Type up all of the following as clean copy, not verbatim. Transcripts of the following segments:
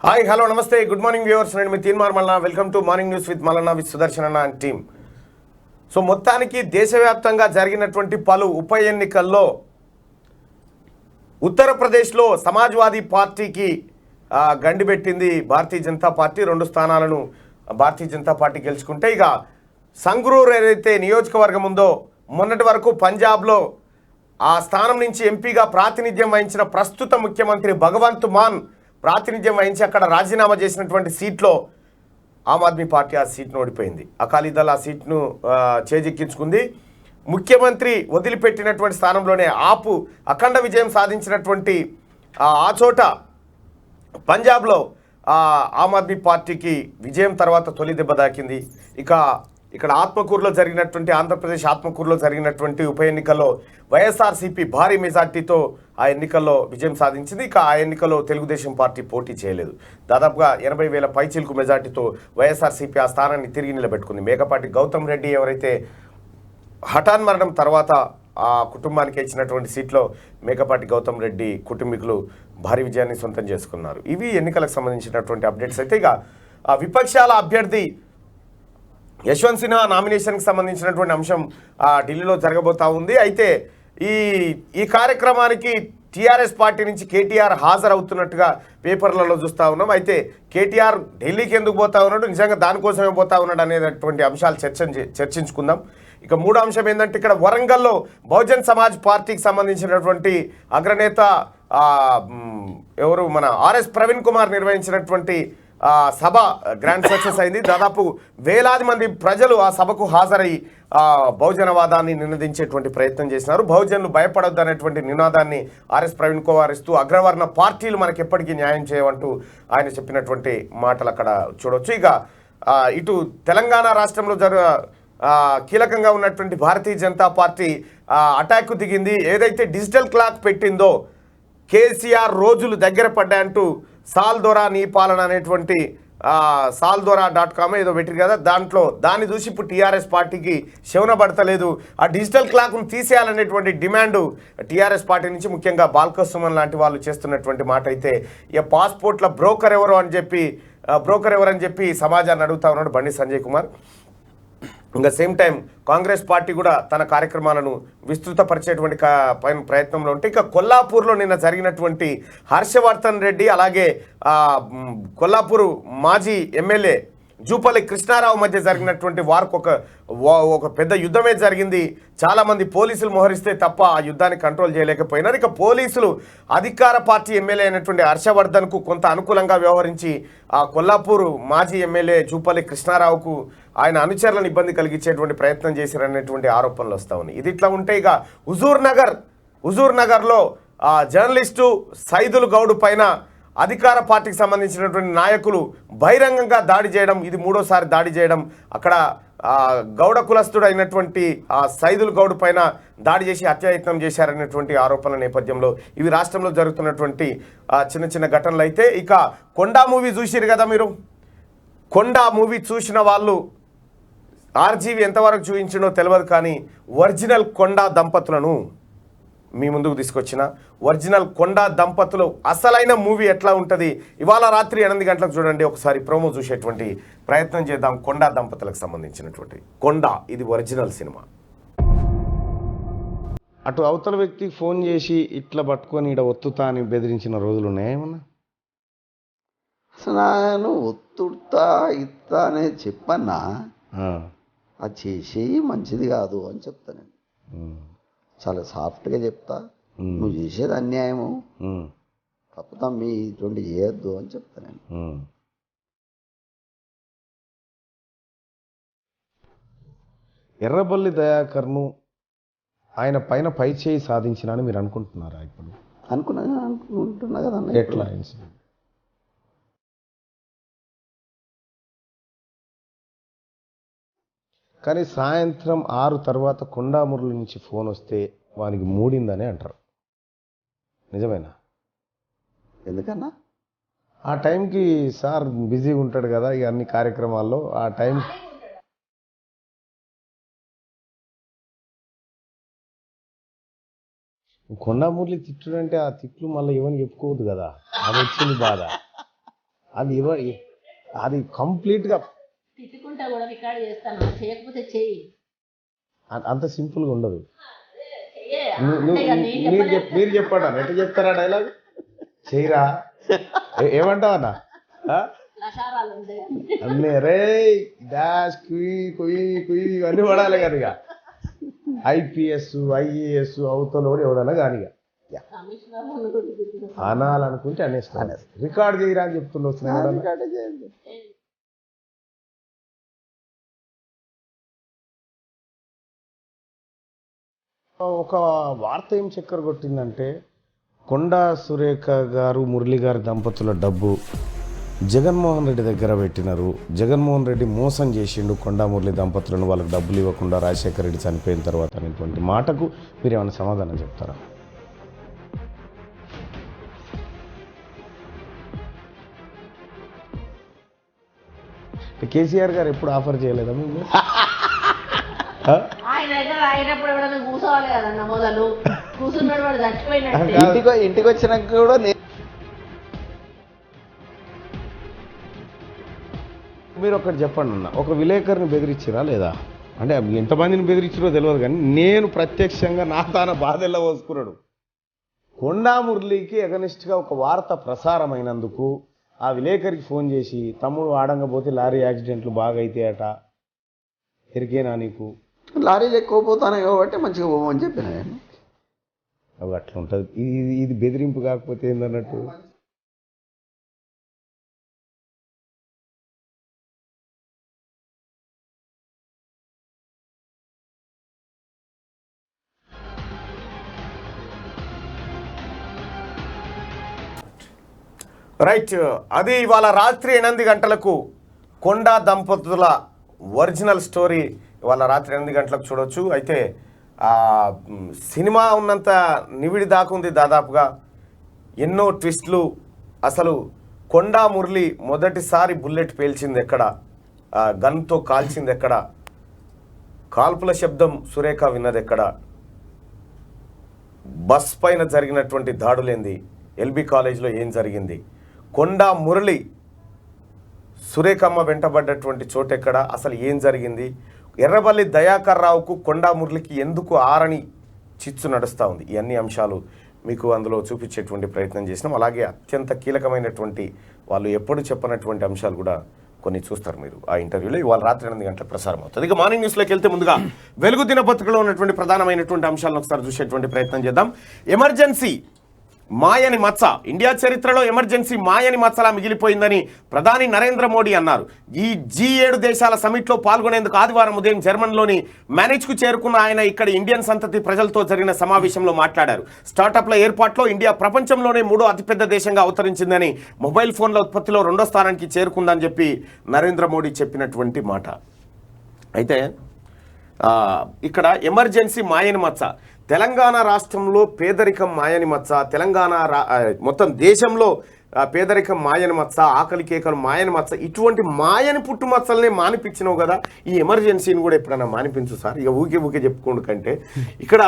Hi hello నమస్తే good morning viewers. నేను మీ Teenmaar Mallanna. Welcome to morning news with Mallanna with Sudarshan అన్న అండ్ టీమ్. సో మొత్తానికి దేశవ్యాప్తంగా జరిగినటువంటి పలు ఉప ఎన్నికల్లో ఉత్తరప్రదేశ్లో సమాజ్వాదీ పార్టీకి గండిపెట్టింది భారతీయ జనతా పార్టీ. 2 స్థానాలను భారతీయ జనతా పార్టీ గెలుచుకుంటే, ఇక సంగ్రూర్ ఏదైతే నియోజకవర్గం ఉందో మొన్నటి వరకు పంజాబ్లో ఆ స్థానం నుంచి ఎంపీగా ప్రాతినిధ్యం వహించిన ప్రస్తుత ముఖ్యమంత్రి భగవంత్ మాన్ ప్రాతినిధ్యం వహించి అక్కడ రాజీనామా చేసినటువంటి సీట్లో ఆమ్ ఆద్మీ పార్టీ ఆ సీట్ను ఓడిపోయింది. అకాలీదళ్ ఆ సీట్ను చేజిక్కించుకుంది. ముఖ్యమంత్రి వదిలిపెట్టినటువంటి స్థానంలోనే ఆపు అఖండ విజయం సాధించినటువంటి ఆ చోట పంజాబ్లో ఆమ్ ఆద్మీ పార్టీకి విజయం తర్వాత తొలి దెబ్బ దాకింది. ఇక్కడ ఆత్మకూరులో జరిగినటువంటి ఆంధ్రప్రదేశ్ ఆత్మకూరులో జరిగినటువంటి ఉప ఎన్నికల్లో వైఎస్ఆర్సీపీ భారీ మెజార్టీతో ఆ ఎన్నికల్లో విజయం సాధించింది. ఇక ఆ ఎన్నికల్లో తెలుగుదేశం పార్టీ పోటీ చేయలేదు. దాదాపుగా 80,000 పైచిలకు మెజార్టీతో వైఎస్ఆర్సీపీ ఆ స్థానాన్ని తిరిగి నిలబెట్టుకుంది. మేకపాటి గౌతమ్ రెడ్డి ఎవరైతే హఠాన్మరణం తర్వాత ఆ కుటుంబానికి ఇచ్చినటువంటి సీట్లో మేకపాటి గౌతమ్ రెడ్డి కుటుంబీకులు భారీ విజయాన్ని సొంతం చేసుకున్నారు. ఇవి ఎన్నికలకు సంబంధించినటువంటి అప్డేట్స్. అయితే ఇక విపక్షాల అభ్యర్థి యశ్వంత్ సిన్హా నామినేషన్కి సంబంధించినటువంటి అంశం ఢిల్లీలో జరగబోతా ఉంది. అయితే ఈ కార్యక్రమానికి టీఆర్ఎస్ పార్టీ నుంచి కేటీఆర్ హాజరవుతున్నట్టుగా పేపర్లలో చూస్తూ ఉన్నాం. అయితే కేటీఆర్ ఢిల్లీకి ఎందుకు పోతా ఉన్నాడు, నిజంగా దానికోసమే పోతా ఉన్నాడు అనేటటువంటి అంశాలు చర్చించుకుందాం. ఇక మూడో అంశం ఏంటంటే, ఇక్కడ వరంగల్లో బహుజన్ సమాజ్ పార్టీకి సంబంధించినటువంటి అగ్రనేత ఎవరు మన ఆర్ఎస్ ప్రవీణ్ కుమార్ నిర్వహించినటువంటి సభ గ్రాండ్ సక్సెస్ అయింది. దాదాపు వేలాది మంది ప్రజలు ఆ సభకు హాజరై బహుజనవాదాన్ని నినదించేటువంటి ప్రయత్నం చేసినారు. బహుజనులు భయపడొద్దు అనేటువంటి నినాదాన్ని ఆర్ఎస్ ప్రవీణ్ కుమార్ ఇస్తూ అగ్రవర్ణ పార్టీలు మనకు ఎప్పటికీ న్యాయం చేయమంటూ ఆయన చెప్పినటువంటి మాటలు అక్కడ చూడవచ్చు. ఇక ఇటు తెలంగాణ రాష్ట్రంలో కీలకంగా ఉన్నటువంటి భారతీయ జనతా పార్టీ అటాక్కు దిగింది. ఏదైతే డిజిటల్ క్లాక్ పెట్టిందో కేసీఆర్ రోజులు దగ్గర పడ్డాయంటూ సాల్దోరా నీ పాలన అనేటువంటి saldoora.com ఏదో పెట్టారు కదా, దాన్ని చూసి ఇప్పుడు టీఆర్ఎస్ పార్టీకి శవన పడతలేదు. ఆ డిజిటల్ క్లాక్ను తీసేయాలనేటువంటి డిమాండ్ టీఆర్ఎస్ పార్టీ నుంచి ముఖ్యంగా బాల్కసుమన్ లాంటి వాళ్ళు చేస్తున్నటువంటి మాట. అయితే ఇక పాస్పోర్ట్ల బ్రోకర్ ఎవరు అని చెప్పి సమాజాన్ని అడుగుతా ఉన్నాడు బండి సంజయ్ కుమార్. ఇంకా సేమ్ టైం కాంగ్రెస్ పార్టీ కూడా తన కార్యక్రమాలను విస్తృతపరిచేటువంటి ప్రయత్నంలో ఉంటే, ఇక కొల్లాపూర్లో నిన్న జరిగినటువంటి హర్షవర్ధన్ రెడ్డి అలాగే కొల్లాపూర్ మాజీ ఎమ్మెల్యే జూపల్లి కృష్ణారావు మధ్య జరిగినటువంటి వారికి ఒక పెద్ద యుద్ధమే జరిగింది. చాలామంది పోలీసులు మోహరిస్తే తప్ప ఆ యుద్ధాన్ని కంట్రోల్ చేయలేకపోయినారు. ఇక పోలీసులు అధికార పార్టీ ఎమ్మెల్యే అయినటువంటి హర్షవర్ధన్కు కొంత అనుకూలంగా వ్యవహరించి ఆ కొల్లాపూర్ మాజీ ఎమ్మెల్యే జూపల్లి కృష్ణారావుకు ఆయన అనుచరులను ఇబ్బంది కలిగించేటువంటి ప్రయత్నం చేశారనేటువంటి ఆరోపణలు వస్తూ ఉన్నాయి. ఇది ఇట్లా ఉంటే, ఇక హుజూర్ నగర్లో జర్నలిస్టు సైదుల్ గౌడ్ పైన అధికార పార్టీకి సంబంధించినటువంటి నాయకులు బహిరంగంగా దాడి చేయడం, ఇది 3వసారి దాడి చేయడం. అక్కడ గౌడ కులస్తుడు అయినటువంటి సైదుల్ గౌడ్ పైన దాడి చేసి హత్యాయత్నం చేశారనేటువంటి ఆరోపణల నేపథ్యంలో ఇవి రాష్ట్రంలో జరుగుతున్నటువంటి చిన్న ఘటనలు. అయితే ఇక కొండా మూవీ చూసిరు కదా మీరు. కొండా మూవీ చూసిన వాళ్ళు ఆర్జీవి ఎంతవరకు చూపించిండో తెలియదు, కానీ ఒరిజినల్ కొండా దంపతులను మీ ముందుకు తీసుకొచ్చిన ఒరిజినల్ కొండా దంపతులు అసలైన మూవీ ఎట్లా ఉంటుంది ఇవాళ రాత్రి 8 గంటలకు చూడండి. ఒకసారి ప్రోమో చూసేటువంటి ప్రయత్నం చేద్దాం. కొండా దంపతులకు సంబంధించినటువంటి కొండా, ఇది ఒరిజినల్ సినిమా. అటు అవతల వ్యక్తికి ఫోన్ చేసి ఇట్లా పట్టుకొని ఇక్కడ ఒత్తుతా అని బెదిరించిన రోజులు ఉన్నాయేమన్నా? అసలు నేను ఒత్తుతా ఇత్తా అనేది చెప్పన్నా, అది చేసేయి మంచిది కాదు అని చెప్తా. నేను చాలా సాఫ్ట్గా చెప్తా, నువ్వు చేసేది అన్యాయము, తప్పుతా మీ ఇటువంటి చేయొద్దు అని చెప్తా. నేను ఎర్రబల్లి దయాకర్ను ఆయన పైన పై చేయి సాధించిన అని మీరు అనుకుంటున్నారా? ఇప్పుడు అనుకుంటున్నా కదా. ఎట్లా కానీ సాయంత్రం 6 తర్వాత కొండామురళి నుంచి ఫోన్ వస్తే వానికి మూడిందని అంటారు. నిజమేనా? ఎందుకన్నా ఆ టైంకి సార్ బిజీగా ఉంటాడు కదా ఇక అన్ని కార్యక్రమాల్లో. ఆ టైం కొండామురళి తిట్టుడంటే ఆ తిట్లు మళ్ళీ ఎవరికి చెప్పుకోవద్దు కదా, అది వచ్చింది బాధ. అది కంప్లీట్గా తిట్టుకుంటా కూడా రికార్డ్ చేస్తాను, చేయకపోతే చెయ్యి. అంత సింపుల్గా ఉండదు. చెయ్యే. మీరు చెప్పండి ఎట్లా చెప్తారా డైలాగ్? చేయరా ఏమంటావన్నా? లషారాలు ఉంటాయి. అన్నీ రే డాష్ కుయ్ కుయ్ కుయ్ ఇవన్నీ పడాలి కదా. ఇక IPS IAS అవుతలోడు ఎవడన్నా కానీ ఇక అనాలనుకుంటే అనేస్తాను. రికార్డ్ చేయరా అని చెప్తుండే వస్తున్నాయి. ఒక వార్త ఏం చక్కర కొట్టిందంటే, కొండా సురేఖ గారు మురళి గారి దంపతుల డబ్బు జగన్మోహన్ రెడ్డి దగ్గర పెట్టినారు. జగన్మోహన్ రెడ్డి మోసం చేసిండు కొండా మురళి దంపతులను, వాళ్ళకి డబ్బులు ఇవ్వకుండా రాజశేఖర రెడ్డి చనిపోయిన తర్వాత అనేటువంటి మాటకు మీరు ఏమైనా సమాధానం చెప్తారా? కేసీఆర్ గారు ఎప్పుడు ఆఫర్ చేయలేదా మీకు? ఆయన దగ్గర అయినప్పుడు ఎవడన్నా కూర్చోవాలి కదన్న, మొదలు కూర్చున్నాడు వాడు చచ్చిపోయినట్టు. ఇంటికి వచ్చినాక కూడా మీరు ఒకటి చెప్పండి అన్న, ఒక విలేకరిని బెదిరించిరా లేదా? అంటే ఎంతమందిని బెదిరించారో తెలియదు, కానీ నేను ప్రత్యక్షంగా నా తాన బాధల్లో పోసుకున్నాడు. కొండా మురళికి ఎగనిస్ట్గా ఒక వార్త ప్రసారమైనందుకు ఆ విలేకరికి ఫోన్ చేసి, తమ్ముడు ఆడంగపోతే లారీ యాక్సిడెంట్లు బాగా అయితాయట, ఎరికేనా నీకు? లారీలు ఎక్కువ పోతాను కాబట్టి మంచిగా పోమని చెప్పిన నేను. అవి అట్లా ఉంటుంది. ఇది బెదిరింపు కాకపోతే ఏందన్నట్టు. రైట్, అది ఇవాళ రాత్రి 8 గంటలకు కొండా దంపతుల ఒరిజినల్ స్టోరీ ఇవాళ రాత్రి 8 గంటలకు చూడవచ్చు. అయితే సినిమా ఉన్నంత నివిడి దాకుంది దాదాపుగా, ఎన్నో ట్విస్ట్లు. అసలు కొండా మురళి మొదటిసారి బుల్లెట్ పేల్చింది ఎక్కడ, గన్తో కాల్చింది ఎక్కడ, కాల్పుల శబ్దం సురేఖ విన్నది ఎక్కడ, బస్ పైన జరిగినటువంటి దాడులేంది, LB కాలేజ్లో ఏం జరిగింది, కొండా మురళి సురేఖమ్మ వెంటబడ్డటువంటి చోటెక్కడ, అసలు ఏం జరిగింది, ఎర్రబల్లి దయాకర్ రావుకు కొండా మురళికి ఎందుకు ఆరని చిచ్చు నడుస్తూ ఉంది, ఇవన్నీ అంశాలు మీకు అందులో చూపించేటువంటి ప్రయత్నం చేసినాం. అలాగే అత్యంత కీలకమైనటువంటి వాళ్ళు ఎప్పుడు చెప్పనటువంటి అంశాలు కూడా కొన్ని చూస్తారు మీరు ఆ ఇంటర్వ్యూలో. ఇవాళ రాత్రి 8 గంటలకు ప్రసారం అవుతుంది. ఇక మార్నింగ్ న్యూస్లోకి వెళ్తే ముందుగా వెలుగు దినపత్రికలో ఉన్నటువంటి ప్రధానమైనటువంటి అంశాలను ఒకసారి చూసేటువంటి ప్రయత్నం చేద్దాం. ఎమర్జెన్సీ మాయని మచ్చ, ఇండియా చరిత్రలో ఎమర్జెన్సీ మాయని మచ్చలా మిగిలిపోయిందని ప్రధాని నరేంద్ర మోడీ అన్నారు. ఈ G7 దేశాల సమిట్లో పాల్గొనేందుకు ఆదివారం ఉదయం జర్మన్లోని మ్యానేజ్కు చేరుకున్న ఆయన ఇక్కడ ఇండియన్ సంతతి ప్రజలతో జరిగిన సమావేశంలో మాట్లాడారు. స్టార్టప్ల ఏర్పాట్లో ఇండియా ప్రపంచంలోనే 3వ అతిపెద్ద దేశంగా అవతరించిందని, మొబైల్ ఫోన్ల ఉత్పత్తిలో 2వ స్థానానికి చేరుకుందని చెప్పి నరేంద్ర మోడీ చెప్పినటువంటి మాట. అయితే ఇక్కడ ఎమర్జెన్సీ మాయని మచ్చ, తెలంగాణ రాష్ట్రంలో పేదరికం మాయని మచ్చ, తెలంగాణ మొత్తం దేశంలో పేదరికం మాయని మచ్చ, ఆకలి కేకలు మాయని మచ్చ, ఇటువంటి మాయని పుట్టుమచ్చల్ని మానిపించినావు కదా, ఈ ఎమర్జెన్సీని కూడా ఎప్పుడైనా మానిపించు సార్. ఇక ఊకే చెప్పుకోండు కంటే, ఇక్కడ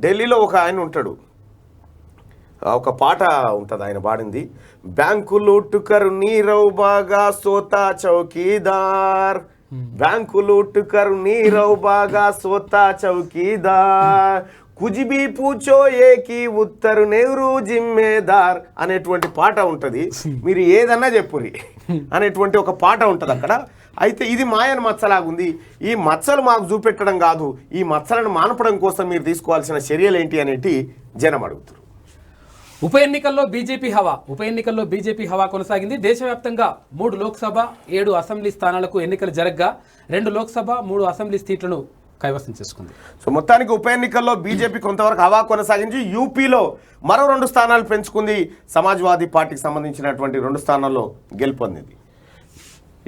ఢిల్లీలో ఒక ఆయన ఉంటాడు, ఒక పాట ఉంటుంది ఆయన పాడింది, బ్యాంకు లూటుకరు నీరవ్ బాగా సోతా చౌకీదార్, బ్యాంకు లూటుకరు నీరవ్ బాగా సోతా చౌకీదార్, కుజిబీ పూచో ఏకి ఉత్తరు నెహ్రూ జిమ్మేదార్ అనేటువంటి పాట ఉంటుంది. మీరు ఏదన్నా చెప్పురి అనేటువంటి ఒక పాట ఉంటుంది అక్కడ. అయితే ఇది మాయని మచ్చలాగుంది. ఈ మచ్చలు మాకు చూపెట్టడం కాదు, ఈ మచ్చలను మానపడం కోసం మీరు తీసుకోవాల్సిన చర్యలు ఏంటి అనేటి జనం అడుగుతారు. ఉప ఎన్నికల్లో బీజేపీ హవా కొనసాగింది. దేశవ్యాప్తంగా 3 లోక్సభ 7 అసెంబ్లీ స్థానాలకు ఎన్నికలు జరగ్గా 2 లోక్సభ 3 అసెంబ్లీ సీట్లను కైవసం చేసుకుంది. సో మొత్తానికి ఉప ఎన్నికల్లో బీజేపీ కొంతవరకు హవా కొనసాగించి యూపీలో మరో 2 స్థానాలు పెంచుకుంది. సమాజ్వాదీ పార్టీకి సంబంధించినటువంటి 2 స్థానాల్లో గెలుపొందింది.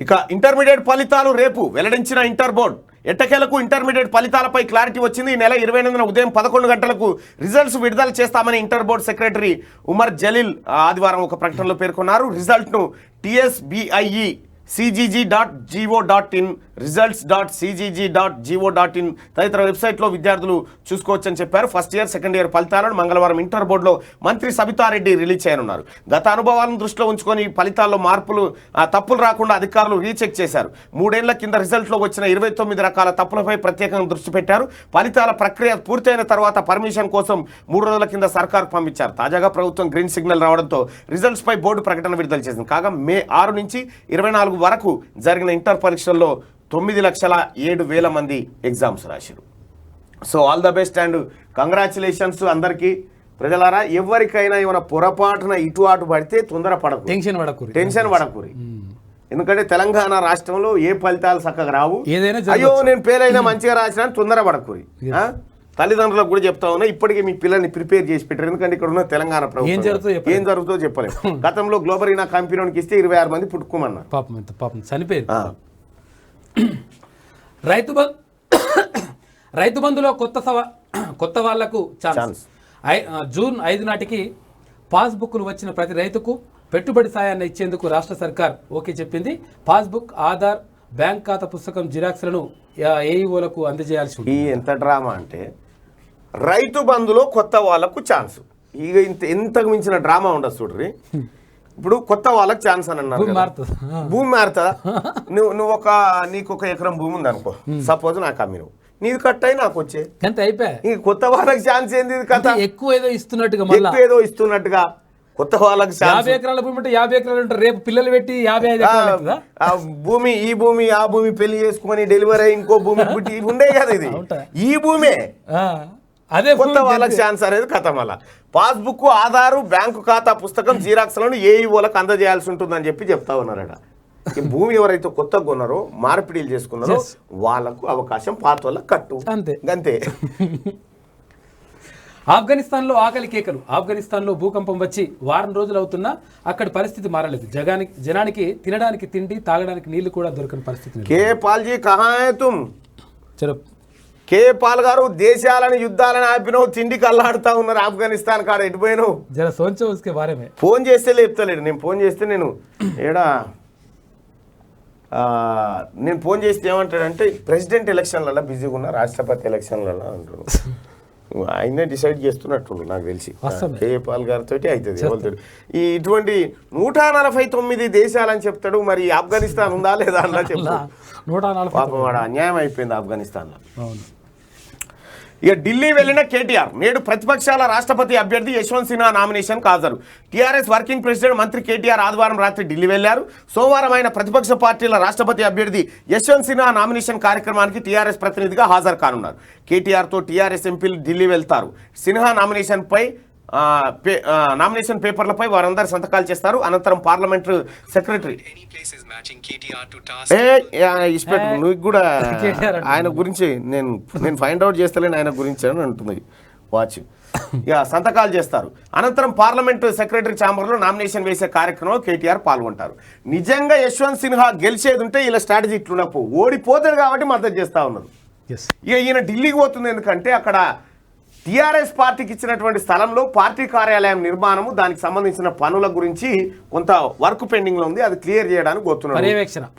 ఇక ఇంటర్మీడియట్ ఫలితాలు రేపు వెల్లడించిన ఇంటర్ బోర్డ్. ఎట్టకేలకు ఇంటర్మీడియట్ ఫలితాలపై క్లారిటీ వచ్చింది. ఈ నెల 28న ఉదయం 11 గంటలకు రిజల్ట్స్ విడుదల చేస్తామని inter board secretary Umar Jaleel ఆదివారం ఒక ప్రకటనలో పేర్కొన్నారు. రిజల్ట్ను TSBIE cgg.go.in, results.cgg.go.in తదితర వెబ్సైట్లో విద్యార్థులు చూసుకోవచ్చని చెప్పారు. ఫస్ట్ ఇయర్ సెకండ్ ఇయర్ ఫలితాలను మంగళవారం ఇంటర్ బోర్డులో మంత్రి సబితారెడ్డి రిలీజ్ చేయనున్నారు. గత అనుభవాలను దృష్టిలో ఉంచుకొని ఫలితాల్లో తప్పులు రాకుండా అధికారులు రీచెక్ చేశారు. 3 ఏళ్ల కింద రిజల్ట్లో వచ్చిన 29 రకాల తప్పులపై ప్రత్యేకంగా దృష్టి పెట్టారు. ఫలితాల ప్రక్రియ పూర్తయిన తర్వాత పర్మిషన్ కోసం 3 రోజుల కింద సర్కార్కు పంపించారు. తాజాగా ప్రభుత్వం గ్రీన్ సిగ్నల్ రావడంతో రిజల్ట్స్ పై బోర్డు ప్రకటన విడుదల చేసింది. కాగా మే 6 నుంచి 24 వరకు జరిగిన ఇంటర్ పరీక్షల్లో 9,07,000 మంది ఎగ్జామ్స్ రాశారు. So all the best and congratulations అందరికీ. ప్రజలారా, ఎవరికైనా ఏమైనా పొరపాటున ఇటు అటు పడితే తొందరపడకు, టెన్షన్ పడకూరి. ఎందుకంటే తెలంగాణ రాష్ట్రంలో ఏ ఫలితాలు చక్కగా రావు. అయ్యో నేను పేరైనా మంచిగా రాసినా తొందర పడకూరి. తల్లిదండ్రులకు కూడా చెప్తా ఉన్నా, ఇప్పటికీ మీ పిల్లల్ని ప్రిపేర్ చేసి పెట్టారు. ఎందుకంటే ఇక్కడ ఉన్న తెలంగాణ ప్రభుత్వం ఏం జరుగుతుందో చెప్పలేదు. గతంలో గ్లోబల్ ఇనా కంపెనీకి ఇస్తే 26 మంది పుట్టుకోమన్నారు. పాపం చనిపోయారు. రైతు బంధులో కొత్త వాళ్లకు ఛాన్స్. జూన్ 5 నాటికి పాస్బుక్లు వచ్చిన ప్రతి రైతుకు పెట్టుబడి సాయాన్ని ఇచ్చేందుకు రాష్ట్ర సర్కార్ ఓకే చెప్పింది. పాస్బుక్, ఆధార్, బ్యాంక్ ఖాతా పుస్తకం జిరాక్స్లను ఏఈఓలకు అందజేయాల్సి ఉంది. ఈ ఎంత డ్రామా అంటే రైతు బంధులో కొత్త వాళ్ళకు ఛాన్స్. ఇక ఇంతకు మించిన డ్రామా ఉండదు చూడ్రి. ఇప్పుడు కొత్త వాళ్ళకి ఛాన్స్ అని అన్నారు. భూమి మారుతుందా? నీకు ఒక ఎకరం భూమి ఉంది అనుకో, సపోజ్ నాకు అమ్మిను, నీది కట్ అయి నాకు వచ్చే అయిపోయి. కొత్త వాళ్ళకి ఛాన్స్ ఏంది? కథ ఎక్కువ ఏదో ఇస్తున్నట్టుగా కొత్త వాళ్ళకి 50 ఎకరాల భూమి అంటే 50 ఎకరాలు ఉంటారు. రేపు పిల్లలు పెట్టి 55 భూమి ఈ భూమి ఆ భూమి పెళ్లి చేసుకుని డెలివరీ అయ్యి ఇంకో భూమి పుట్టి ఉండే కదా. ఇది ఈ భూమే అదే కొత్త వాళ్ళకి ఛాన్స్ అనేది కథ. మళ్ళా పాస్బుక్, ఆధారు, బ్యాంకు ఖాతా పుస్తకం జిరాక్స్లను ఏఈఓలకు అందజేయాల్సి ఉంటుందని చెప్తా ఉన్నారట. ఈ భూమి ఎవరైతే కొత్తగా కొన్నారో, మార్పిడిలు చేసుకున్నారో వాళ్ళకు అవకాశం, పాత వాళ్ళకి కట్టు, అంతే. ఆఫ్ఘనిస్తాన్లో ఆకలి కేకలు. ఆఫ్ఘనిస్తాన్లో భూకంపం వచ్చి వారం రోజులు అవుతున్నా అక్కడి పరిస్థితి మారలేదు. జనానికి తినడానికి తిండి, తాగడానికి నీళ్లు కూడా దొరకని పరిస్థితి. కే పాల్జీ కహా హై తుమ్? కే పాల్ గారు, దేశాలని యుద్ధాలని ఆపినావు, తిండికి అల్లాడుతా ఉన్నారు. ఆఫ్ఘనిస్తాన్ కాడ ఎటుపోయినావు? ఫోన్ చేస్తే లేపుతలేడు. నేను ఫోన్ చేస్తే నేను ఫోన్ చేస్తే ఏమంటాడంటే ప్రెసిడెంట్ ఎలక్షన్లలో బిజీగా ఉన్నా, రాష్ట్రపతి ఎలక్షన్లలో అంటున్నాడు. ఆయనే డిసైడ్ చేస్తున్నట్టు నాకు తెలిసి. కేపాల్ గారితో అవుతుంది ఎవరితో. ఇటువంటి 149 దేశాలని చెప్తాడు. మరి ఆఫ్ఘనిస్తాన్ ఉందా లేదా అలా చెప్తాడు. పాపం వాడు అన్యాయం అయిపోయింది ఆఫ్ఘనిస్తాన్లో. ఇక ఢిల్లీ వెళ్లిన కేటీఆర్ నేడు ప్రతిపక్షాల రాష్ట్రపతి అభ్యర్థి యశ్వంత్ సిన్హా నామినేషన్ హాజరు. టీఆర్ఎస్ వర్కింగ్ ప్రెసిడెంట్ మంత్రి కేటీఆర్ ఆదివారం రాత్రి ఢిల్లీ వెళ్లారు. సోమవారం ఆయన ప్రతిపక్ష పార్టీల రాష్ట్రపతి అభ్యర్థి యశ్వంత్ సిన్హా నామినేషన్ కార్యక్రమానికి టీఆర్ఎస్ ప్రతినిధిగా హాజరు కానున్నారు. కేటీఆర్తో టీఆర్ఎస్ ఎంపీలు ఢిల్లీ వెళ్తారు. సిన్హా నామినేషన్ పేపర్లపై వారందరూ సంతకాలు చేస్తారు. అనంతరం పార్లమెంట్ సెక్రటరీ నువ్వు కూడా ఆయన గురించి నేను ఫైండ్ అవుట్ చేస్తలేను, ఆయన గురించి అని అంటుంది వాచ్. సంతకాలు చేస్తారు. అనంతరం పార్లమెంట్ సెక్రటరీ ఛాంబర్లో నామినేషన్ వేసే కార్యక్రమంలో కేటీఆర్ పాల్గొంటారు. నిజంగా యశ్వంత్ సిన్హా గెలిచేది ఉంటే ఇలా స్ట్రాటజీ ఇట్లున్నప్పుడు ఓడిపోతాడు కాబట్టి మద్దతు చేస్తా ఉన్నారు. ఇక ఈయన ఢిల్లీకి పోతుంది ఎందుకంటే అక్కడ టీఆర్ఎస్ పార్టీకి ఇచ్చినటువంటి స్థలంలో పార్టీ కార్యాలయం నిర్మాణము, దానికి సంబంధించిన పనుల గురించి కొంత వర్క్ పెండింగ్ లో ఉంది. అది క్లియర్ చేయడానికి పోతున్నాడు,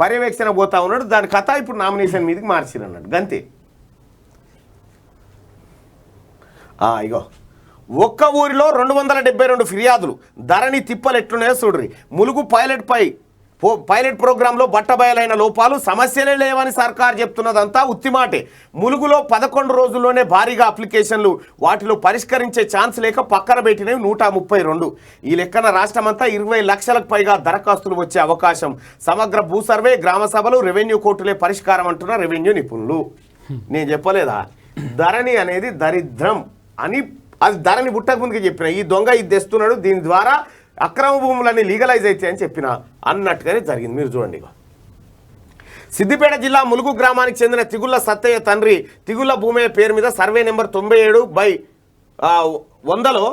పర్యవేక్షణ పోతా ఉన్నాడు. దాని కథ ఇప్పుడు నామినేషన్ మీదకి మార్చిరన్నాడు. గంతే. ఇగో ఒక్క ఊరిలో 272 ఫిర్యాదులు. ధరణి తిప్పలు ఎట్లున్నాయో చూడ్రి. ములుగు పైలట్ ప్రోగ్రాంలో బట్టబయలైన లోపాలు, సమస్యలే లేవని సర్కార్ చెప్తున్నదంతా ఉత్తిమాటే. ములుగులో 11 రోజుల్లోనే భారీగా అప్లికేషన్లు, వాటిలో పరిష్కరించే ఛాన్స్ లేక పక్కన పెట్టినవి 132. ఈ లెక్కన రాష్ట్రమంతా 20 లక్షలకు పైగా దరఖాస్తులు వచ్చే అవకాశం. సమగ్ర భూ సర్వే, గ్రామ సభలు, రెవెన్యూ కోర్టులే పరిష్కారం అంటున్న రెవెన్యూ నిపుణులు. నేను చెప్పలేదా ధరణి అనేది దరిద్రం అని? అది ధరణి పుట్టక ముందుకే చెప్పిన. ఈ దొంగ ఇది తెస్తున్నాడు, దీని ద్వారా అక్రమ భూములన్నీ లీగలైజ్ అవుతాయి అని చెప్పిన అన్నట్టుగానే జరిగింది. మీరు చూడండి. సిద్దిపేట జిల్లా ములుగు గ్రామానికి చెందిన తిగుళ్ల సత్తయ్య తండ్రి తిగుళ్ల భూమయ్య పేరు మీద సర్వే నెంబర్ 97/100లో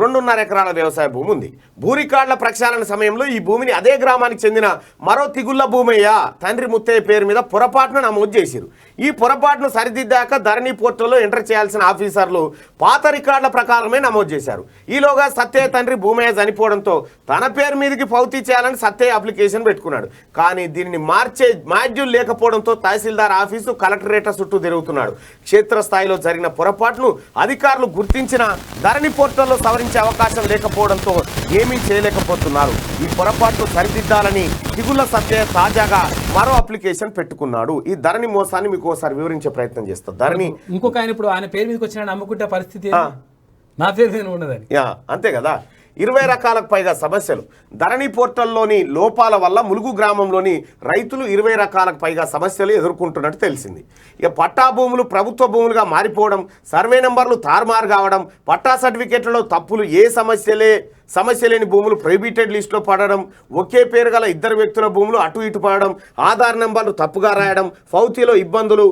2.5 ఎకరాల వ్యవసాయ భూమి ఉంది. భూ రికార్డుల ప్రక్షాళన సమయంలో ఈ భూమిని అదే గ్రామానికి చెందిన మరో తిగుళ్ల భూమయ్య తండ్రి ముత్తయ్య పేరు మీద పొరపాటును నమోదు చేశారు. ఈ పొరపాటును సరిదిద్దాక ధరణి పోర్టల్లో ఎంటర్ చేయాల్సిన ఆఫీసర్లు పాత రికార్డుల ప్రకారమే నమోదు చేశారు. ఈలోగా సత్యయ్య తండ్రి భూమయ్య చనిపోవడంతో తన పేరు మీదకి పౌతీ చేయాలని సత్యయ్య అప్లికేషన్ పెట్టుకున్నాడు. కానీ దీనిని మార్చే మాడ్యూల్ లేకపోవడంతో తహసీల్దార్ ఆఫీసు కలెక్టరేట్ల చుట్టూ తిరుగుతున్నాడు. క్షేత్రస్థాయిలో జరిగిన పొరపాటును అధికారులు గుర్తించిన ధరణి పోర్టల్లో సవరించే అవకాశం లేకపోవడంతో ఏమీ చేయలేకపోతున్నారు. ఈ పొరపాట్లు సరిదిద్దాలని దిగుళ్ల సత్యయ్య తాజాగా మరో అప్లికేషన్ పెట్టుకున్నాడు. ఈ ధరణి మోసాన్ని మీకు ఒకసారి వివరించే ప్రయత్నం చేస్తాం. ధరణి ఇంకొక ఆయన ఇప్పుడు ఆయన పేరు మీదకి వచ్చిన నమ్ముకుంటే పరిస్థితి నా పేరు మీద ఉన్నదని అంతే కదా. 20 రకాలకు పైగా సమస్యలు ధరణి పోర్టల్లోని లోపాల వల్ల ములుగు గ్రామంలోని రైతులు 20 రకాలకు పైగా సమస్యలు ఎదుర్కొంటున్నట్టు తెలిసింది. ఇక పట్టా భూములు ప్రభుత్వ భూములుగా మారిపోవడం, సర్వే నెంబర్లు తారుమారు కావడం, పట్టా సర్టిఫికెట్లలో తప్పులు, ఏ సమస్య లేని భూములు ప్రొహిబిటెడ్ లిస్టులో పడడం, ఒకే పేరు గల 2 వ్యక్తుల భూములు అటు ఇటు పడడం, ఆధార్ నెంబర్లు తప్పుగా రాయడం, ఫౌతీలో ఇబ్బందులు,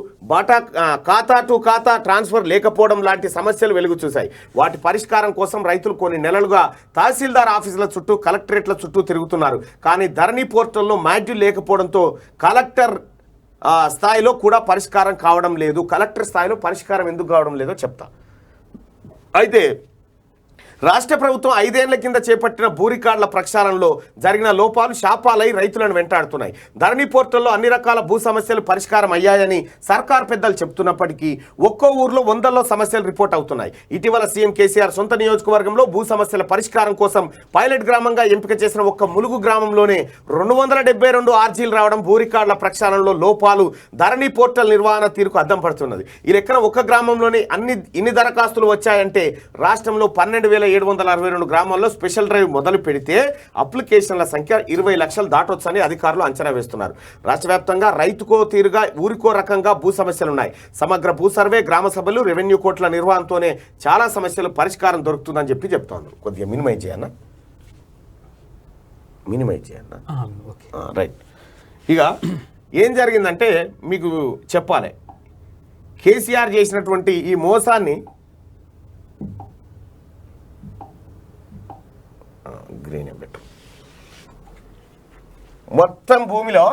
ఖాతా టు ఖాతా ట్రాన్స్ఫర్ లేకపోవడం లాంటి సమస్యలు వెలుగు చూశాయి. వాటి పరిష్కారం కోసం రైతులు కొన్ని నెలలుగా తహసీల్దార్ ఆఫీసుల చుట్టూ కలెక్టరేట్ల చుట్టూ తిరుగుతున్నారు. కానీ ధరణి పోర్టల్లో మాడ్యూల్ లేకపోవడంతో కలెక్టర్ స్థాయిలో కూడా పరిష్కారం కావడం లేదు. కలెక్టర్ స్థాయిలో పరిష్కారం ఎందుకు కావడం లేదో చెప్తా. అయితే రాష్ట్ర ప్రభుత్వం 5 ఏళ్ల కింద చేపట్టిన భూ రికార్డుల ప్రక్షాళనలో జరిగిన లోపాలు శాపాలై రైతులను వెంటాడుతున్నాయి. ధరణి పోర్టల్లో అన్ని రకాల భూ సమస్యలు పరిష్కారం అయ్యాయని సర్కార్ పెద్దలు చెప్తున్నప్పటికీ ఒక్కో ఊర్లో వందల్లో సమస్యలు రిపోర్ట్ అవుతున్నాయి. ఇటీవల సీఎం కేసీఆర్ సొంత నియోజకవర్గంలో భూ సమస్యల పరిష్కారం కోసం పైలట్ గ్రామంగా ఎంపిక చేసిన ఒక్క ములుగు గ్రామంలోనే 272 ఆర్జీలు రావడం భూ రికార్డుల ప్రక్షాళనలో లోపాలు, ధరణి పోర్టల్ నిర్వహణ తీరుకు అద్దం పడుతున్నది. ఈ లెక్కన ఒక్క గ్రామంలోనే ఇన్ని దరఖాస్తులు వచ్చాయంటే రాష్ట్రంలో 12,762 గ్రామాల్లో స్పెషల్ డ్రైవ్ మొదలు పెడితే అప్లికేషన్ల సంఖ్య 20 లక్షలు దాటొచ్చని అధికారులు అంచనా వేస్తున్నారు. రాష్ట్ర వ్యాప్తంగా రైతుకో తీరుగా ఊరికో రకంగా భూ సమస్యలున్నాయి. సమగ్ర భూ సర్వే, గ్రామ సభలు, రెవెన్యూ కోర్టుల నిర్వహణతోనే చాలా సమస్యలు పరిష్కారం దొరుకుతుందని చెప్తాను. కొద్దిగా మినిమైజ్ చేయన్నా రైట్. ఇక ఏం జరిగిందంటే మీకు చెప్పాలి. కేసీఆర్ చేసినటువంటి ఈ మోసాన్ని గ్రీన్ పెట్టు. మొత్తం భూమిలో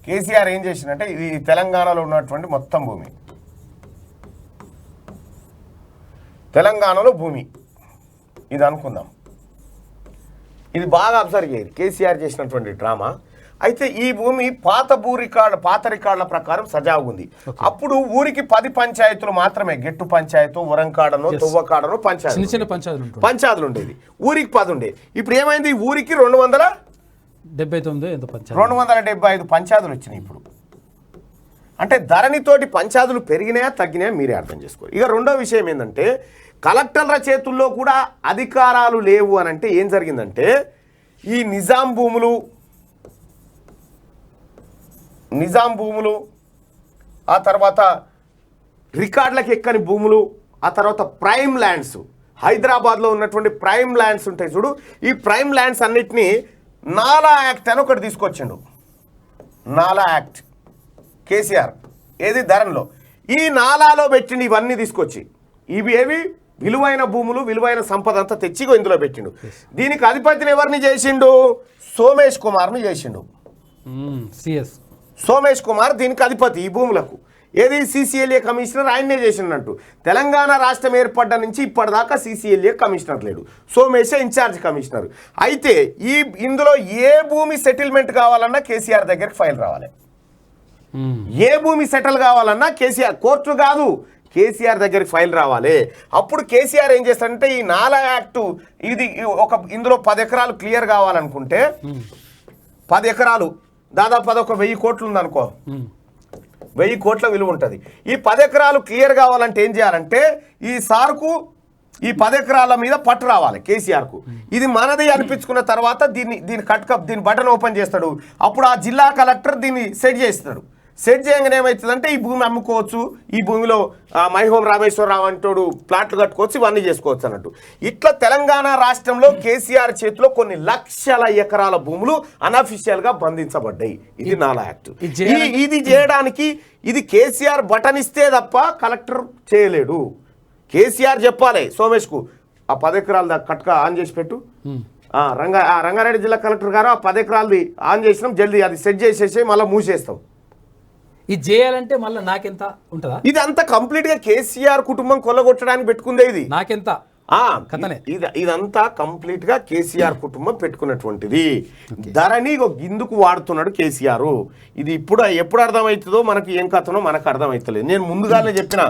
కేసీఆర్ ఏం చేసిందంటే, ఇది తెలంగాణలో ఉన్నటువంటి మొత్తం భూమి, తెలంగాణలో భూమి ఇది అనుకుందాం. ఇది బాగా అబ్జర్వ్ చేయాలి కేసీఆర్ చేసినటువంటి డ్రామా. అయితే ఈ భూమి పాత రికార్డుల ప్రకారం సజావుగా ఉంది. అప్పుడు ఊరికి 10 పంచాయతీలు మాత్రమే, గెట్టు పంచాయతీ, ఉరంకాడనో, తువ్వకాడనో పంచాయతీలు ఉండేది. ఊరికి 10 ఉండేది. ఇప్పుడు ఏమైంది, ఊరికి 275 పంచాయతీలు వచ్చినాయి. ఇప్పుడు అంటే ధరణితోటి పంచాయతీలు పెరిగినాయా తగ్గినాయా మీరే అర్థం చేసుకోవాలి. ఇక రెండో విషయం ఏంటంటే, కలెక్టర్ల చేతుల్లో కూడా అధికారాలు లేవు అని అంటే ఏం జరిగిందంటే, ఈ నిజాం భూములు, ఆ తర్వాత రికార్డులకు ఎక్కని భూములు, ఆ తర్వాత ప్రైమ్ ల్యాండ్స్, హైదరాబాద్లో ఉన్నటువంటి ప్రైమ్ ల్యాండ్స్ ఉంటాయి చూడు, ఈ ప్రైమ్ ల్యాండ్స్ అన్నిటినీ నాలా యాక్ట్ అని ఒకటి తీసుకొచ్చిండు. నాలా యాక్ట్ కేసీఆర్ ఏది ధరణిలో, ఈ నాలాలో పెట్టిండు ఇవన్నీ తీసుకొచ్చి. ఇవి ఏవి విలువైన భూములు, విలువైన సంపద అంతా తెచ్చి ఇందులో పెట్టిండు. దీనికి అధిపతిని ఎవరిని చేసిండు, సోమేష్ కుమార్ని చేసిండు. సోమేష్ కుమార్ దీనికి అధిపతి ఈ భూములకు. ఏది CCLA కమిషనర్ ఆయన్నే చేసినట్టు. తెలంగాణ రాష్ట్రం ఏర్పడ్డ నుంచి ఇప్పటిదాకా CCLA కమిషనర్ లేడు, సోమేషే ఇన్ఛార్జ్ కమిషనర్. అయితే ఇందులో ఏ భూమి సెటిల్మెంట్ కావాలన్నా కేసీఆర్ దగ్గరికి ఫైల్ రావాలి. ఏ భూమి సెటిల్ కావాలన్నా కేసీఆర్, కోర్టు కాదు, కేసీఆర్ దగ్గరికి ఫైల్ రావాలి. అప్పుడు కేసీఆర్ ఏం చేస్తాడంటే, ఈ నాలా యాక్టు ఇది ఇందులో 10 ఎకరాలు క్లియర్ కావాలనుకుంటే 10 ఎకరాలు దాదాపు 1000 కోట్లు ఉందనుకో, 1000 కోట్ల విలువ ఉంటుంది. ఈ 10 ఎకరాలు క్లియర్ కావాలంటే ఏం చేయాలంటే, ఈ సార్కు ఈ 10 ఎకరాల మీద పట్టు రావాలి కేసీఆర్కు. ఇది మనది అనిపించుకున్న తర్వాత దీని బటన్ ఓపెన్ చేస్తాడు. అప్పుడు ఆ జిల్లా కలెక్టర్ దీన్ని సెట్ చేస్తాడు. సెట్ చేయగానే ఏమవుతుందంటే, ఈ భూమి అమ్ముకోవచ్చు, ఈ భూమిలో మైహోం రామేశ్వరరావు అంటోడు ప్లాట్లు కట్టుకోవచ్చు, ఇవన్నీ చేసుకోవచ్చు అన్నట్టు. ఇట్లా తెలంగాణ రాష్ట్రంలో కేసీఆర్ చేతిలో కొన్ని లక్షల ఎకరాల భూములు అనఫిషియల్గా బంధించబడ్డాయి. ఇది నాలా యాక్ట్. ఇది చేయడానికి ఇది కేసీఆర్ బటన్ ఇస్తే తప్ప కలెక్టర్ చేయలేడు. కేసీఆర్ చెప్పాలి సోమేష్కు, ఆ 10 ఎకరాల కట్క ఆన్ చేసి పెట్టు. రంగారెడ్డి జిల్లా కలెక్టర్ గారు ఆ 10 ఎకరాలది ఆన్ చేసినాం, జల్దీ అది సెట్ చేసేసి మళ్ళీ మూసేస్తాం. ఇది చేయాలంటే మళ్ళీ నాకెంత ఉంటుందా? ఇది అంతా కంప్లీట్ గా కేసీఆర్ కుటుంబం కొల్లగొట్టడానికి పెట్టుకుందే ఇది. నాకెంత కథనే ఇదంతా కంప్లీట్ గా కేసీఆర్ కుటుంబం పెట్టుకున్నటువంటిది. ధరణి ఇందుకు వాడుతున్నాడు కేసీఆర్. ఇది ఎప్పుడు అర్థమవుతుందో మనకి ఏం కథనో మనకు అర్థమవుతలేదు. నేను ముందుగానే చెప్పిన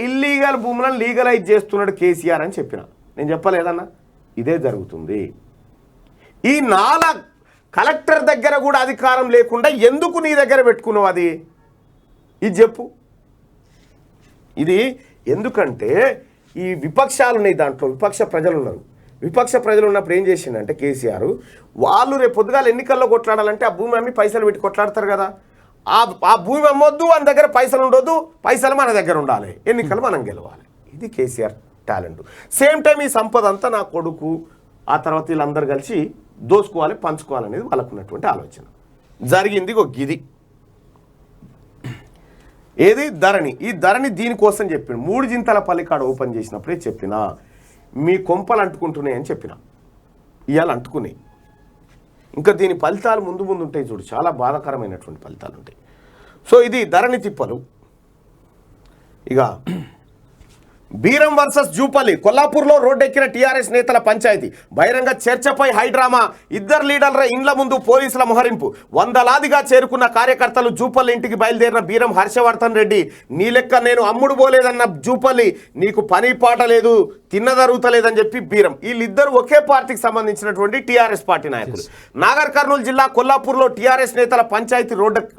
ఇల్లీగల్ భూములను లీగలైజ్ చేస్తున్నాడు కేసీఆర్ అని చెప్పిన. నేను చెప్పలేదన్నా, ఇదే జరుగుతుంది. ఈ కలెక్టర్ దగ్గర కూడా అధికారం లేకుండా ఎందుకు నీ దగ్గర పెట్టుకున్నావు? ఇది చెప్పు. ఇది ఎందుకంటే ఈ విపక్షాలు ఉన్నాయి, దాంట్లో విపక్ష ప్రజలు ఉన్నారు. విపక్ష ప్రజలు ఉన్నప్పుడు ఏం చేసిందంటే కేసీఆర్, వాళ్ళు రేపు పొద్దుగాల ఎన్నికల్లో కొట్లాడాలంటే ఆ భూమి అమ్మి పైసలు పెట్టి కొట్లాడతారు కదా. ఆ భూమి అమ్మొద్దు, మన దగ్గర పైసలు ఉండొద్దు, పైసలు మన దగ్గర ఉండాలి, ఎన్నికలు మనం గెలవాలి. ఇది కేసీఆర్ టాలెంట్. సేమ్ టైం ఈ సంపద అంతా నా కొడుకు, ఆ తర్వాత వీళ్ళందరూ కలిసి దోసుకోవాలి, పంచుకోవాలనేది వాళ్ళకున్నటువంటి ఆలోచన. జరిగింది గిది. ఏది ధరణి. ఈ ధరణి దీనికోసం చెప్పిన 3 జింతల పల్లికాడ ఓపెన్ చేసినప్పుడే చెప్పిన, మీ కొంపలు అంటుకుంటున్నాయి అని చెప్పిన. ఇవాళ అంటుకున్నాయి. ఇంకా దీని ఫలితాలు ముందు ఉంటాయి చూడు, చాలా బాధాకరమైనటువంటి ఫలితాలు ఉంటాయి. సో ఇది ధరణి తిప్పలు. ఇక బీరం వర్సెస్ జూపల్లి. కొల్లాపూర్లో రోడ్డెక్కిన టీఆర్ఎస్ నేతల పంచాయతీ. బహిరంగ చర్చపై హైడ్రామా. ఇద్దరు లీడర్ల ఇండ్ల ముందు పోలీసుల మొహరింపు. వందలాదిగా చేరుకున్న కార్యకర్తలు జూపల్లి ఇంటికి బయలుదేరిన బీరం హర్షవర్ధన్ రెడ్డి. నీ లెక్క నేను అమ్ముడు పోలేదన్న జూపల్లి, నీకు పని పాట లేదు, తిన్నదరుగుతలేదని చెప్పి బీరం. వీళ్ళిద్దరు ఒకే పార్టీకి సంబంధించినటువంటి టీఆర్ఎస్ పార్టీ నాయకులు. నాగర్ కర్నూలు జిల్లా కొల్లాపూర్లో టీఆర్ఎస్ నేతల పంచాయతీ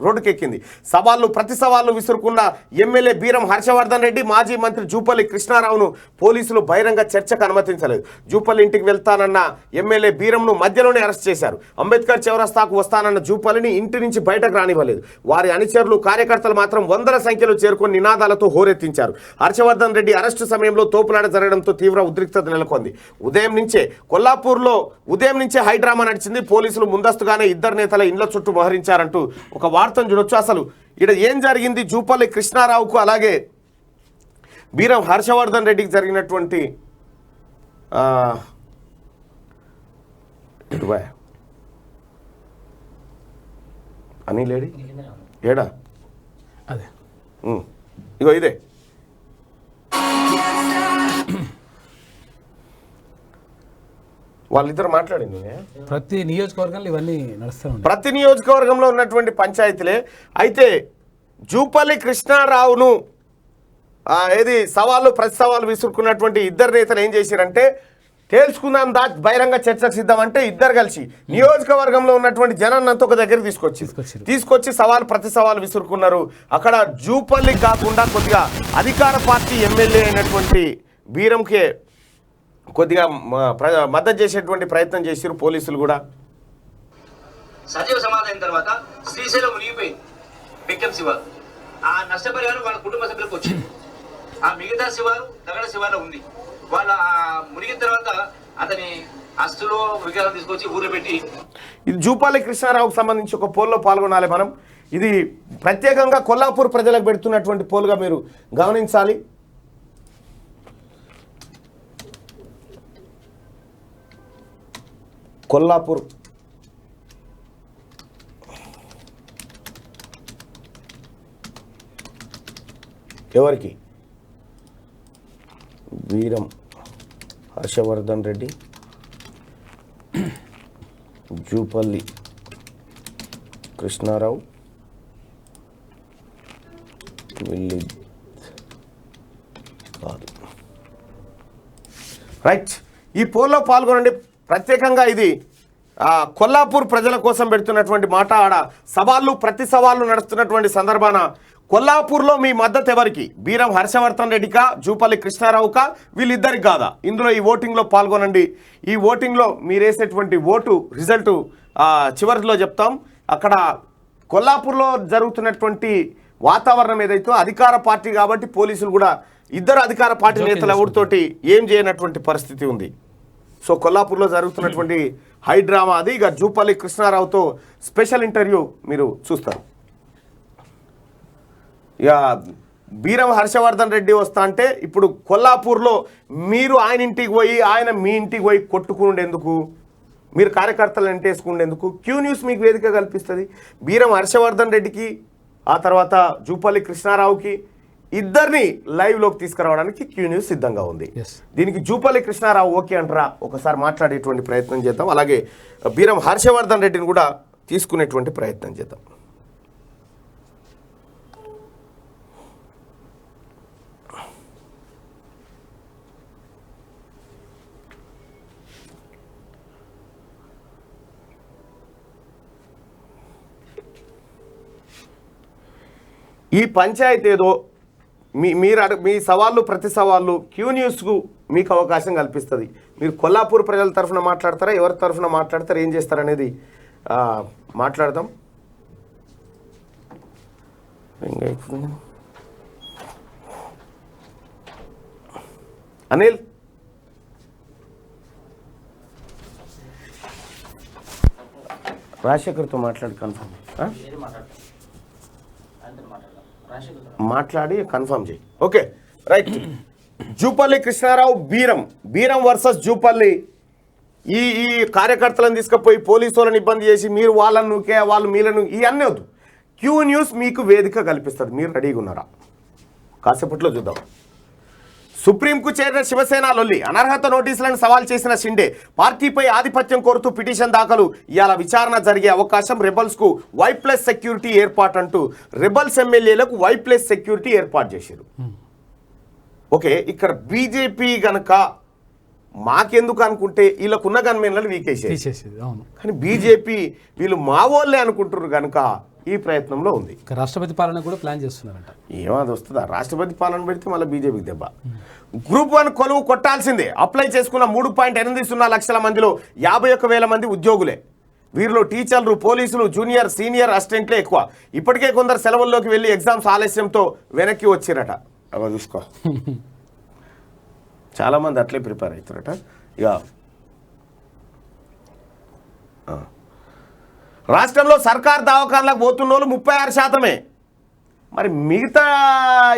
రోడ్డుకెక్కింది. సవాళ్లు ప్రతి సవాళ్లు విసురుకున్న ఎమ్మెల్యే బీరం హర్షవర్ధన్ రెడ్డి, మాజీ మంత్రి జూపల్లి కృష్ణారావును పోలీసులు బహిరంగ చర్చకు అనుమతించలేదు. జూపల్లి ఇంటికి వెళ్తానన్న ఎమ్మెల్యే బీరంను మధ్యలోనే అరెస్ట్ చేశారు. అంబేద్కర్ చౌరస్తాకు వస్తానన్న జూపల్లిని ఇంటి నుంచి బయటకు రానివ్వలేదు. వారి అనుచరులు కార్యకర్తలు మాత్రం వందల సంఖ్యలో చేరుకొని నినాదాలతో హోరెత్తించారు. హర్షవర్ధన్ రెడ్డి అరెస్టు సమయంలో తోపులాట జరగడంతో తీవ్ర ఉద్రిక్తత నెలకొంది. కొల్లాపూర్లో ఉదయం నుంచే హైడ్రామా నడిచింది. పోలీసులు ముందస్తుగానే ఇద్దరు నేతల ఇండ్ల చుట్టూ మోహరించారంటూ ఒక వార్తను చూడొచ్చు. అసలు ఇక్కడ ఏం జరిగింది? జూపల్లి కృష్ణారావుకు అలాగే బీరం హర్షవర్ధన్ రెడ్డికి జరిగినటువంటి అని లేడీ ఏడా అదే ఇగో ఇదే. వాళ్ళిద్దరు మాట్లాడింది. ప్రతి నియోజకవర్గంలో ఇవన్నీ నడుస్తూ ప్రతి నియోజకవర్గంలో ఉన్నటువంటి పంచాయతీలే. అయితే జూపల్లి కృష్ణారావును సవాళ్ళు ప్రతి సవాళ్ళు విసురుకున్నటువంటి ఇద్దరు నేతలు ఏం చేశారంటే, తేల్చుకుందాం బహిరంగ చర్చకు సిద్ధమంటే ఇద్దరు కలిసి నియోజకవర్గంలో ఉన్నటువంటి జనాన్నంతా ఒక దగ్గర తీసుకొచ్చి ప్రతి సవాలు విసురుకున్నారు. అక్కడ జూపల్లి కాకుండా కొద్దిగా అధికార పార్టీ ఎమ్మెల్యే అయినటువంటి బీరంకే కొద్దిగా మద్దతు చేసేటువంటి ప్రయత్నం చేశారు పోలీసులు కూడా. సజీవ సమాధి అయిన తర్వాత శ్రీశైలం మునిగిపోయింది. బిక్కం శివారు ఆ నష్టపరిహారం వాళ్ళ కుటుంబ సభ్యులకు వచ్చింది. ఆ మిగతా శివారు దగడ శివారు ఉంది. వాళ్ళ మునిగిన తర్వాత అతని అస్తులో విగ్రహం తీసుకొచ్చి ఊరు పెట్టి. ఇది జూపల్లి కృష్ణారావుకు సంబంధించి ఒక పోల్లో పాల్గొనాలి మనం. ఇది ప్రత్యేకంగా కొల్లాపూర్ ప్రజలకు పెడుతున్నటువంటి పోలుగా మీరు గమనించాలి. కొల్లాపూర్ ఎవరికి? బీరం హర్షవర్ధన్ రెడ్డి, జూపల్లి కృష్ణారావు, వీళ్ళు కాదు. రైట్, ఈ పోల్లో పాల్గొనండి. ప్రత్యేకంగా ఇది కొల్లాపూర్ ప్రజల కోసం పెడుతున్నటువంటి మాట. ఆడ సవాళ్ళు ప్రతి సవాళ్ళు నడుస్తున్నటువంటి సందర్భాన కొల్లాపూర్లో మీ మద్దతు ఎవరికి? బీరం హర్షవర్ధన్ రెడ్డికా, జూపల్లి కృష్ణారావుకా, వీళ్ళిద్దరికి కాదా? ఇందులో ఈ ఓటింగ్లో పాల్గొనండి. ఈ ఓటింగ్లో మీరు వేసేటువంటి ఓటు రిజల్ట్ చివరిలో చెప్తాం. అక్కడ కొల్లాపూర్లో జరుగుతున్నటువంటి వాతావరణం ఏదైతే అధికార పార్టీ కాబట్టి పోలీసులు కూడా ఇద్దరు అధికార పార్టీ నేతల ఊరితోటి ఏం చేయనటువంటి పరిస్థితి ఉంది. సో కొల్లాపూర్లో జరుగుతున్నటువంటి హైడ్రామా అది. ఇక జూపల్లి కృష్ణారావుతో స్పెషల్ ఇంటర్వ్యూ మీరు చూస్తారు. ఇక బీరం హర్షవర్ధన్ రెడ్డి వస్తా అంటే ఇప్పుడు కొల్లాపూర్లో మీరు ఆయన ఇంటికి పోయి ఆయన మీ ఇంటికి పోయి కొట్టుకుండేందుకు, మీరు కార్యకర్తలను ఎంటేసుకుండేందుకు క్యూ న్యూస్ మీకు వేదిక కల్పిస్తుంది. బీరం హర్షవర్ధన్ రెడ్డికి ఆ తర్వాత జూపల్లి కృష్ణారావుకి ఇద్దరిని లైవ్లోకి తీసుకురావడానికి క్యూ న్యూస్ సిద్ధంగా ఉంది. Yes. దీనికి జూపల్లి కృష్ణారావు ఓకే అంటారా ఒకసారి మాట్లాడేటువంటి ప్రయత్నం చేద్దాం. అలాగే బీరం హర్షవర్ధన్ రెడ్డిని కూడా తీసుకునేటువంటి ప్రయత్నం చేద్దాం. ఈ పంచాయతీ ఏదో మీ సవాళ్ళు ప్రతి సవాళ్ళు క్యూ న్యూస్కు మీకు అవకాశం కల్పిస్తుంది. మీరు కొల్లాపూర్ ప్రజల తరఫున మాట్లాడతారా, ఎవరి తరఫున మాట్లాడతారా, ఏం చేస్తారనేది మాట్లాడదాం. అనిల్ రాజశేఖర్తో మాట్లాడి కన్ఫర్మ్ మాట్లాడి కన్ఫర్మ్ చేయి. Okay right. Jupally Krishnarao Beeram versus Jupally. ఈ కార్యకర్తలను తీసుకుపోయి పోలీసు వాళ్ళని ఇబ్బంది చేసి మీరు వాళ్ళను నూకే వాళ్ళు మీలను ఇవన్నీ వద్దు. క్యూ న్యూస్ మీకు వేదిక కల్పిస్తుంది. మీరు రెడీగా ఉన్నారా? కాసేపట్లో చూద్దాం. సుప్రీంకు చేరిన శివసేన లొల్లి. అనర్హత నోటీసులను సవాల్ చేసిన షిండే పార్టీపై ఆధిపత్యం కోరుతూ పిటిషన్ దాఖలు. ఇవాళ విచారణ జరిగే అవకాశం. రెబల్స్కు వైప్లస్ సెక్యూరిటీ ఏర్పాటు అంటూ రెబల్స్ ఎమ్మెల్యేలకు వైప్లస్ సెక్యూరిటీ ఏర్పాటు చేశారు. ఓకే, ఇక్కడ బీజేపీ గనక మాకెందుకు అనుకుంటే వీళ్ళకున్న గన్మెన్లను వీకేసేది. కానీ బీజేపీ వీళ్ళు మా వాళ్ళే అనుకుంటున్నారు కనుక ఈ ప్రయత్నంలో ఉంది. రాష్ట్రపతి పాలన కూడా ప్లాన్ చేస్తున్నారంట. ఏమది వస్తుందా? రాష్ట్రపతి పాలన పెడితే మళ్ళీ బీజేపీకి దెబ్బ. గ్రూప్ 1 కొలువు కొట్టాల్సిందే. అప్లై చేసుకున్న 3.80 లక్షల మందిలో 51,000 మంది ఉద్యోగులే. వీరిలో టీచర్లు, పోలీసులు, జూనియర్, సీనియర్ అసిస్టెంట్లే ఎక్కువ. ఇప్పటికే కొందరు సెలవుల్లోకి వెళ్ళి ఎగ్జామ్స్ ఆలస్యంతో వెనక్కి వచ్చిరట. అవ చూసుకో, చాలామంది అట్లే ప్రిపేర్ అవుతారట. ఇక రాష్ట్రంలో సర్కార్ దవాఖానలకు పోతున్న వాళ్ళు 36%. మరి మిగతా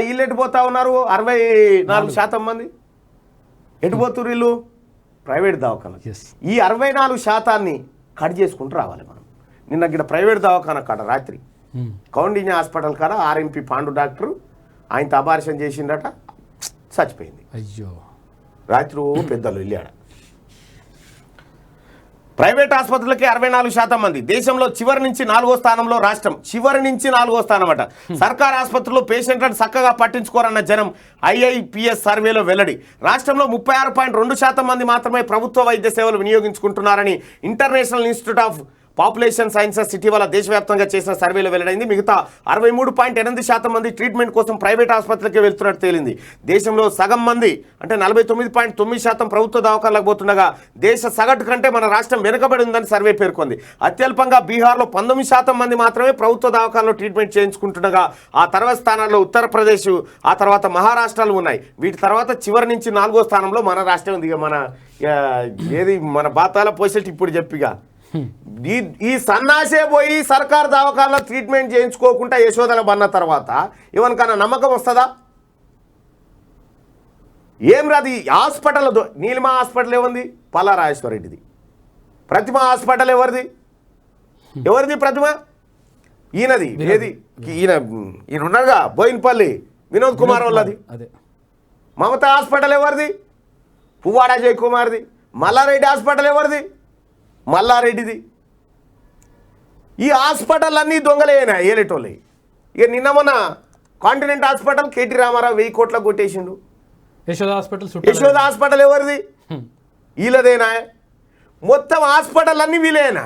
వీళ్ళు ఎటుపోతా ఉన్నారు? 64% మంది ఎటుపోతున్నారు వీళ్ళు? ప్రైవేట్ దవాఖాన. ఈ 64% కట్ చేసుకుంటూ రావాలి మనం. నిన్న ఇక్కడ ప్రైవేట్ దవాఖాన కాడ రాత్రి కౌండిన్య హాస్పిటల్ కాడ ఆర్ఎంపీ పాండు డాక్టరు ఆయన అబార్షన్ చేసిండట, చచ్చిపోయింది. అయ్యో, రాత్రి పెద్దలు వెళ్ళాడు. ప్రైవేట్ ఆసుపత్రులకి 64% మంది. దేశంలో చివరి నుంచి 4వ స్థానంలో రాష్ట్రం. చివరి నుంచి 4వ స్థానం అట. సర్కార్ ఆసుపత్రుల్లో పేషెంట్లను చక్కగా పట్టించుకోరన్న జనం IIPS సర్వేలో వెల్లడి. రాష్ట్రంలో 36.2% మంది మాత్రమే ప్రభుత్వ వైద్య సేవలు వినియోగించుకుంటున్నారని international institute of population sciences ఇటీవల దేశవ్యాప్తంగా చేసిన సర్వేలో వెల్లడైంది. మిగతా 63.8% మంది ట్రీట్మెంట్ కోసం ప్రైవేట్ ఆసుపత్రికి వెళ్తున్నట్టు తేలింది. దేశంలో సగం మంది అంటే 49.9% ప్రభుత్వ దవాఖానలకు పోతుండగా దేశ సగటు కంటే మన రాష్ట్రం వెనుకబడి ఉందని సర్వే పేర్కొంది. అత్యల్పంగా బీహార్లో 19% మంది మాత్రమే ప్రభుత్వ దవాఖానలో ట్రీట్మెంట్ చేయించుకుంటుండగా ఆ తర్వాత స్థానాల్లో ఉత్తరప్రదేశ్, ఆ తర్వాత మహారాష్ట్రాలు ఉన్నాయి. వీటి తర్వాత చివరి నుంచి 4వ స్థానంలో మన రాష్ట్రం ఉంది. మన ఏది మన బాతాల పోసేటి ఇప్పుడు చెప్పిగా ఈ సన్నాసే పోయి సర్కార్ దవాఖానలో ట్రీట్మెంట్ చేయించుకోకుండా యశోదల బన్న తర్వాత ఎవరికన్నా నమ్మకం వస్తుందా? ఏం రాదు. హాస్పిటల్ నీలిమ హాస్పిటల్ ఎవరిది? పల్లారాజేశ్వర రెడ్డిది. ప్రతిమ హాస్పిటల్ ఎవరిది ప్రతిమ? ఈయనది. ఏది ఈయన ఉన్నాడుగా బోయినపల్లి వినోద్ కుమార్ వాళ్ళది. మమతా హాస్పిటల్ ఎవరిది? పువ్వాడ జయకుమార్ది. మల్లారెడ్డి హాస్పిటల్ ఎవరిది? మల్లారెడ్డిది. ఈ హాస్పిటల్ అన్నీ దొంగలేనా ఏలేటోళ్ళే. ఇక నిన్న మొన్న కాంటినెంట్ హాస్పిటల్ కేటీ రామారావు 1000 కోట్లకు కొట్టేసిండు. యశోద హాస్పిటల్ ఎవరిది? వీళ్ళదేనా? మొత్తం హాస్పిటల్ అన్నీ వీళ్ళేనా?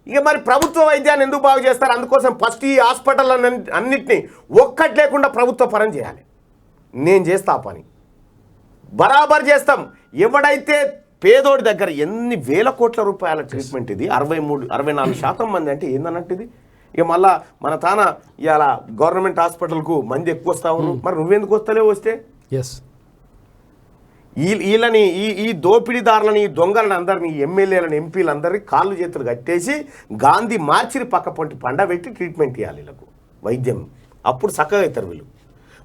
ఇక మరి ప్రభుత్వ వైద్యాన్ని ఎందుకు బాగు చేస్తారు? అందుకోసం ఫస్ట్ ఈ హాస్పిటల్ అన్నిటినీ ఒక్కటి లేకుండా ప్రభుత్వ పరం చేయాలి. నేను చేస్తా పని బరాబర్ చేస్తాం. ఎవడైతే పేదోడి దగ్గర ఎన్ని వేల కోట్ల రూపాయల ట్రీట్మెంట్ ఇది 64% మంది అంటే ఏందన్నట్టు ఇది. ఇక మళ్ళా మన తాన ఇవాళ గవర్నమెంట్ హాస్పిటల్కు మంది ఎక్కువ వస్తా ఉన్నారు. మరి నువ్వెందుకు వస్తలేవు? వస్తే వీళ్ళని ఈ దోపిడీదారులని, ఈ దొంగలను అందరినీ, ఎమ్మెల్యేలను, ఎంపీలందరినీ కాళ్ళు చేతులు కట్టేసి గాంధీ మార్చిని పక్క పొంటి పండబెట్టి ట్రీట్మెంట్ ఇవ్వాలి వీళ్ళకు వైద్యం. అప్పుడు చక్కగా అవుతారు వీళ్ళు.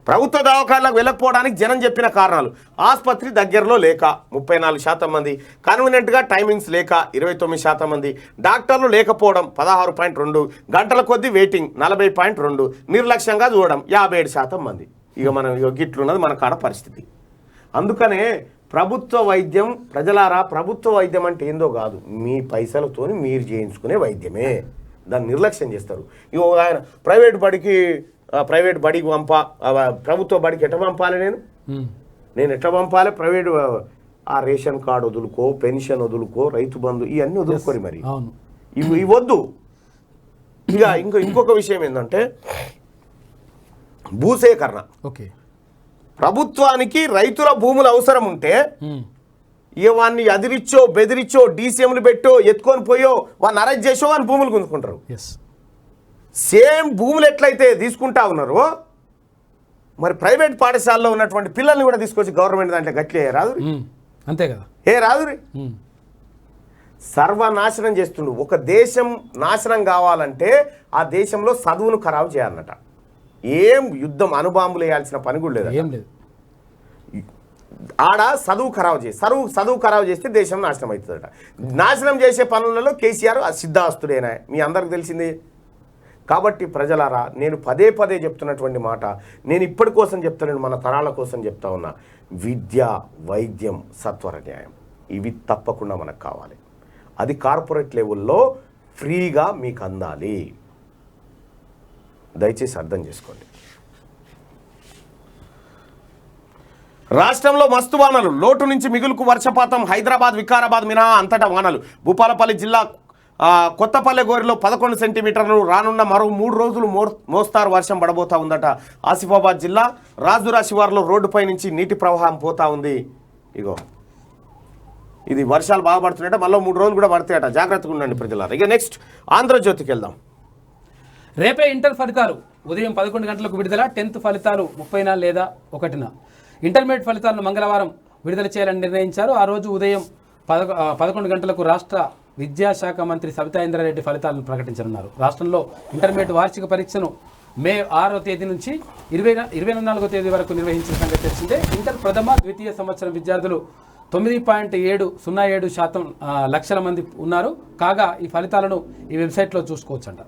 ప్రభుత్వ దవాఖానాలకు వెళ్ళకపోవడానికి జనం చెప్పిన కారణాలు: ఆసుపత్రి దగ్గరలో లేక 34% మంది, కన్వీనియంట్గా టైమింగ్స్ లేక 29% మంది, డాక్టర్లు లేకపోవడం 16.2, గంటల కొద్దీ వెయిటింగ్ 40.2, నిర్లక్ష్యంగా చూడడం 57% మంది. ఇక మనం గిట్లున్నది మన కాడ పరిస్థితి. అందుకనే ప్రభుత్వ వైద్యం, ప్రజలారా, ప్రభుత్వ వైద్యం అంటే ఏందో కాదు, మీ పైసలతో మీరు చేయించుకునే వైద్యమే. దాన్ని నిర్లక్ష్యం చేస్తారు. ఇక ఆయన ప్రైవేట్ బడికి ప్రభుత్వ బడికి ఎట్లా పంపాలి? నేను ఎట్లా పంపాలి? ప్రైవేట్ ఆ ration card వదులుకో, pension వదులుకో, Rythu Bandhu ఇవన్నీ వదులుకోరు. మరి ఇవి వద్దు. ఇక ఇంకొక విషయం ఏంటంటే భూసేకరణ. ఓకే, ప్రభుత్వానికి రైతుల భూములు అవసరం ఉంటే ఇక వాడిని అదిరిచ్చో, బెదిరిచ్చో, డీసీఎంలు పెట్టో, ఎత్తుకొని పోయో, వాడిని అరెస్ట్ చేసో వాని భూములు గుంజుకుంటారు. సేమ్ భూములు ఎట్లయితే తీసుకుంటా ఉన్నారో మరి ప్రైవేట్ పాఠశాలలో ఉన్నటువంటి పిల్లల్ని కూడా తీసుకొచ్చి గవర్నమెంట్ దాంట్లో గట్లే రాదు. అంతే కదా, రాదు. సర్వనాశనం చేస్తుండు. ఒక దేశం నాశనం కావాలంటే ఆ దేశంలో చదువును ఖరాబు చేయాలన్నట. ఏం యుద్ధం అణుబాంబులు వేయాల్సిన పని కూడా లేదు. ఏం లేదు. ఆడ చదువు ఖరాబు చేస్తే దేశం నాశనం అవుతుందట. నాశనం చేసే పనులలో కేసీఆర్ సిద్ధాస్తుడేనా మీ అందరికి తెలిసింది. కాబట్టి ప్రజలారా, నేను పదే చెప్తున్నటువంటి మాట, నేను ఇప్పటి కోసం చెప్తాను, మన తరాల కోసం చెప్తా ఉన్నా. విద్య, వైద్యం, సత్వర న్యాయం ఇవి తప్పకుండా మనకు కావాలి. అది కార్పొరేట్ లెవెల్లో ఫ్రీగా మీకు అందాలి. దయచేసి అర్థం చేసుకోండి. రాష్ట్రంలో మస్తు వానలు, లోటు నుంచి మిగులుకు వర్షపాతం. హైదరాబాద్, వికారాబాద్ మినహా అంతటా వానలు. భూపాలపల్లి జిల్లా కొత్తపల్లె గోరిలో 11 సెంటీమీటర్లు. రానున్న మరో 3 రోజులు మోస్తారు వర్షం పడబోతా ఉందట. ఆసిఫాబాద్ జిల్లా రాజురా శివార్లో రోడ్డుపై నుంచి నీటి ప్రవాహం పోతా ఉంది. ఇగో ఇది వర్షాలు బాగా పడుతున్నాయట, మళ్ళీ 3 రోజులు కూడా పడతాయట. జాగ్రత్తగా ఉండండి ప్రజలారా. ఇక నెక్స్ట్ ఆంధ్రజ్యోతికి వెళ్దాం. రేపే ఇంటర్ ఫలితాలు ఉదయం 11 గంటలకు విడుదల. 10th ఫలితాలు 30న లేదా 1న. ఇంటర్మీడియట్ ఫలితాలను మంగళవారం విడుదల చేయాలని నిర్ణయించారు. ఆ రోజు ఉదయం 11 గంటలకు రాష్ట్ర విద్యాశాఖ మంత్రి సబితా ఇంద్రారెడ్డి ఫలితాలను ప్రకటించనున్నారు. రాష్ట్రంలో ఇంటర్మీడియట్ వార్షిక పరీక్షను మే 6వ తేదీ నుంచి 24వ తేదీ వరకు నిర్వహించిన సంగతి తెలిసిందే. ఇంటర్ ప్రథమ, ద్వితీయ సంవత్సరం విద్యార్థులు 9.707% లక్షల మంది ఉన్నారు. కాగా ఈ ఫలితాలను ఈ వెబ్సైట్లో చూసుకోవచ్చంట.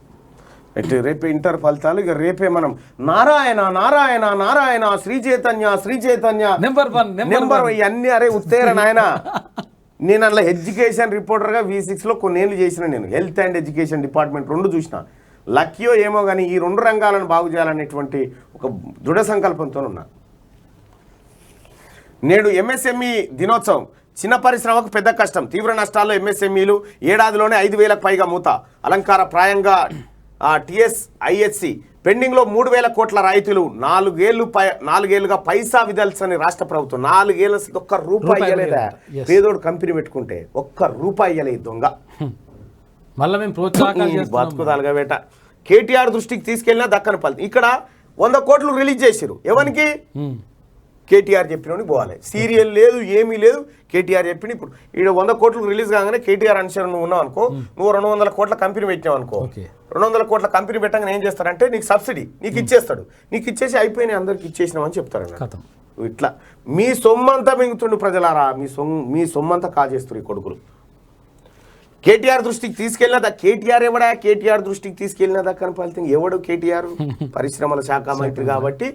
రేపు ఇంటర్ ఫలితాలు. ఇక రేపే మనం నారాయణ నారాయణ నారాయణ శ్రీ చైతన్య నెంబర్ 1 ఇవన్నీ అరే ఉత్తేర నాయన. నేను అట్లా ఎడ్యుకేషన్ రిపోర్టర్గా V6లో కొన్నేళ్ళు చేసిన. నేను హెల్త్ అండ్ ఎడ్యుకేషన్ డిపార్ట్మెంట్ 2 చూసిన. లక్కీయో ఏమో కానీ ఈ 2 రంగాలను బాగు చేయాలనేటువంటి ఒక దృఢ సంకల్పంతో ఉన్నా. నేడు MSME దినోత్సవం. చిన్న పరిశ్రమకు పెద్ద కష్టం. తీవ్ర నష్టాల్లో MSMEలు. ఏడాదిలోనే 5,000కు పైగా మూత. అలంకార ప్రాయంగా TSIHC పెండింగ్లో 3,000 కోట్ల రాయితీలు. 4 ఏళ్ళుగా పైసా విదల్సని రాష్ట్ర ప్రభుత్వం. 4 ఏళ్ళ ఒక్క రూపాయి ఇవ్వలేదా? పేదోడు కంపెనీ పెట్టుకుంటే ఒక్క రూపాయి ఇవ్వలేదు దొంగ. మళ్ళీ మేము ప్రోత్సాహం బతుకుదాలుగా బేట. కేటీఆర్ దృష్టికి తీసుకెళ్ళినా దక్కని ఫలితం. ఇక్కడ 100 కోట్లు రిలీజ్ చేసిరు. ఎవరికి? కేటీఆర్ చెప్పినోని పోవాలి. సీరియల్ లేదు, ఏమీ లేదు. కేటీఆర్ చెప్పిన ఇప్పుడు ఇక్కడ 100 కోట్లు రిలీజ్ కాగానే కేటీఆర్ అనుసరణ నువ్వు ఉన్నావు అనుకో, నువ్వు 200 కోట్ల కంపెనీ పెట్టినావు అనుకో. 200 కోట్ల కంపెనీ పెట్టగానే ఏం చేస్తారంటే నీకు సబ్సిడీ నీకు ఇచ్చేస్తాడు. నీకు ఇచ్చేసి అయిపోయినాయి, అందరికి ఇచ్చేసినావు అని చెప్తారు. ఇట్లా మీ సొమ్మంతా మింగుతుండు ప్రజలారా. మీ సొమ్మంతా కాజేస్తారు ఈ కొడుకులు. కేటీఆర్ దృష్టికి తీసుకెళ్ళినదా? కేటీఆర్ ఎవడా? కేటీఆర్ దృష్టికి తీసుకెళ్ళినదా కానీ ఫలితం ఎవడు? కేటీఆర్ పరిశ్రమల శాఖ మంత్రి కాబట్టి,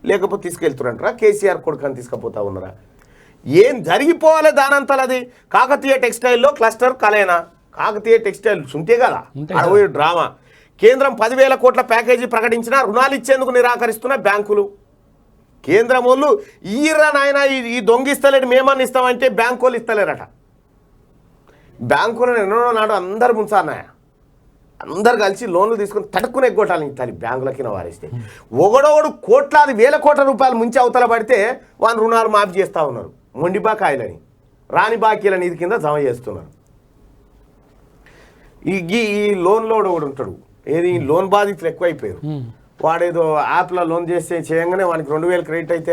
లేకపోతే తీసుకెళ్తురంటారా? కేసీఆర్ కొడుకుని తీసుకుపోతా ఉన్నారా? ఏం జరిగిపోవాలి దానంతలు? అది కాకతీయ టెక్స్టైల్లో క్లస్టర్ కలేనా? కాకతీయ టెక్స్టైల్స్ ఉంటే కదా అడవి డ్రామా. కేంద్రం 10,000 కోట్ల ప్యాకేజీ ప్రకటించినా రుణాలు ఇచ్చేందుకు నిరాకరిస్తున్న బ్యాంకులు. కేంద్రం వాళ్ళు ఈరా నాయన ఈ దొంగిస్తలేడు మేమని ఇస్తామంటే బ్యాంకు వాళ్ళు ఇస్తలేరట. బ్యాంకులను ఎన్నో నాడు అందరు ముంచారన్నాయ. అందరు కలిసి లోన్లు తీసుకుని తడుక్కుని ఎగ్గొట్టాలని ఇస్తాను బ్యాంకులకి వారిస్తే. ఒకడోడు కోట్లాది 1,000 కోట్ల రూపాయలు ముంచి అవతల పడితే వాళ్ళు రుణాలు మాఫీ చేస్తూ ఉన్నారు. మొండి బాకాయలని రాని బాకీలని ఇది కింద జమ చేస్తున్నారు. ఈ లోన్లో ఒకడు ఉంటాడు. ఏది లోన్ బాధితులు ఎక్కువైపోయారు. వాడేదో యాప్లో లోన్ చేయంగానే వానికి 2,000 క్రెడిట్ అయితే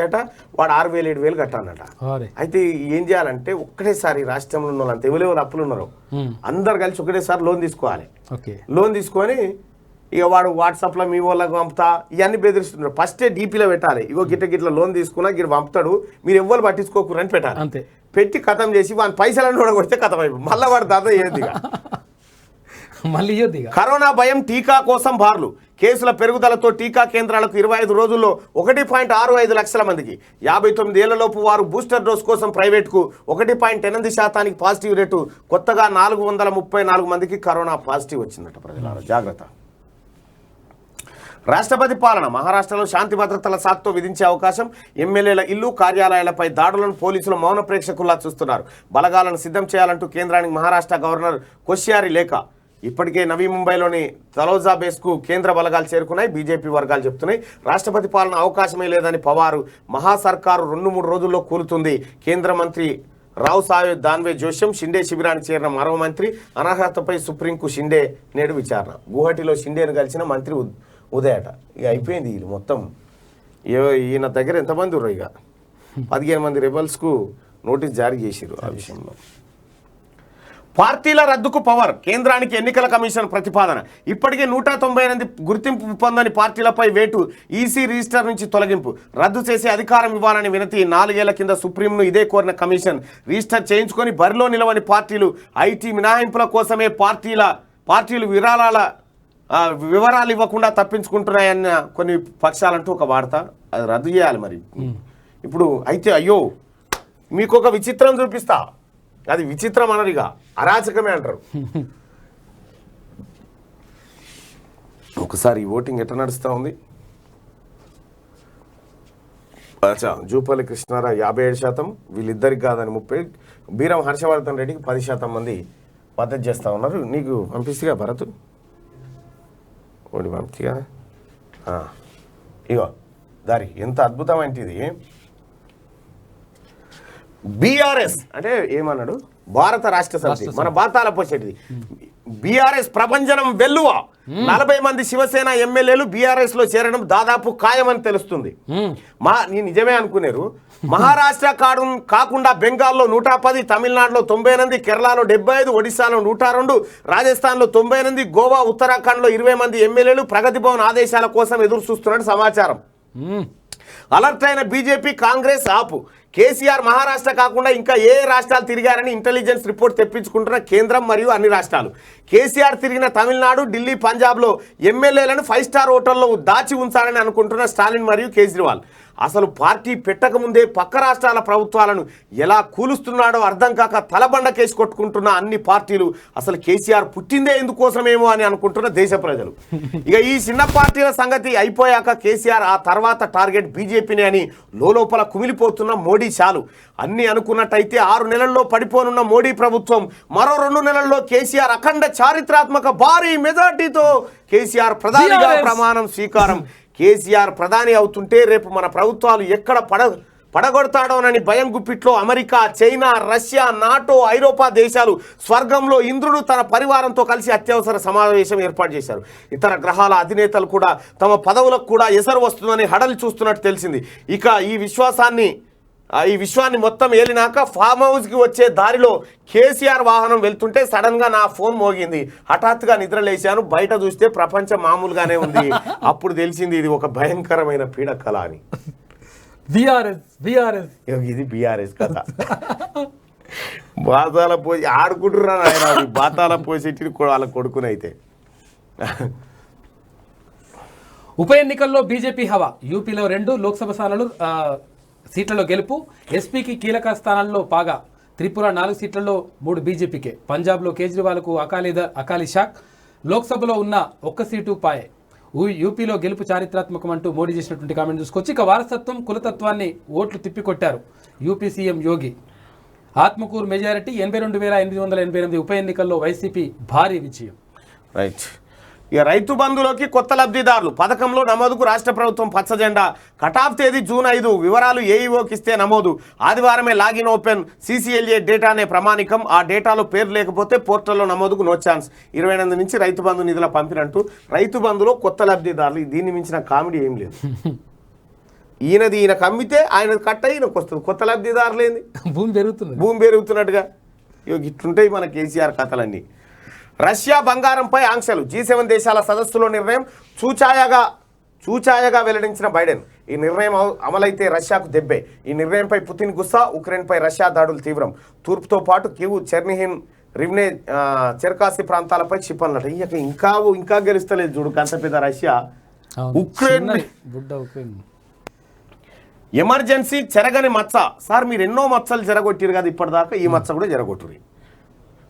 వాడు 6,000 7,000 కట్టాలన్నట. అయితే ఏం చేయాలంటే ఒక్కటేసారి రాష్ట్రంలో ఉన్న ఎవరెవరు అప్పులు ఉన్నారో అందరు కలిసి ఒకటేసారి లోన్ తీసుకోవాలి. లోన్ తీసుకొని ఇక వాడు వాట్సాప్లో మీ వాళ్ళకి పంపుతా ఇవన్నీ బెదిరిస్తున్నాడు. ఫస్టే డీపీలో పెట్టాలి, ఇగో గిట్ల లోన్ తీసుకున్నా గిట్ల పంపుతాడు, మీరు ఎవ్వరు పట్టించుకోకూరని పెట్టాలి. అంతే, పెట్టి కథం చేసి వాని పైసలన్నీ కూడా కొడితే కథం అయిపోయి మళ్ళీ వాడు దాదా ఏది. మళ్ళీ ఇయ్యొద్దు ఇక. కరోనా భయం, టీకా కోసం బార్లు. కేసుల పెరుగుదలతో టీకా కేంద్రాలకు 25 రోజుల్లో 1.65 లక్షల మందికి, 59 ఏళ్లలోపు వారు బూస్టర్ డోస్ కోసం ప్రైవేట్కు 1.8% పాజిటివ్ రేటు. కొత్తగా 434 మందికి కరోనా పాజిటివ్ వచ్చిందట. ప్రజలారా జాగ్రత్త. రాష్ట్రపతి పాలన. మహారాష్ట్రలో శాంతి భద్రతల సాకుతో విధించే అవకాశం. ఎమ్మెల్యేల ఇల్లు, కార్యాలయాలపై దాడులను పోలీసులు మౌన ప్రేక్షకుల్లా చూస్తున్నారు. బలగాలను సిద్ధం చేయాలంటూ కేంద్రానికి మహారాష్ట్ర గవర్నర్ కోశ్యారి లేఖ. ఇప్పటికే నవీ ముంబైలోని తలోజా బేస్కు కేంద్ర బలగాలు చేరుకున్నాయి. బీజేపీ వర్గాలు చెప్తున్నాయి రాష్ట్రపతి పాలన అవకాశమే లేదని పవారు. మహాసర్కారు 2-3 రోజుల్లో కూలుతుంది. కేంద్ర మంత్రి రావ్ సాహెబ్ దాన్వే జోష్యం షిండే శిబిరానికి చేరిన మరో మంత్రి. అనర్హతపై సుప్రీంకు షిండే నేడు విచారణ. గువాహటిలో షిండేను కలిసిన మంత్రి ఉదయట. ఇక అయిపోయింది. వీళ్ళు మొత్తం ఈయన దగ్గర ఎంతమంది ఉన్నారు? ఇక 15 మంది రెబల్స్కు నోటీస్ జారీ చేసిరు. ఆ విషయంలో పార్టీల రద్దుకు పవర్. కేంద్రానికి ఎన్నికల కమిషన్ ప్రతిపాదన. ఇప్పటికే 198 గుర్తింపు పొందని పార్టీలపై వేటు. ఈసీ రిజిస్టర్ నుంచి తొలగింపు, రద్దు చేసే అధికారం ఇవ్వాలని వినతి. 4 ఏళ్ల కింద సుప్రీంను ఇదే కోరిన కమిషన్ రిజిస్టర్ చేయించుకొని బరిలో నిలవని పార్టీలు ఐటీ మినహాయింపుల కోసమే పార్టీలు వివరాలు ఇవ్వకుండా తప్పించుకుంటున్నాయన్న కొన్ని పక్షాలంటూ ఒక వార్త. అది రద్దు చేయాలి మరి ఇప్పుడు. అయితే అయ్యో మీకు ఒక విచిత్రం చూపిస్తా. అది విచిత్రం అనరిగా అరాచకమే అంటారు. ఒకసారి ఈ ఓటింగ్ ఎట్లా నడుస్తూ ఉంది? అచ్చా, జూపల్లి కృష్ణారావు 57%, వీళ్ళిద్దరికి కాదని 30%, బీరం హర్షవర్ధన్ రెడ్డికి 10% మంది మద్దతు చేస్తూ ఉన్నారు. నీకు పంపిస్తుగా భరత్ ఓడి పంపిగా. ఇగో దారి ఎంత అద్భుతమైనది. బీఆర్ఎస్ అంటే ఏమన్నాడు? భారత రాష్ట్ర సమితి, మన బాతాల పోసేటిది. బీఆర్ఎస్ ప్రభంజనం వెల్లువ. 40 మంది శివసేన ఎమ్మెల్యేలు బీఆర్ఎస్ లో చేరడం దాదాపు ఖాయమని తెలుస్తుంది. నేను నిజమే అనుకున్నారు. మహారాష్ట్ర కాకుండా బెంగాల్లో 110, తమిళనాడులో 98, కేరళలో 75, ఒడిశాలో 102, రాజస్థాన్లో 98, గోవా, ఉత్తరాఖండ్లో 20 మంది ఎమ్మెల్యేలు ప్రగతి భవన్ ఆదేశాల కోసం ఎదురు చూస్తున్నట్టు సమాచారం. అలర్ట్ అయిన బీజేపీ, కాంగ్రెస్ ఆపు. కేసీఆర్ మహారాష్ట్ర కాకుండా ఇంకా ఏ రాష్ట్రాలు తిరిగారని ఇంటెలిజెన్స్ రిపోర్ట్ తెప్పించుకుంటున్న కేంద్రం మరియు అన్ని రాష్ట్రాలు. కేసీఆర్ తిరిగిన తమిళనాడు, ఢిల్లీ, పంజాబ్లో ఎమ్మెల్యేలను 5 స్టార్ హోటల్లో దాచి ఉంచాలని అనుకుంటున్న స్టాలిన్ మరియు కేజ్రీవాల్. అసలు పార్టీ పెట్టకముందే పక్క రాష్ట్రాల ప్రభుత్వాలను ఎలా కూలుస్తున్నాడో అర్థం కాక తలబండ కేసు కొట్టుకుంటున్న అన్ని పార్టీలు అసలు కేసీఆర్ పుట్టిందే ఎందుకోసమేమో అని అనుకుంటున్న దేశ ప్రజలు. ఇక ఈ చిన్న పార్టీల సంగతి అయిపోయాక కేసీఆర్ ఆ తర్వాత టార్గెట్ బీజేపీని అని లోపల కుమిలిపోతున్న మోడీ చాలు. అన్ని అనుకున్నట్టయితే 6 నెలల్లో పడిపోనున్న మోడీ ప్రభుత్వం మరో 2 నెలల్లో కేసీఆర్ అఖండ చారిత్రాత్మక భారీ మెజార్టీతో కేసీఆర్ ప్రధానిగా ప్రమాణం స్వీకారం. కేసీఆర్ ప్రధాని అవుతుంటే రేపు మన ప్రభుత్వాలు ఎక్కడ పడగొడతాడోనని భయం గుప్పిట్లో అమెరికా, చైనా, రష్యా, నాటో, ఐరోపా దేశాలు స్వర్గంలో ఇంద్రుడు తన పరివారంతో కలిసి అత్యవసర సమావేశం ఏర్పాటు చేశారు. ఇతర గ్రహాల అధినేతలు కూడా తమ పదవులకు కూడా ఎసరు వస్తుందని హడలి చూస్తున్నట్టు తెలిసింది. ఇక ఈ విశ్వాన్ని మొత్తం ఏలినాక ఫామ్ హౌస్కి వచ్చే దారిలో కేసీఆర్ వాహనం వెళ్తుంటే సడన్గా నా ఫోన్ మోగింది. హఠాత్తుగా నిద్రలేశాను. బయట చూస్తే ప్రపంచం మామూలుగానే ఉంది. అప్పుడు తెలిసింది ఇది ఒక భయంకరమైన పీడకల అని. ఇది బీఆర్ఎస్ కదా. బాతాల పోసి ఆడుకుంటున్నారు ఆయన. బాతాల పోసేటి వాళ్ళ కొడుకునైతే. ఉప ఎన్నికల్లో బీజేపీ హవా. యూపీలో 2 లోక్సభ సీట్లలో గెలుపు. ఎస్పీకి కీలక స్థానాల్లో పాగా. త్రిపుర 4 సీట్లలో 3 బీజేపీకే. పంజాబ్లో కేజ్రీవాల్కు అకాలీ షాక్. లోక్సభలో ఉన్న 1 సీటు పాయే. యూపీలో గెలుపు చారిత్రాత్మకం అంటూ మోడీ చేసినటువంటి కామెంట్ చూసుకోవచ్చు. ఇక వారసత్వం, కులతత్వాన్ని ఓట్లు తిప్పికొట్టారు యూపీ సీఎం యోగి. ఆత్మకూరు మెజారిటీ. 82,888. ఉప ఎన్నికల్లో వైసీపీ భారీ విజయం. రైట్. ఇక రైతు బంధులోకి కొత్త లబ్ధిదారులు. పథకంలో నమోదుకు రాష్ట్ర ప్రభుత్వం పచ్చజెండా. కటాఫ్ తేదీ జూన్ 5. వివరాలు ఏఈఓకి ఇస్తే నమోదు. ఆదివారమే లాగిన్ ఓపెన్. CCLA డేటానే ప్రమాణికం. ఆ డేటాలో పేరు లేకపోతే పోర్టల్లో నమోదుకు నో ఛాన్స్. 28 నుంచి రైతు బంధు నిధుల పంపినట్టు. రైతు బంధులో కొత్త లబ్ధిదారులు. దీన్ని మించిన కామెడీ ఏం లేదు. ఈయనకు అమ్మితే ఆయనది కట్ట ఈయనకు వస్తుంది. కొత్త లబ్ధిదారులు ఏంది? భూమి పెరుగుతున్నట్టుగా. ఇట్లుంటాయి మన కేసీఆర్ కథలన్నీ. రష్యా బంగారంపై ఆంక్షలు G7 దేశాల సదస్సులో నిర్ణయం చూచాయగా వెల్లడించిన బైడెన్. ఈ నిర్ణయం అమలైతే రష్యాకు దెబ్బే. ఈ నిర్ణయంపై పుతిన్ గుస్సా. ఉక్రెయిన్పై రష్యా దాడులు తీవ్రం. తూర్పుతో పాటు కీవ్, చెర్నిహిన్, రివ్నే, చెర్కాసి ప్రాంతాలపై క్షిపణులట. ఇంకా గెలుస్తలేదు చూడు కంత పెద్ద రష్యా. ఉక్రెయిన్ ఎమర్జెన్సీ చెరగని మచ్చ. సార్ మీరు ఎన్నో మచ్చలు జరగొట్టారు కదా ఇప్పటిదాకా, ఈ మచ్చ కూడా జరగొట్టురి.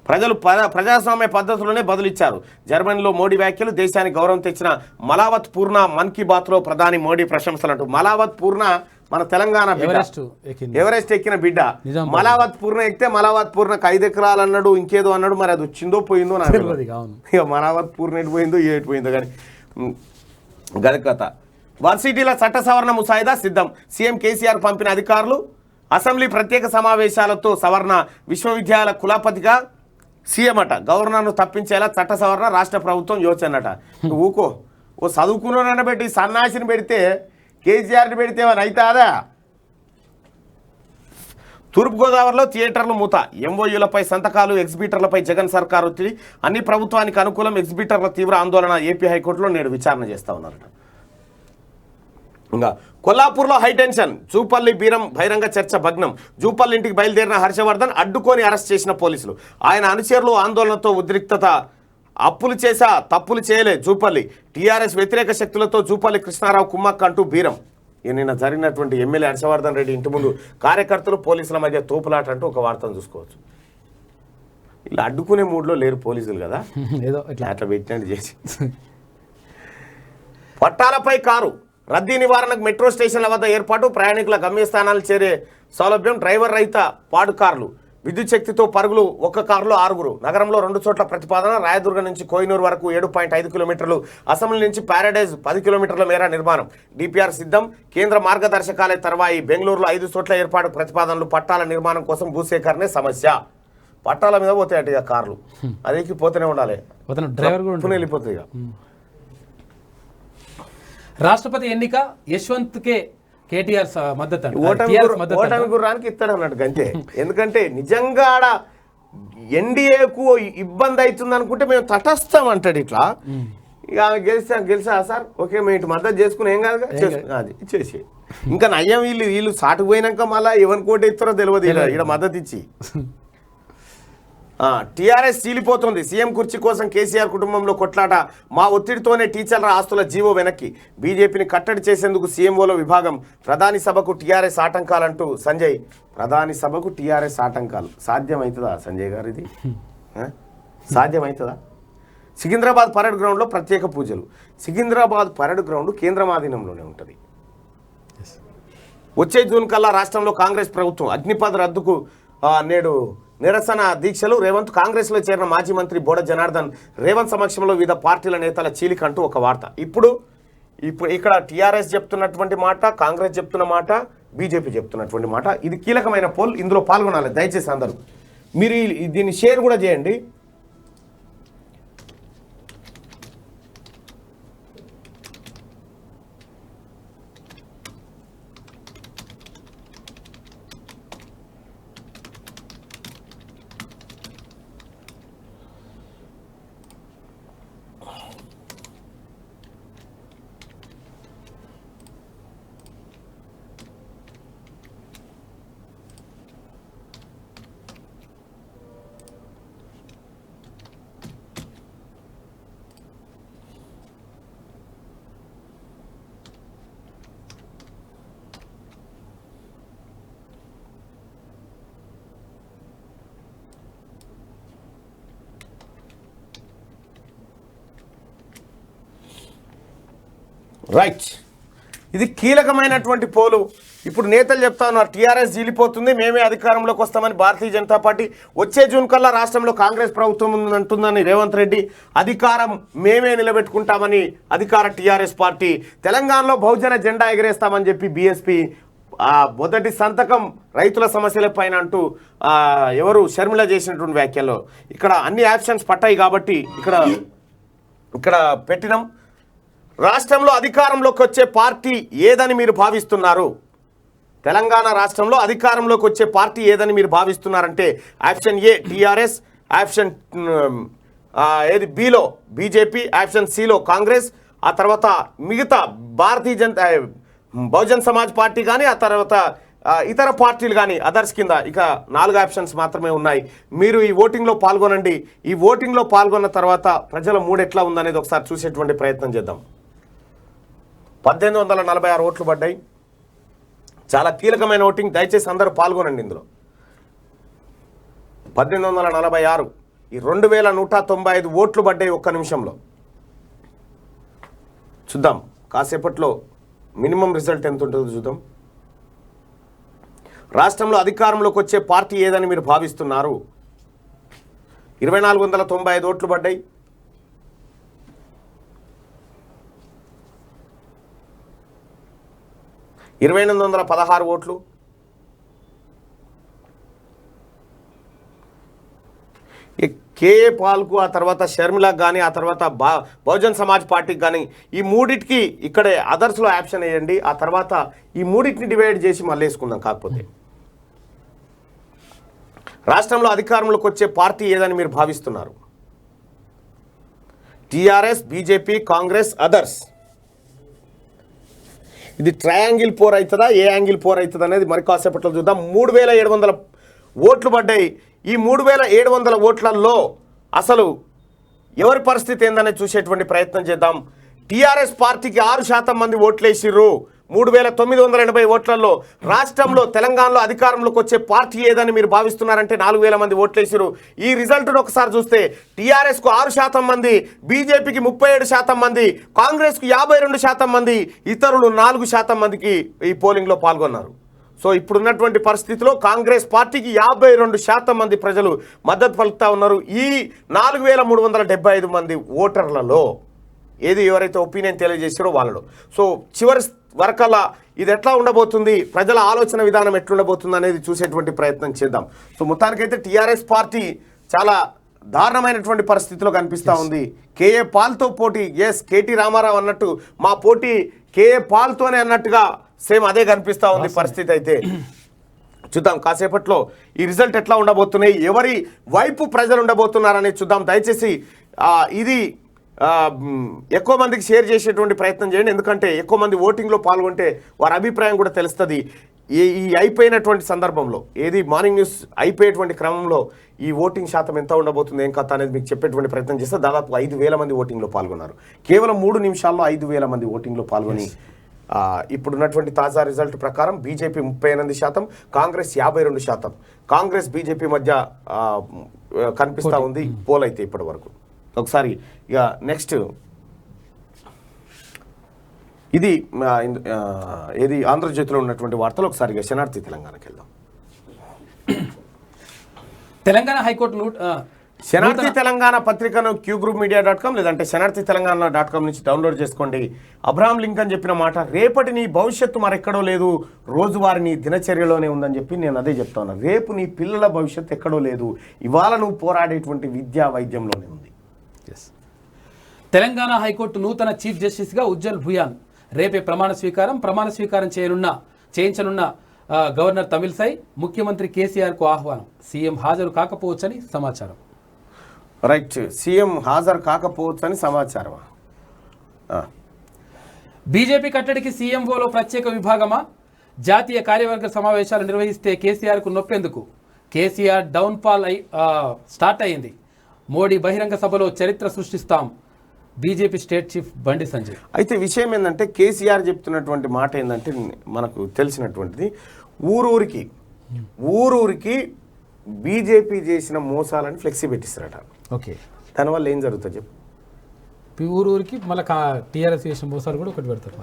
ప్రజలు ప్రజాస్వామ్య పద్ధతిలోనే బదులిచ్చారు. జర్మనీలో మోడీ వ్యాఖ్యలు. దేశానికి గౌరవం తెచ్చిన మలావత్ పూర్ణ. మన్ కీ బాత్లో ప్రధాని మోడీ ప్రశంసలు అంటూ. మలావత్ పూర్ణ మన తెలంగాణ బిడ్డ, ఎవరెస్ట్ ఎక్కిన బిడ్డ. మలావత్ పూర్ణ ఎక్కితే మలావత్ పూర్ణకు 5 ఎకరాలు అన్నాడు, ఇంకేదో అన్నాడు. మరి అది వచ్చిందో పోయిందో నాకు ఇక మలావత్ పూర్ణ ఎటు పోయిందో ఏటు కానీ గది కథ. వర్సిటీల చట్ట సవరణ ముసాయిదా సిద్ధం. సీఎం కేసీఆర్ పంపిన అధికారులు. అసెంబ్లీ ప్రత్యేక సమావేశాలతో సవరణ. విశ్వవిద్యాలయ కులపతిగా సీఎం అట. గవర్నర్ను తప్పించేలా చట్ట సవరణ రాష్ట్ర ప్రభుత్వం యోచనట. ఊకో ఓ చదువుకున్న పెట్టి సన్నాసిని పెడితే కేసీఆర్ని పెడితే అవుతాదా? తూర్పుగోదావరిలో థియేటర్లు మూత. ఎంఓయూలపై సంతకాలు. ఎగ్జిబిటర్లపై జగన్ సర్కారు ఒత్తిడి. అన్ని ప్రభుత్వానికి అనుకూలం. ఎగ్జిబిటర్ల తీవ్ర ఆందోళన. ఏపీ హైకోర్టులో నేడు విచారణ చేస్తా ఉన్నారట. ఇంకా కొల్లాపూర్లో హైటెన్షన్. జూపల్లి బీరం బహిరంగ చర్చ భగ్నం. జూపల్లి ఇంటికి బయలుదేరిన హర్షవర్ధన్ అడ్డుకొని అరెస్ట్ చేసిన పోలీసులు. ఆయన అనుచరులు ఆందోళనతో ఉద్రిక్తత. అప్పులు చేశా, తప్పులు చేయలే జూపల్లి. టీఆర్ఎస్ వ్యతిరేక శక్తులతో జూపల్లి కృష్ణారావు కుమ్మక్క అంటూ బీరం. నిన్న జరిగినటువంటి ఎమ్మెల్యే హర్షవర్ధన్ రెడ్డి ఇంటి ముందు కార్యకర్తలు పోలీసుల మధ్య తోపులాట అంటూ ఒక వార్తను చూసుకోవచ్చు. ఇలా అడ్డుకునే మూడ్లో లేరు పోలీసులు కదా, ఏదో అట్లా పెట్టినట్టు చేసి. పట్టాలపై కారు. రద్దీ నివారణకు మెట్రో స్టేషన్ల వద్ద ఏర్పాటు. ప్రయాణికుల గమ్యస్థానాలు చేరే సౌలభ్యం. డ్రైవర్ రహిత పాడు కార్లు. విద్యుత్ శక్తితో పరుగులు. ఒక్క కారులో 6. నగరంలో 2 చోట్ల ప్రతిపాదన. రాయదుర్గం నుంచి కోహినూరు వరకు 7.5 కిలోమీటర్లు. అసెంబ్లీ నుంచి ప్యారడైజ్ 10 కిలోమీటర్ల మేర నిర్మాణం. డిపిఆర్ సిద్ధం. కేంద్ర మార్గదర్శకాలే తర్వాయి. బెంగళూరులో 5 చోట్ల ఏర్పాటు ప్రతిపాదనలు. పట్టాల నిర్మాణం కోసం భూసేకరణే సమస్య. పట్టాల మీద పోతాయి ఇక కార్లు, అదేకి పోతూనే ఉండాలి. డ్రైవర్ కూడా వెళ్ళిపోతాయి. రాష్ట్రపతి ఎన్నిక యశ్వంత్ కే కేటీఆర్ మద్దతు. ఓటమి గుర్రానికి ఇస్తాడు అన్నట్టు అంతే. ఎందుకంటే నిజంగా ఆడ ఎన్డీఏకు ఇబ్బంది అవుతుంది అనుకుంటే మేము తటస్థం అంటాడు ఇట్లా. ఇక ఆమె గెలిచా సార్ ఓకే మేము ఇటు మద్దతు చేసుకుని ఏం కాదు అది చేసి. ఇంకా నయ్యం వీళ్ళు సాటుకు పోయినాక మళ్ళీ ఎవరిని కోట ఇస్తారో తెలియదు ఇక్కడ మద్దతు ఇచ్చి. టీఆర్ఎస్ చీలిపోతుంది. సీఎం కుర్చీ కోసం కేసీఆర్ కుటుంబంలో కొట్లాట. మా ఒత్తిడితోనే టీచర్ల ఆస్తుల జీవో వెనక్కి. బీజేపీని కట్టడి చేసేందుకు సీఎంఓలో విభాగం. ప్రధాని సభకు టీఆర్ఎస్ ఆటంకాలంటూ సంజయ్. ప్రధాని సభకు టీఆర్ఎస్ ఆటంకాలు సాధ్యమవుతుందా సంజయ్ గారు? ఇది సాధ్యమవుతుందా? సికింద్రాబాద్ పరేడ్ గ్రౌండ్లో ప్రత్యేక పూజలు. సికింద్రాబాద్ పరేడ్ గ్రౌండ్ కేంద్రం ఆధీనంలోనే ఉంటుంది. వచ్చే జూన్ కల్లా రాష్ట్రంలో కాంగ్రెస్ ప్రభుత్వం. అగ్నిపథ్ రద్దుకు నేడు నిరసన దీక్షలు. రేవంత్ కాంగ్రెస్లో చేరిన మాజీ మంత్రి బోడ జనార్దన్ రేవంత్ సమక్షంలో వివిధ పార్టీల నేతల చీలికంటూ ఒక వార్త. ఇప్పుడు ఇక్కడ టీఆర్ఎస్ చెప్తున్నటువంటి మాట, కాంగ్రెస్ చెప్తున్న మాట, బీజేపీ చెప్తున్నటువంటి మాట. ఇది కీలకమైన పోల్. ఇందులో పాల్గొనాలి దయచేసి అందరూ. మీరు దీన్ని షేర్ కూడా చేయండి. రైట్, ఇది కీలకమైనటువంటి పోలు. ఇప్పుడు నేతలు చెప్తా ఉన్నారు టీఆర్ఎస్ జీలిపోతుంది, మేమే అధికారంలోకి వస్తామని భారతీయ జనతా పార్టీ. వచ్చే జూన్ కల్లా రాష్ట్రంలో కాంగ్రెస్ ప్రభుత్వం ఉందంటుందని రేవంత్ రెడ్డి. అధికారం మేమే నిలబెట్టుకుంటామని అధికార టీఆర్ఎస్ పార్టీ. తెలంగాణలో బహుజన జెండా ఎగరేస్తామని చెప్పి బీఎస్పీ మొదటి సంతకం రైతుల సమస్యల పైన అంటూ ఎవరు షర్మిల చేసినటువంటి వ్యాఖ్యల్లో ఇక్కడ అన్ని యాక్షన్స్ పట్టాయి కాబట్టి ఇక్కడ పెట్టినాం. రాష్ట్రంలో అధికారంలోకి వచ్చే పార్టీ ఏదని మీరు భావిస్తున్నారు? తెలంగాణ రాష్ట్రంలో అధికారంలోకి వచ్చే పార్టీ ఏదని మీరు భావిస్తున్నారంటే ఆప్షన్ ఏ టీఆర్ఎస్, ఆప్షన్ ఏది బిలో బీజేపీ, ఆప్షన్ సిలో కాంగ్రెస్, ఆ తర్వాత మిగతా భారతీయ జనతా బహుజన్ సమాజ్ పార్టీ కానీ ఆ తర్వాత ఇతర పార్టీలు కానీ అదర్స్ కింద ఇక 4 ఆప్షన్స్ మాత్రమే ఉన్నాయి. మీరు ఈ ఓటింగ్లో పాల్గొనండి. ఈ ఓటింగ్లో పాల్గొన్న తర్వాత ప్రజల మూడు ఎట్లా ఉందనేది ఒకసారి చూసేటువంటి ప్రయత్నం చేద్దాం. 1846 ఓట్లు పడ్డాయి. చాలా కీలకమైన ఓటింగ్, దయచేసి అందరూ పాల్గొనండి ఇందులో. 1846 ఈ 2195 ఓట్లు పడ్డాయి ఒక్క నిమిషంలో. చూద్దాం కాసేపట్లో మినిమం రిజల్ట్ ఎంత ఉంటుందో చూద్దాం. రాష్ట్రంలో అధికారంలోకి వచ్చే పార్టీ ఏదని మీరు భావిస్తున్నారు? 2495 ఓట్లు పడ్డాయి. – 2816 ఓట్లు. కేఏ పాల్కు, ఆ తర్వాత షర్మిలకు కానీ, ఆ తర్వాత బహుజన్ సమాజ్ పార్టీకి కానీ, ఈ మూడింటికి ఇక్కడే అదర్స్లో ఆప్షన్ వేయండి. ఆ తర్వాత ఈ మూడింటిని డివైడ్ చేసి మళ్ళీ వేసుకుందాం. కాకపోతే రాష్ట్రంలో అధికారంలోకి వచ్చే పార్టీ ఏదని మీరు భావిస్తున్నారు? TRS, BJP, Congress, others. ఇది ట్రయాంగిల్ పోర్ అవుతుందా, ఏ యాంగిల్ పోర్ అవుతుంది అనేది మరి కాసేపట్లో చూద్దాం. 3700 ఓట్లు పడ్డాయి. ఈ 3700 ఓట్లలో అసలు ఎవరి పరిస్థితి ఏందనేది చూసేటువంటి ప్రయత్నం చేద్దాం. టీఆర్ఎస్ పార్టీకి 6% మంది ఓట్లేసిర్రు. 3980 ఓట్లలో రాష్ట్రంలో తెలంగాణలో అధికారంలోకి వచ్చే పార్టీ ఏదని మీరు భావిస్తున్నారంటే 4000 మంది ఓట్లేసిరు. ఈ రిజల్ట్ను ఒకసారి చూస్తే టీఆర్ఎస్కు 6% మంది, బీజేపీకి 37% మంది, కాంగ్రెస్కు 52% మంది, ఇతరులు 4% మందికి ఈ పోలింగ్లో పాల్గొన్నారు. సో ఇప్పుడున్నటువంటి పరిస్థితిలో కాంగ్రెస్ పార్టీకి 52% మంది ప్రజలు మద్దతు పలుకుతా ఉన్నారు. ఈ 4375 మంది ఓటర్లలో ఏది ఎవరైతే ఒపీనియన్ తెలియజేసారో వాళ్ళలో. సో చివరి వరకల్లా ఇది ఎట్లా ఉండబోతుంది, ప్రజల ఆలోచన విధానం ఎట్లుండబోతుంది అనేది చూసేటువంటి ప్రయత్నం చేద్దాం. సో మొత్తానికైతే టీఆర్ఎస్ పార్టీ చాలా దారుణమైనటువంటి పరిస్థితిలో కనిపిస్తూ ఉంది. కేఏ పాల్తో పోటీ, ఎస్ కేటీ రామారావు అన్నట్టు మా పోటీ కేఏ పాల్తోనే అన్నట్టుగా సేమ్ అదే కనిపిస్తూ ఉంది పరిస్థితి. అయితే చూద్దాం కాసేపట్లో ఈ రిజల్ట్ ఎట్లా ఉండబోతున్నాయి, ఎవరి వైపు ప్రజలు ఉండబోతున్నారనేది చూద్దాం. దయచేసి ఇది ఎక్కువ మందికి షేర్ చేసేటువంటి ప్రయత్నం చేయండి. ఎందుకంటే ఎక్కువ మంది ఓటింగ్లో పాల్గొంటే వారి అభిప్రాయం కూడా తెలుస్తుంది. ఈ అయిపోయినటువంటి సందర్భంలో ఏది మార్నింగ్ న్యూస్ అయిపోయేటువంటి క్రమంలో ఈ ఓటింగ్ శాతం ఎంత ఉండబోతుంది, ఏం కథ అనేది మీకు చెప్పేటువంటి ప్రయత్నం చేస్తే దాదాపు 5000 మంది ఓటింగ్లో పాల్గొన్నారు. కేవలం 3 నిమిషాల్లో 5000 మంది ఓటింగ్లో పాల్గొని ఇప్పుడున్నటువంటి తాజా రిజల్ట్ ప్రకారం బీజేపీ 38%, కాంగ్రెస్ 52%. కాంగ్రెస్ బీజేపీ మధ్య కనిపిస్తూ ఉంది పోల్ అయితే ఇప్పటి వరకు. ఒకసారి ఇక నెక్స్ట్ ఇది ఏది ఆంధ్రజ్యోతిలో ఉన్నటువంటి వార్తలు. ఒకసారి ఇక శనార్థి తెలంగాణకి వెళ్దాం. తెలంగాణ హైకోర్టు శనార్థి తెలంగాణ పత్రికను qgroupmedia.com లేదంటే శనార్థి తెలంగాణ.com నుంచి డౌన్లోడ్ చేసుకోండి. అబ్రహాం లింకన్ చెప్పిన మాట, రేపటి నీ భవిష్యత్తు మరెక్కడో లేదు, రోజువారి నీ దినచర్యలోనే ఉందని చెప్పి నేను అదే చెప్తాను. రేపు నీ పిల్లల భవిష్యత్తు ఎక్కడో లేదు, ఇవాళ నువ్వు పోరాడేటువంటి విద్యా వైద్యంలోనే ఉంది. తెలంగాణ హైకోర్టు నూతన చీఫ్ జస్టిస్గా ఉజ్జల్ భుయాన్ రేపే ప్రమాణ స్వీకారం చేయించనున్న గవర్నర్ తమిళసై, ముఖ్యమంత్రి కేసీఆర్కు ఆహ్వానం. సీఎం హాజరు కాకపోవచ్చని సమాచారం. రైట్, సీఎం హాజరు కాకపోవచ్చని సమాచారం. బీజేపీ కట్టడికి సీఎంఓలో ప్రత్యేక విభాగమా? జాతీయ కార్యవర్గ సమావేశాలు నిర్వహిస్తే కేసీఆర్కు నొప్పెందుకు? కేసీఆర్ డౌన్ఫాల్ స్టార్ట్ అయింది. మోడీ బహిరంగ సభలో చరిత్ర సృష్టిస్తాం. BJP state chief Bandi Sanjay. అయితే విషయం ఏంటంటే కేసీఆర్ చెప్తున్నటువంటి మాట ఏంటంటే మనకు తెలిసినటువంటిది, ఊరూరికి బీజేపీ చేసిన మోసాలని ఫ్లెక్సీ పెట్టిస్తారట. ఓకే, దానివల్ల ఏం జరుగుతుంది చెప్పు? ఊరూరికి మళ్ళీ టీఆర్ఎస్ చేసిన మోసాలు కూడా ఒకటి పెడతారు.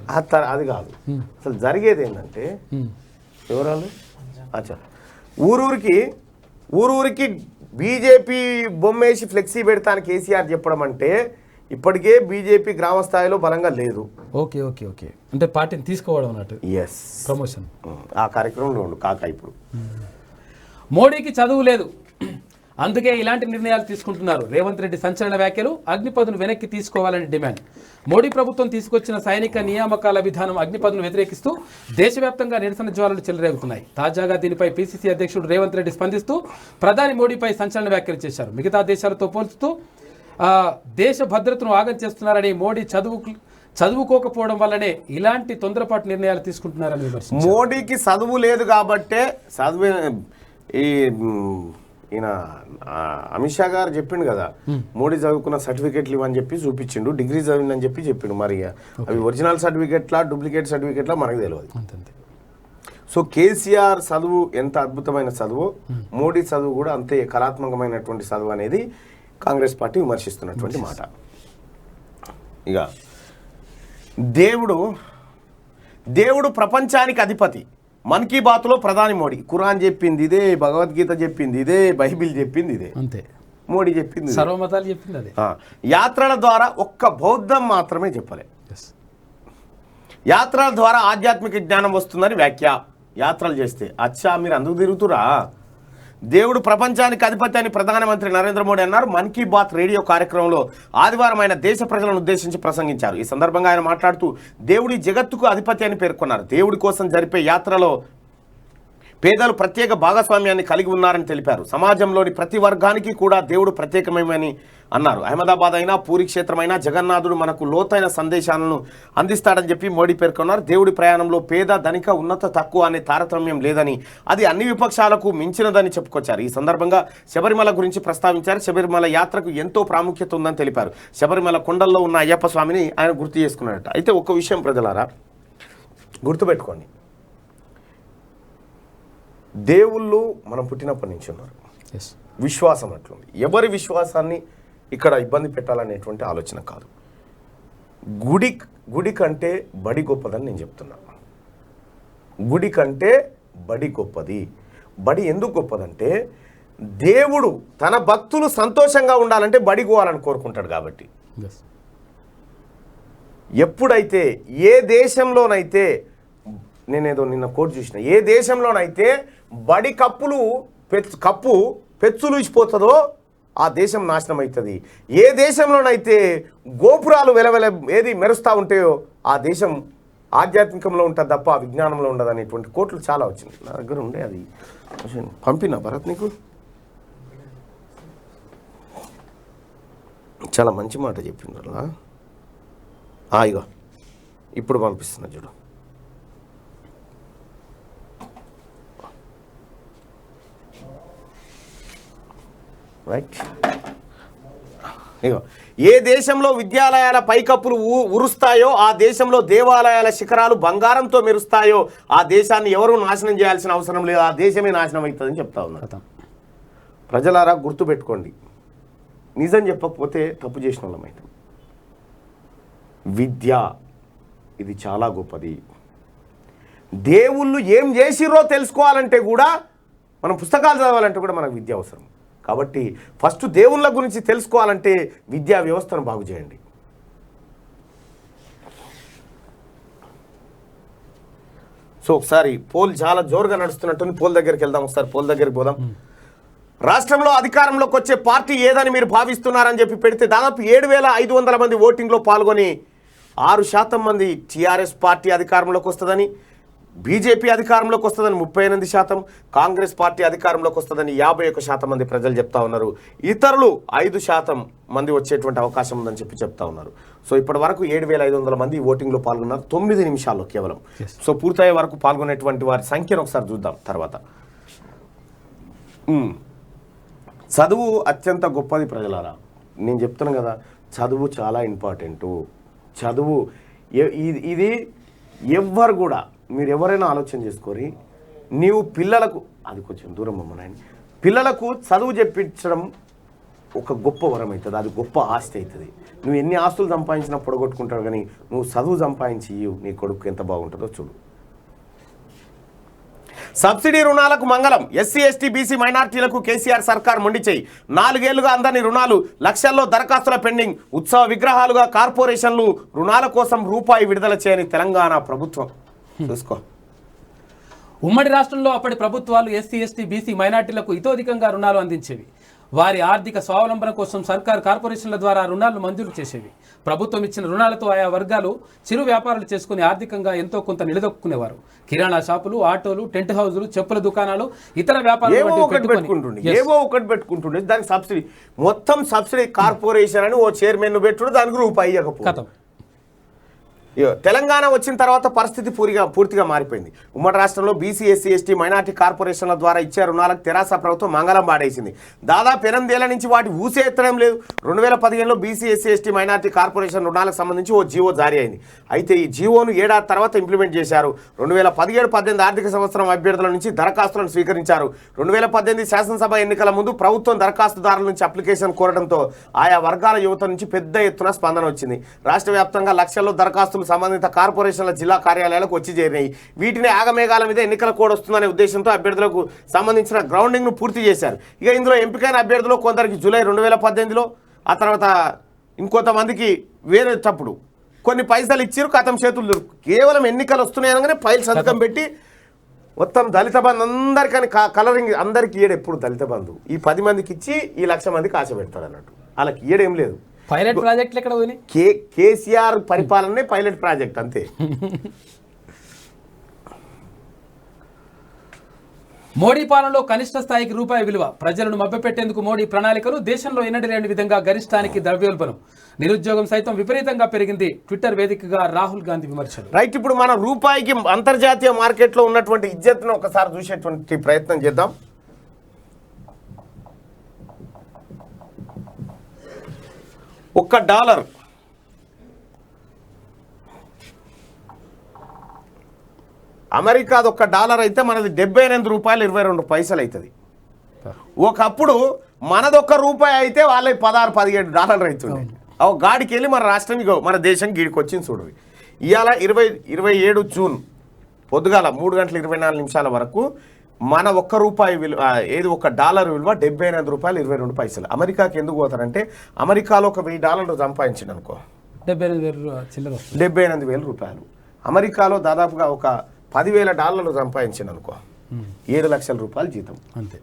అది కాదు, అసలు జరిగేది ఏంటంటే వివరాలు ఊరూరికి బీజేపీ బొమ్మేసి ఫ్లెక్సీ పెడతాను కేసీఆర్ చెప్పడం అంటే ఇప్పటికే బీజేపీ గ్రామ స్థాయిలో బలంగా లేదు. ఓకే ఓకే ఓకే, అంటే పార్టీని తీసుకోవడం అన్నట్టు. ఎస్, ప్రమోషన్ ఆ కార్యక్రమంలో ఉండు కాక. ఇప్పుడు మోడీకి చదువు లేదు, అందుకే ఇలాంటి నిర్ణయాలు తీసుకుంటున్నారు. రేవంత్ రెడ్డి సంచలన వ్యాఖ్యలు. అగ్నిపథ్ను వెనక్కి తీసుకోవాలని డిమాండ్. మోడీ ప్రభుత్వం తీసుకొచ్చిన సైనిక నియామకాల విధానం అగ్నిపథ్ను వ్యతిరేకిస్తూ దేశవ్యాప్తంగా నిరసన జ్వాలలు చెలరేగుతున్నాయి. తాజాగా దీనిపై పీసీసీ అధ్యక్షుడు రేవంత్ రెడ్డి స్పందిస్తూ ప్రధాని మోడీపై సంచలన వ్యాఖ్యలు చేశారు. మిగతా దేశాలతో పోల్చుతూ దేశ భద్రతను ఆగం చేస్తున్నారని మోడీ చదువుకోకపోవడం వల్లనే ఇలాంటి తొందరపాటు నిర్ణయాలు తీసుకుంటున్నారని విమర్శించారు. మోడీకి చదువు లేదు కాబట్టే ఈయన అమిత్ షా గారు చెప్పిండు కదా, మోడీ చదువుకున్న సర్టిఫికెట్లు ఇవని చెప్పి చూపించిండు, డిగ్రీ చదివిందని చెప్పి చెప్పిండు. మరి అవి ఒరిజినల్ సర్టిఫికెట్లా డూప్లికేట్ సర్టిఫికెట్లా మనకు తెలియదు. సో కేసీఆర్ చదువు ఎంత అద్భుతమైన చదువు, మోడీ చదువు కూడా అంతే కళాత్మకమైనటువంటి చదువు అనేది కాంగ్రెస్ పార్టీ విమర్శిస్తున్నటువంటి మాట. ఇక దేవుడు ప్రపంచానికి అధిపతి. మన్ కీ బాత్లో ప్రధాని మోడీ. ఖురాన్ చెప్పింది ఇదే, భగవద్గీత చెప్పింది ఇదే, బైబిల్ చెప్పింది ఇదే, అంతే మోడీ చెప్పింది, సర్వమతాలు చెప్పింది అదే. యాత్రల ద్వారా ఒక్క బౌద్ధం మాత్రమే చెప్పలే. యాత్రల ద్వారా ఆధ్యాత్మిక జ్ఞానం వస్తుందని వ్యాఖ్య. యాత్రలు చేస్తే అచ్చా మీరు అందుకు తిరుగుతురా. దేవుడు ప్రపంచానికి అధిపతి అని ప్రధానమంత్రి నరేంద్ర మోడీ అన్నారు. మన్ కీ బాత్ రేడియో కార్యక్రమంలో ఆదివారం ఆయన దేశ ప్రజలను ఉద్దేశించి ప్రసంగించారు. ఈ సందర్భంగా ఆయన మాట్లాడుతూ దేవుడి జగత్తుకు అధిపతి అని పేర్కొన్నారు. దేవుడి కోసం జరిపే యాత్రలో పేదలు ప్రత్యేక భాగస్వామ్యాన్ని కలిగి ఉన్నారని తెలిపారు. సమాజంలోని ప్రతి వర్గానికి కూడా దేవుడు ప్రత్యేకమేమని అన్నారు. అహ్మదాబాద్ అయినా, పూరి క్షేత్రమైనా జగన్నాథుడు మనకు లోతైన సందేశాలను అందిస్తాడని చెప్పి మోడీ పేర్కొన్నారు. దేవుడి ప్రయాణంలో పేద, ధనిక, ఉన్నత, తక్కువ అనే తారతమ్యం లేదని, అది అన్ని విపక్షాలకు మించినదని చెప్పుకొచ్చారు. ఈ సందర్భంగా శబరిమల గురించి ప్రస్తావించారు. శబరిమల యాత్రకు ఎంతో ప్రాముఖ్యత ఉందని తెలిపారు. శబరిమల కొండల్లో ఉన్న అయ్యప్ప స్వామిని ఆయన గుర్తు చేసుకున్నాడట. అయితే ఒక్క విషయం ప్రజలారా గుర్తుపెట్టుకోండి, దేవుళ్ళు మనం పుట్టినప్పటి నుంచి ఉన్నారు. విశ్వాసం అట్లుంది. ఎవరి విశ్వాసాన్ని ఇక్కడ ఇబ్బంది పెట్టాలనేటువంటి ఆలోచన కాదు. గుడి కంటే బడి గొప్పదని నేను చెప్తున్నా. గుడి కంటే బడి గొప్పది. బడి ఎందుకు గొప్పదంటే దేవుడు తన భక్తులు సంతోషంగా ఉండాలంటే బడి పోవాలని కోరుకుంటాడు. కాబట్టి ఎప్పుడైతే ఏ దేశంలోనైతే, నేనేదో నిన్న కోట్ చూసిన, ఏ దేశంలోనైతే బడి కప్పు పెచ్చులు ఇచ్చిపోతుందో ఆ దేశం నాశనం అవుతుంది. ఏ దేశంలోనైతే గోపురాలు మెరుస్తూ ఉంటాయో ఆ దేశం ఆధ్యాత్మికంలో ఉంటుంది తప్ప విజ్ఞానంలో ఉండదు అనేటువంటి కోట్లు చాలా వచ్చింది. నా దగ్గర ఉండే అది పంపినా భరత్ నీకు. చాలా మంచి మాట చెప్పిండ్రు. ఇగో ఇప్పుడు పంపిస్తున్నా చూడు. రైట్, ఇగో ఏ దేశంలో విద్యాలయాల పైకప్పులు ఉరుస్తాయో ఆ దేశంలో దేవాలయాల శిఖరాలు బంగారంతో మెరుస్తాయో ఆ దేశాన్ని ఎవరూ నాశనం చేయాల్సిన అవసరం లేదు, ఆ దేశమే నాశనం అవుతుందని చెప్తా ఉన్నారు. ప్రజలారా గుర్తుపెట్టుకోండి, నిజం చెప్పకపోతే తప్పు చేసిన వాళ్ళమైతే. విద్య ఇది చాలా గొప్పది. దేవుళ్ళు ఏం చేసిర్రో తెలుసుకోవాలంటే కూడా, మనం పుస్తకాలు చదవాలంటే కూడా మనకు విద్య అవసరం. కాబట్టి ఫస్ట్ దేవుళ్ళ గురించి తెలుసుకోవాలంటే విద్యా వ్యవస్థను బాగు చేయండి. సో ఒకసారి పోల్ చాలా జోరుగా నడుస్తున్నట్టుంది, పోల్ దగ్గరికి వెళ్దాం. ఒకసారి పోల్ దగ్గరికి పోదాం. రాష్ట్రంలో అధికారంలోకి వచ్చే పార్టీ ఏదని మీరు భావిస్తున్నారని చెప్పి పెడితే దాదాపు 7,500 మంది ఓటింగ్లో పాల్గొని 6% మంది టీఆర్ఎస్ పార్టీ అధికారంలోకి వస్తుందని, బీజేపీ అధికారంలోకి వస్తుందని 38%, కాంగ్రెస్ పార్టీ అధికారంలోకి వస్తుందని 51% మంది ప్రజలు చెప్తా ఉన్నారు. ఇతరులు 5% మంది వచ్చేటువంటి అవకాశం ఉందని చెప్పి చెప్తా ఉన్నారు. సో ఇప్పటి వరకు 7,500 మంది ఓటింగ్లో పాల్గొన్నారు 9 నిమిషాల్లో కేవలం. సో పూర్తయ్యే వరకు పాల్గొనేటువంటి వారి సంఖ్యను ఒకసారి చూద్దాం తర్వాత. చదువు అత్యంత గొప్పది ప్రజలారా. నేను చెప్తున్నాను కదా, చదువు చాలా ఇంపార్టెంటు. చదువు ఇది ఎవ్వరు కూడా, మీరు ఎవరైనా ఆలోచన చేసుకోరి, నీవు పిల్లలకు, అది కొంచెం దూరం అమ్మనాయని, పిల్లలకు చదువు చెప్పించడం ఒక గొప్ప వరం అవుతుంది, అది గొప్ప ఆస్తి అవుతుంది. నువ్వు ఎన్ని ఆస్తులు సంపాదించినా పొడగొట్టుకుంటావు, కానీ నువ్వు చదువు సంపాదించి నీ కొడుకు ఎంత బాగుంటుందో చూడు. సబ్సిడీ రుణాలకు మంగళం. ఎస్సీ, ఎస్టీ, బీసీ, మైనార్టీలకు కేసీఆర్ సర్కార్ మొండి చేయి. 4 ఏళ్లుగా అందని రుణాలు, లక్షల్లో దరఖాస్తుల పెండింగ్. ఉత్సవ విగ్రహాలుగా కార్పొరేషన్లు రుణాల కోసం రూపాయి విడుదల చేయని తెలంగాణ ప్రభుత్వం. చూసుకో, ఉమ్మడి రాష్ట్రంలో అప్పటి ప్రభుత్వాలు ఎస్సీ, ఎస్టీ, బీసీ, మైనార్టీలకు ఇతోధికంగా రుణాలు అందించేవి. వారి ఆర్థిక స్వావలంబన కోసం సర్కారు కార్పొరేషన్ల ద్వారా రుణాలను మంజూరు చేసేవి. ప్రభుత్వం ఇచ్చిన రుణాలతో ఆయా వర్గాలు చిరు వ్యాపారాలు చేసుకుని ఆర్థికంగా ఎంతో కొంత నిలదొక్కునేవారు. కిరాణా షాపులు, ఆటోలు, టెంట్ హౌజులు, చెప్పుల దుకాణాలు, ఇతర వ్యాపారాలు ఏవో ఒకటి పెట్టుకుంటుండే. దానికి సబ్సిడీ, మొత్తం సబ్సిడీ కార్పొరేషన్ అని ఓ చైర్మన్ పెట్టుడు, దానికి రూపాయి ఇవ్వకపోతే. తెలంగాణ వచ్చిన తర్వాత పరిస్థితి పూర్తిగా మారిపోయింది. ఉమ్మడి రాష్ట్రంలో బీసీ, ఎస్సీ, ఎస్టీ, మైనార్టీ కార్పొరేషన్ల ద్వారా ఇచ్చే రుణాలకు తెరాస ప్రభుత్వం మంగళం పాడేసింది. దాదాపు 8 ఏళ్ల నుంచి వాటి ఊసే ఎత్తడం లేదు. 2015లో BC, SC, ST, minority corporation రుణాలకు సంబంధించి ఓ జీవో జారీ అయింది. అయితే ఈ జీవోను ఏడాది తర్వాత ఇంప్లిమెంట్ చేశారు. 2017-18 ఆర్థిక సంవత్సరం అభ్యర్థుల నుంచి దరఖాస్తులను స్వీకరించారు. 2018 శాసనసభ ఎన్నికల ముందు ప్రభుత్వం దరఖాస్తుదారుల నుంచి అప్లికేషన్ కోరడంతో ఆయా వర్గాల యువత నుంచి పెద్ద ఎత్తున స్పందన వచ్చింది. రాష్ట్ర వ్యాప్తంగా లక్షల్లో దరఖాస్తులు సంబంధిత కార్పొరేషన్ల జిల్లా కార్యాలయాలకు వచ్చి చేరినాయి. వీటిని ఆగమేఘాల మీద ఎన్నికల కోడ్ వస్తుందనే ఉద్దేశంతో అభ్యర్థులకు సంబంధించిన గ్రౌండింగ్ను పూర్తి చేశారు. ఇక ఇందులో ఎంపికైన అభ్యర్థులు కొందరికి జూలై 2018లో, ఆ తర్వాత ఇంకొంతమందికి వేరేటప్పుడు కొన్ని పైసలు ఇచ్చారు, కథం చేతులు కేవలం ఎన్నికలు వస్తున్నాయి అనగానే ఫైల్ సంతకం పెట్టి మొత్తం దళిత బంధు అందరికని కలరింగ్ అందరికి ఇయ్యడు. ఎప్పుడు దళిత బంధు ఈ 10 మందికి ఇచ్చి ఈ 1,00,000 మందికి ఆశ పెడతాడు అన్నట్టు. వాళ్ళకి ఇయ్యడేం లేదు. పైలట్ ప్రాజెక్టులు ఎక్కడ పోయినాయి? కేసీఆర్ పరిపాలనే పైలట్ ప్రాజెక్ట్ అంతే. మోడీ పాలనలో కనిష్ట స్థాయికి రూపాయి విలువ. ప్రజలను మభ్యపెట్టేందుకు మోడీ ప్రణాళికలు. దేశంలో ఎన్నడూ లేని విధంగా గరిష్టానికి ద్రవ్యోల్బణం. నిరుద్యోగం సైతం విపరీతంగా పెరిగింది. ట్విట్టర్ వేదికగా రాహుల్ గాంధీ విమర్శలు. రైట్, ఇప్పుడు మన రూపాయికి అంతర్జాతీయ మార్కెట్లో ఉన్నటువంటి ఇజ్జత్ను ఒకసారి చూసేటువంటి ప్రయత్నం చేద్దాం. $1 అమెరికాది $1 అయితే మనది $78.22 అవుతుంది. ఒకప్పుడు మనది $1 అయితే వాళ్ళకి $16-17 అవుతుంది. గాడికి వెళ్ళి మన రాష్ట్రం మన దేశం గీడికి వచ్చింది చూడు. ఇవాళ 27 జూన్ పొద్దుగాల 3:24 వరకు మన $1 విలువ, ఏది $1 విలువ $78.22. అమెరికాకి ఎందుకు పోతారంటే అమెరికాలో ఒక $1000 సంపాదించింది అనుకో, $78,000. అమెరికాలో దాదాపుగా ఒక $10,000 సంపాదించింది అనుకో, $7 లక్షల జీతం అంతే.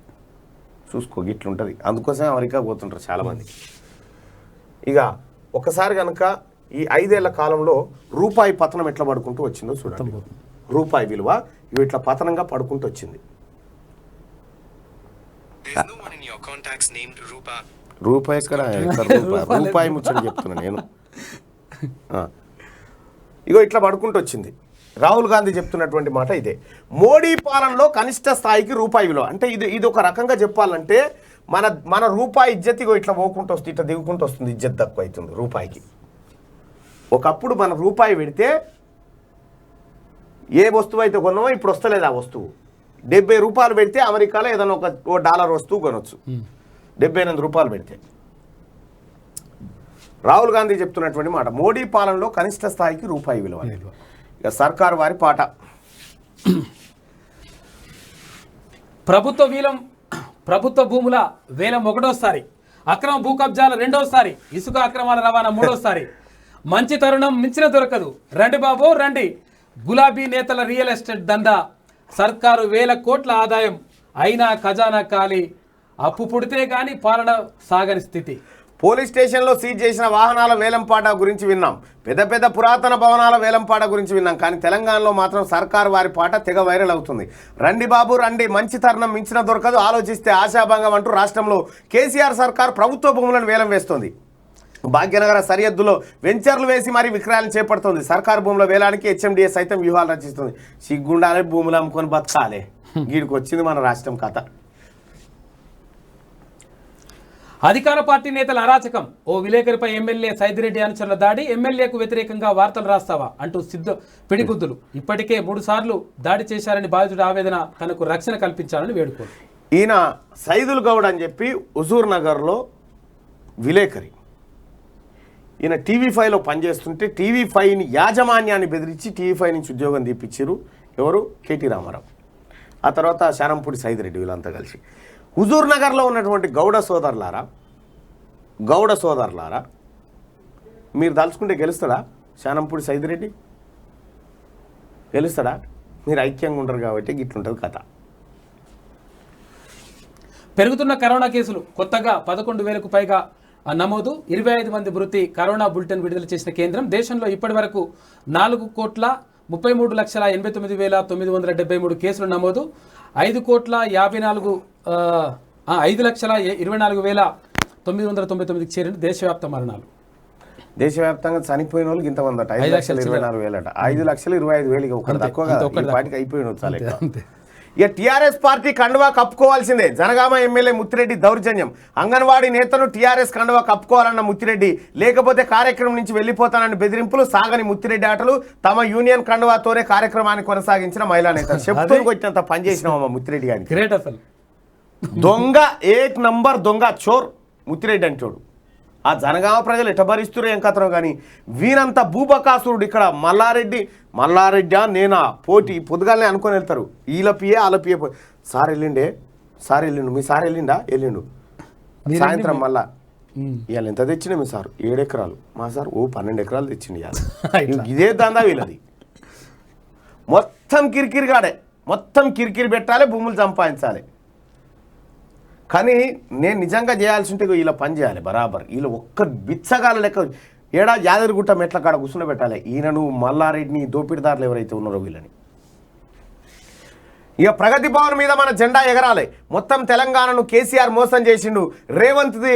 చూసుకో గిట్లుంటుంది. అందుకోసమే అమెరికా పోతుంటారు చాలామంది. ఇక ఒకసారి కనుక ఈ 5 ఏళ్ల కాలంలో రూపాయి పతనం ఎట్లా పడుకుంటూ వచ్చిందో చూడండి. రూపాయి విలువ ఇట్లా పతనంగా పడుకుంటూ వచ్చింది. రూపాయి ఎక్కడ రూపాయి ముచ్చని చెప్తున్నా నేను. ఇగో ఇట్లా పడుకుంటూ వచ్చింది. రాహుల్ గాంధీ చెప్తున్నటువంటి మాట ఇదే. మోడీ పాలనలో కనిష్ట స్థాయికి రూపాయి విలువ. అంటే ఇది ఒక రకంగా చెప్పాలంటే మన రూపాయి ఇజ్జత్ ఇట్లా పోకుంటూ వస్తుంది, ఇట్లా దిగుకుంటూ వస్తుంది. ఇజ్జత్ తక్కువ అవుతుంది రూపాయికి. ఒకప్పుడు మన రూపాయి పెడితే ఏ వస్తువు అయితే కొన్నామో ఇప్పుడు వస్తలేదు ఆ వస్తువు. $70 పెడితే అమెరికాలో ఏదైనా ఒక $1 వస్తువు కొనవచ్చు. $78 పెడితే. రాహుల్ గాంధీ చెప్తున్నటువంటి మాట, మోడీ పాలనలో కనిష్ట స్థాయికి రూపాయి విలువ. ఇక సర్కారు వారి పాట. ప్రభుత్వ భూముల వేలం 1వసారి, అక్రమ భూ కబ్జాల 2వసారి, ఇసుక అక్రమాల రవాణా 3వసారి. మంచి తరుణం మించిన దొరకదు. రండి బాబు రండి. గులాబీ నేతల రియల్ ఎస్టేట్ దందా. సర్కారు వేల కోట్ల ఆదాయం అయినా ఖజానా ఖాళీ. అప్పు పుడితే కానీ పాలన సాగని స్థితి. పోలీస్ స్టేషన్లో సీజ్ చేసిన వాహనాల వేలంపాట గురించి విన్నాం. పెద్ద పురాతన భవనాల వేలంపాట గురించి విన్నాం. కానీ తెలంగాణలో మాత్రం సర్కారు వారి పాట తెగ వైరల్ అవుతుంది. రండి బాబు రండి, మంచి తరుణం మించిన దొరకదు, ఆలోచిస్తే ఆశాభంగం అంటూ రాష్ట్రంలో కేసీఆర్ సర్కార్ ప్రభుత్వ భూములను వేలం వేస్తోంది. భాగ్యనగర సరిహద్దులో వెంచర్లు వేసి మరీ విక్రయాలను చేపడుతోంది. సర్కారు భూముల వేలానికి హెచ్ఎండిఏ సైతం వ్యూహాలు రచిస్తుంది. సిగ్గుండాలి, భూములు అమ్ముకొని బతకాలి. గీడికి వచ్చింది మన రాష్ట్రం కథ. అధికార పార్టీ నేతల అరాచకం. ఓ విలేకరిపై ఎమ్మెల్యే సైదిరెడ్డి అనుచరుల దాడి. ఎమ్మెల్యేకు వ్యతిరేకంగా వార్తలు రాస్తావా అంటూ పిడిగుద్దులు. ఇప్పటికే 3 సార్లు దాడి చేశారని బాధితుడి ఆవేదన. తనకు రక్షణ కల్పించాలని వేడుకోండి. ఈయన సైదుల్ గౌడ్ అని చెప్పి హుజూర్ నగర్లో విలేకరి. ఈయన TV5లో పనిచేస్తుంటే TV5ని యాజమాన్యాన్ని బెదిరించి TV5 నుంచి ఉద్యోగం తీపిచ్చారు. ఎవరు? KT రామారావు, ఆ తర్వాత శానంపూడి సైదిరెడ్డి, వీళ్ళంతా కలిసి. హుజూర్ నగర్లో ఉన్నటువంటి గౌడ సోదరులారా మీరు తలుచుకుంటే గెలుస్తాడా శానంపూడి సైదిరెడ్డి? గెలుస్తాడా? మీరు ఐక్యంగా ఉండరు కాబట్టి గిట్లుంటుంది కథ. పెరుగుతున్న కరోనా కేసులు కొత్తగా 11,000కు పైగా నమోదు, 25 మంది మృతి. కరోనా బులెటిన్ విడుదల చేసిన కేంద్రం దేశంలో ఇప్పటి వరకు 4,33,89,973 కేసులు నమోదు, 5,24,999 చేరిన దేశవ్యాప్త మరణాలు. దేశవ్యాప్తంగా చనిపోయిన వాళ్ళకి ఇంతమంది అట 5,24,000 అట. 5,25,000 ఒకటి తక్కువ కదా, ఈ పాటికి అయిపోయిన చాలా ఎక్కువ. ఇక టీఆర్ఎస్ పార్టీ కండువా కప్పుకోవాల్సిందే. జనగామ ఎమ్మెల్యే ముత్తిరెడ్డి దౌర్జన్యం. అంగన్వాడీ నేతను టీఆర్ఎస్ కండువా కప్పుకోవాలన్న ముత్తిరెడ్డి, లేకపోతే కార్యక్రమం నుంచి వెళ్లిపోతానని బెదిరింపులు. సాగని ముత్తిరెడ్డి ఆటలు. తమ యూనియన్ కండువాతోనే కార్యక్రమాన్ని కొనసాగించిన మహిళా నేత. చెప్తూ వచ్చినంత పనిచేసినామమ్మ ముత్తిరెడ్డి గారిని. గ్రేట్ అసలు. దొంగ, 1 నంబర్ దొంగ, చోర్ ముత్తిరెడ్డి అంటాడు. ఆ జనగామ ప్రజలు ఎట భరిస్తున్నారు ఏం కథనో కానీ వీరంతా భూబకాసురుడు. ఇక్కడ మల్లారెడ్డి నేనా పోటీ పొద్దుగాలనే అనుకొని వెళ్తారు. వీళ్ళ పిఏ వాళ్ళ పిఏ. సార్ వెళ్ళిండు మీ సార్ వెళ్ళిండు సాయంత్రం మళ్ళా ఇవాళ ఎంత తెచ్చినా మీ సార్ 7 ఎకరాలు, మా సార్ 12 ఎకరాలు తెచ్చిండు ఇవాళ. ఇదే దందా వీళ్ళది. మొత్తం కిరికిరిగాడే, మొత్తం కిరికిరి పెట్టాలి, భూములు సంపాదించాలి. కానీ నేను నిజంగా చేయాల్సి ఉంటే వీళ్ళ పని చేయాలి బరాబర్. వీళ్ళు ఒక్క బిచ్చగాల లెక్క యాదగిరిగుట్ట మెట్ల కాడ కూర్చుని పెట్టాలి. ఈయనను మల్లారెడ్డిని దోపిడిదారులు ఎవరైతే ఉన్నారో వీళ్ళని. ఇక ప్రగతి భవన్ మీద మన జెండా ఎగరాలి. మొత్తం తెలంగాణను కేసీఆర్ మోసం చేసిండు. రేవంత్ది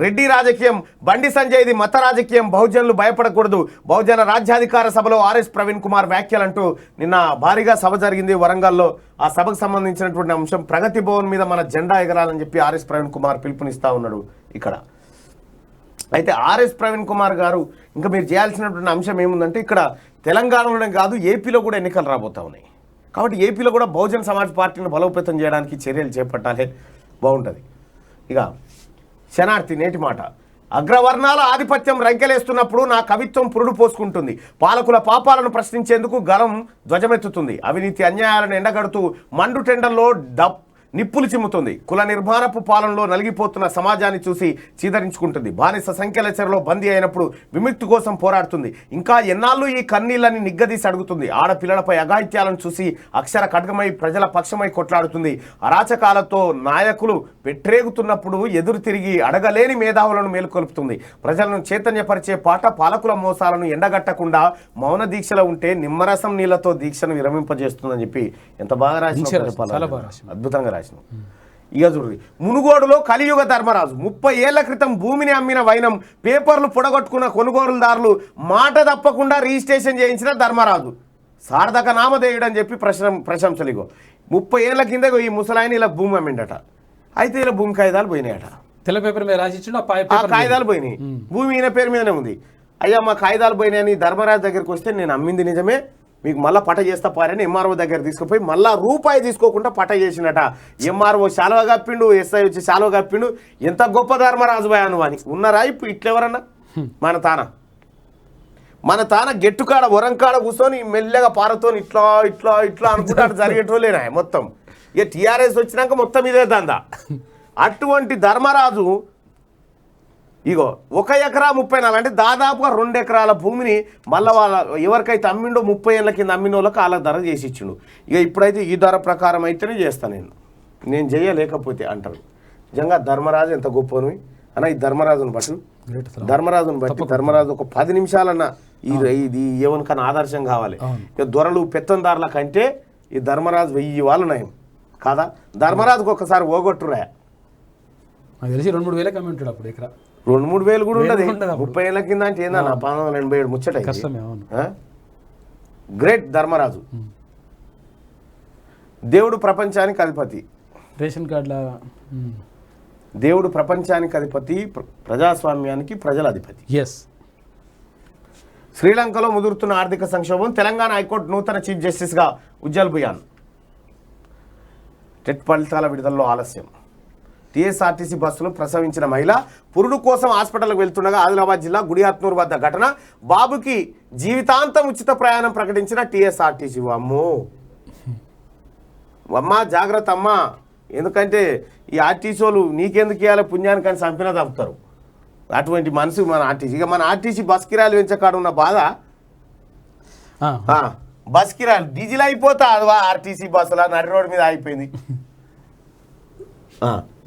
రెడ్డి రాజకీయం, బండి సంజయ్ది మత రాజకీయం. బహుజనులు భయపడకూడదు. బహుజన రాజ్యాధికార సభలో ఆర్ఎస్ ప్రవీణ్ కుమార్ వ్యాఖ్యలంటూ నిన్న భారీగా సభ జరిగింది వరంగల్లో. ఆ సభకు సంబంధించినటువంటి అంశం ప్రగతి భవన్ మీద మన జెండా ఎగరాలని చెప్పి ఆర్ఎస్ ప్రవీణ్ కుమార్ పిలుపునిస్తా ఉన్నాడు ఇక్కడ. అయితే ఆర్ఎస్ ప్రవీణ్ కుమార్ గారు ఇంకా మీరు చేయాల్సినటువంటి అంశం ఏముందంటే, ఇక్కడ తెలంగాణలోనే కాదు ఏపీలో కూడా ఎన్నికలు రాబోతా ఉన్నాయి. కాబట్టి ఏపీలో కూడా బహుజన్ సమాజ్ పార్టీని బలోపేతం చేయడానికి చర్యలు చేపట్టాలి, బాగుంటుంది. ఇక శనార్థి నేటి మాట. అగ్రవర్ణాల ఆధిపత్యం రంకెలేస్తున్నప్పుడు నా కవిత్వం పురుడు పోసుకుంటుంది. పాలకుల పాపాలను ప్రశ్నించేందుకు గలం ధ్వజమెత్తుతుంది. అవినీతి అన్యాయాలను ఎండగడుతూ మండు టెండల్లో నిప్పులు చిమ్ముతుంది. కుల నిర్మాణపు పాలనలో నలిగిపోతున్న సమాజాన్ని చూసి చీదరించుకుంటుంది. బానిస సంఖ్యల చెరలో బందీ అయినప్పుడు విముక్తి కోసం పోరాడుతుంది. ఇంకా ఎన్నాళ్ళు ఈ కన్నీళ్ళని నిగ్గదీసి అడుగుతుంది. ఆడపిల్లలపై అఘాయిత్యాలను చూసి అక్షర ఖడ్గమై ప్రజల పక్షమై కొట్లాడుతుంది. అరాచకాలతో నాయకులు పెట్టరేగుతున్నప్పుడు ఎదురు తిరిగి అడగలేని మేధావులను మేలుకొల్పుతుంది. ప్రజలను చైతన్యపరిచే పాట పాలకుల మోసాలను ఎండగట్టకుండా మౌన దీక్షలో ఉంటే నిమ్మరసం నీళ్లతో దీక్షను విరమింపజేస్తుందని చెప్పి ఎంత బాగా రాసిన, అద్భుతంగా రాసిన. ఇక చూడండి, మునుగోడులో కలియుగ ధర్మరాజు. 30 ఏళ్ల క్రితం భూమిని అమ్మిన వైనం, పేపర్లు పొడగొట్టుకున్న కొనుగోలుదారులు, మాట తప్పకుండా రిజిస్ట్రేషన్ చేయించిన ధర్మరాజు. సార్థక నామధేయుడు అని చెప్పి ప్రశంసలు. ఇగో 30 ఏళ్ల కింద ఈ ముసలాయన ఇలా భూమి అమ్మిండట. అయితే ఇలా భూమి కాగితాలు పోయినాయట. తెల్ల పేపర్ మీద రాసిచ్చిన ఆ కాగితాలు పోయినాయి. భూమి ఈయన పేరు మీదనే ఉంది. అయ్యా మా కాగితాలు పోయినాయని ధర్మరాజు దగ్గరికి వస్తే, నేను అమ్మింది నిజమే, మీకు మళ్ళీ పట చేస్తా పారని ఎంఆర్ఓ దగ్గర తీసుకుపోయి మళ్ళీ రూపాయి తీసుకోకుండా పట చేసినట. ఎంఆర్ఓ శాలువ కప్పిండు, ఎస్ఐ వచ్చి శాలువ కప్పిండు. ఎంత గొప్ప ధర్మరాజు భయాను అని ఉన్నారా ఇప్పుడు ఇట్లెవరన్నా? మన తాన గెట్టుకాడ వరంకాడ కూర్చొని మెల్లగా పారతో ఇట్లా ఇట్లా ఇట్లా అనుకుంటాడు జరిగేటోళ్ళేనా మొత్తం. ఇక టీఆర్ఎస్ వచ్చినాక మొత్తం ఇదే దందా. అటువంటి ధర్మరాజు ఇగో 1 ఎకరా 34 అంటే దాదాపుగా 2 ఎకరాల భూమిని మళ్ళీ వాళ్ళ ఎవరికైతే అమ్మిండో 30 ఏళ్ళ కింద అమ్మిన వాళ్ళకి వాళ్ళ ధర చేసి ఇచ్చిండు. ఇక ఇప్పుడైతే ఈ ధర ప్రకారం అయితేనే చేస్తాను నేను చేయలేకపోతే అంటారు. నిజంగా ధర్మరాజు ఎంత గొప్పని అన్న. ఈ ధర్మరాజును బట్టి ధర్మరాజు ఒక 10 నిమిషాలన్నా ఇది ఏమనికన్నా ఆదర్శం కావాలి. ఇక దొరలు పెత్తందారుల కంటే ఈ ధర్మరాజు 1000 వాళ్ళు నయం కాదా? ధర్మరాజుకు ఒకసారి ఓగొట్టురా తెలిసి 2-3 వేలకు అమ్మి ఉంటాడు అప్పుడు ఎకరా. 2-3 వేలు కూడా ఉండదు. 30 ఏళ్ళ కింద అంటే ఏందన్నా 1987 ముచ్చట. గ్రేట్ ధర్మరాజు. దేవుడు ప్రపంచానికి అధిపతి. రేషన్ కార్డుల దేవుడు ప్రపంచానికి అధిపతి, ప్రజాస్వామ్యానికి ప్రజల అధిపతి. శ్రీలంకలో ముదురుతున్న ఆర్థిక సంక్షోభం. తెలంగాణ హైకోర్టు నూతన చీఫ్ జస్టిస్గా ఉజ్జల్ బుయాన్. టెట్ ఫలితాల విడుదలలో ఆలస్యం. టీఎస్ఆర్టీసీ బస్సులో ప్రసవించిన మహిళ పురుడు కోసం హాస్పిటల్కి వెళ్తుండగా ఆదిలాబాద్ జిల్లా గుడియాత్నూరు వద్ద ఘటన. బాబుకి జీవితాంతం ఉచిత ప్రయాణం ప్రకటించిన టీఎస్ఆర్టీసీ. అమ్మా జాగ్రత్త అమ్మా, ఎందుకంటే ఈ ఆర్టీసీ వాళ్ళు నీకెందుకు ఇవ్వాలి పుణ్యానికి అని చంపినా తప్పుతారు. అటువంటి మనసు మన ఆర్టీసీ. ఇక మన ఆర్టీసీ బస్ కిరాయిలు పెంచకాడు ఉన్న బాధ. బస్ కిరాయిలు డీజిల్ అయిపోతా ఆర్టీసీ బస్సులా నడి రోడ్డు మీద అయిపోయింది.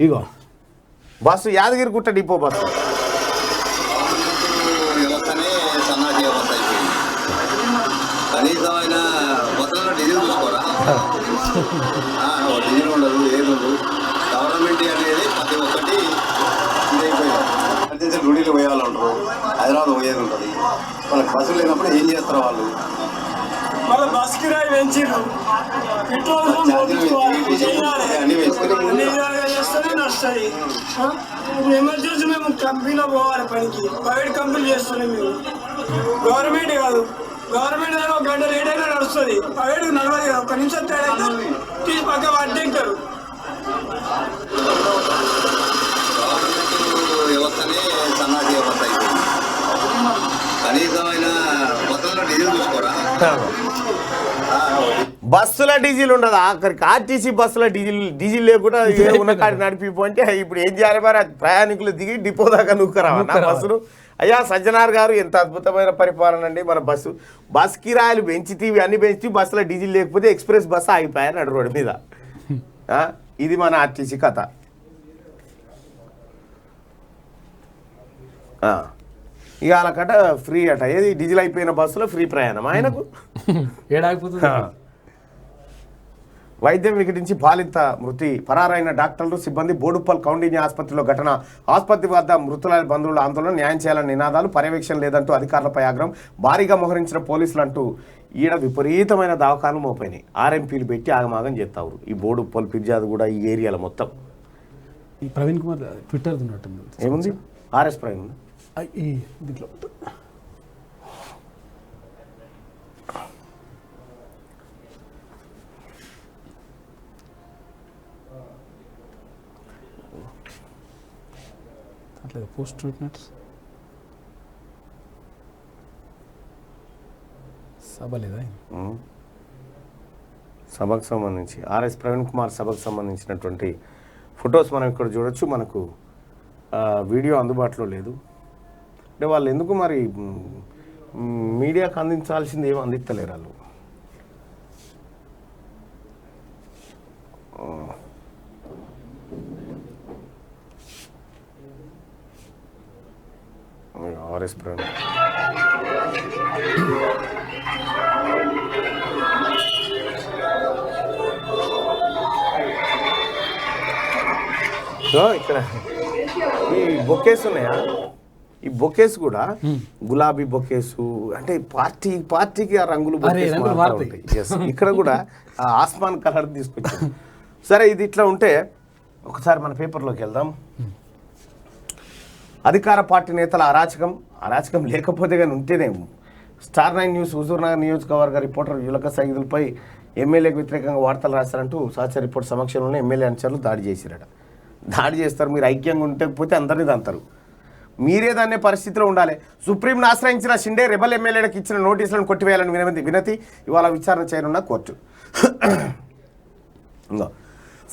ఇగో బస్సు యాదగిరిగుట్ట డిపో బస్సు వ్యవస్థనే సన్నాసి వ్యవస్థ అయిపోయింది. కనీసమైన బస్సులో డీజిల్ చూసుకోరా, డీజిల్ ఉండదు, ఏది ఉండదు. గవర్నమెంట్ అనేది ప్రతి ఒక్కటి ఇదైపోయింది. డ్యూటీలు పోయేవాళ్ళు ఉంటారు, హైదరాబాద్ పోయేది ఉంటుంది. వాళ్ళకి బస్సులు లేనప్పుడు ఏం చేస్తారు వాళ్ళు? వాళ్ళ బస్ కిరాయి పెంచిర్రు, పెట్రోల్ అన్ని వేసుకుని చేస్తేనే నడుస్తుంది. ఇప్పుడు ఎమర్జెన్సీ మేము కంపెనీలో పోవాలి పనికి, ప్రైవేట్ కంపెనీలు చేస్తున్నాం మేము. గవర్నమెంట్ కాదు, గవర్నమెంట్ అయినా ఒక గంట లేట్ అయినా నడుస్తుంది, ప్రైవేట్ నడవదు కదా. ఒక నిమిషం తేడా అయితే తీసి పక్క పట్టింటారు. గవర్నమెంట్ వ్యవస్థనే సన్నాసి వ్యవస్థ అయిపోయింది. కనీసమైన బస్సులో డీజిల్ చూసుకోరా. బస్సుల డీజిల్ ఉండదు, ఆఖరికి ఆర్టీసీ బస్సుల డీజిల్ లేకుండా ఉన్న కాడి నడిపిపోతే ఇప్పుడు ఏం చేయాలి మరి? ప్రయాణికులు దిగి డిపో దాకా నూక్కరావా బస్సును? అయ్యా సజ్జనార్ గారు, ఎంత అద్భుతమైన పరిపాలన అండి. మన బస్ కిరాయిలు పెంచితీవి, అన్ని పెంచి బస్సులో డీజిల్ లేకపోతే ఎక్స్ప్రెస్ బస్సు ఆగిపోయారు నడు రోడ్డు మీద. ఇది మన ఆర్టీసీ కథ. ఇక వాళ్ళకట ఫ్రీ అట, ఏది డీజిల్ అయిపోయిన బస్సులో ఫ్రీ ప్రయాణం ఆయనకు. ఏడాగిపోతుంది. వైద్యం వికటించి బాలింత మృతి, పరారైన డాక్టర్లు సిబ్బంది. బోడుప్పల్ కౌండిన్య ఆసుపత్రిలో ఘటన. ఆసుపత్రి వద్ద మృతుల బంధువుల ఆందోళన, న్యాయం చేయాలని నినాదాలు, పర్యవేక్షణ లేదంటూ అధికారులపై ఆగ్రహం, భారీగా మోహరించిన పోలీసులు అంటూ ఈడ విపరీతమైన దవాఖాను మోపోయినాయి. ఆర్ఎంపీలు పెట్టి ఆగమాగం చేస్తావు. ఈ బోడుప్పల్ పిర్జాద్ కూడా ఈ ఏరియాలో మొత్తం. ఈ ప్రవీణ్ కుమార్ ట్విట్టర్ ఉన్నట్టుంది. ఏముంది? ఆర్ఎస్ ప్రవీణ్ ఈ దీంట్లో అట్లా పోస్ట్ పెట్టినట్టు సభ లేదా సభకు సంబంధించి ఆర్ఎస్ ప్రవీణ్ కుమార్ సభకు సంబంధించినటువంటి ఫొటోస్ మనం ఇక్కడ చూడొచ్చు. మనకు వీడియో అందుబాటులో లేదు. అంటే వాళ్ళు ఎందుకు మరి మీడియాకు అందించాల్సింది ఏమో అందిస్తలేరు వాళ్ళు. ఆర్ఎస్ ప్రవీణ్ ఇక్కడ ఈ బొకేస్ ఉన్నాయా? ఈ బొకేస్ కూడా గులాబీ బొకేసు, అంటే పార్టీకి ఆ రంగులు ఇక్కడ కూడా ఆస్మాన్ కలర్ తీసుకొచ్చారు. సరే, ఇది ఇట్లా ఉంటే ఒకసారి మన పేపర్లోకి వెళ్దాం. అధికార పార్టీ నేతల అరాచకం లేకపోతే కానీ ఉంటేనే. స్టార్ 9 న్యూస్ హుజూర్నగర్ నియోజకవర్గ రిపోర్టర్ యులక సైదులపై ఎమ్మెల్యేకి వ్యతిరేకంగా వార్తలు రాస్తారంటూ సహచర రిపోర్ట్ సమక్షంలోనే ఎమ్మెల్యే అనుచరులు దాడి చేసిరట. దాడి చేస్తారు, మీరు ఐక్యంగా ఉండకపోతే అందరినీ దంతారు. మీరే దాన్నే పరిస్థితిలో ఉండాలి. సుప్రీంను ఆశ్రయించిన షిండే రెబల్ ఎమ్మెల్యేలకు ఇచ్చిన నోటీసులను కొట్టివేయాలని వినతి ఇవాళ విచారణ చేయనున్న కోర్టు.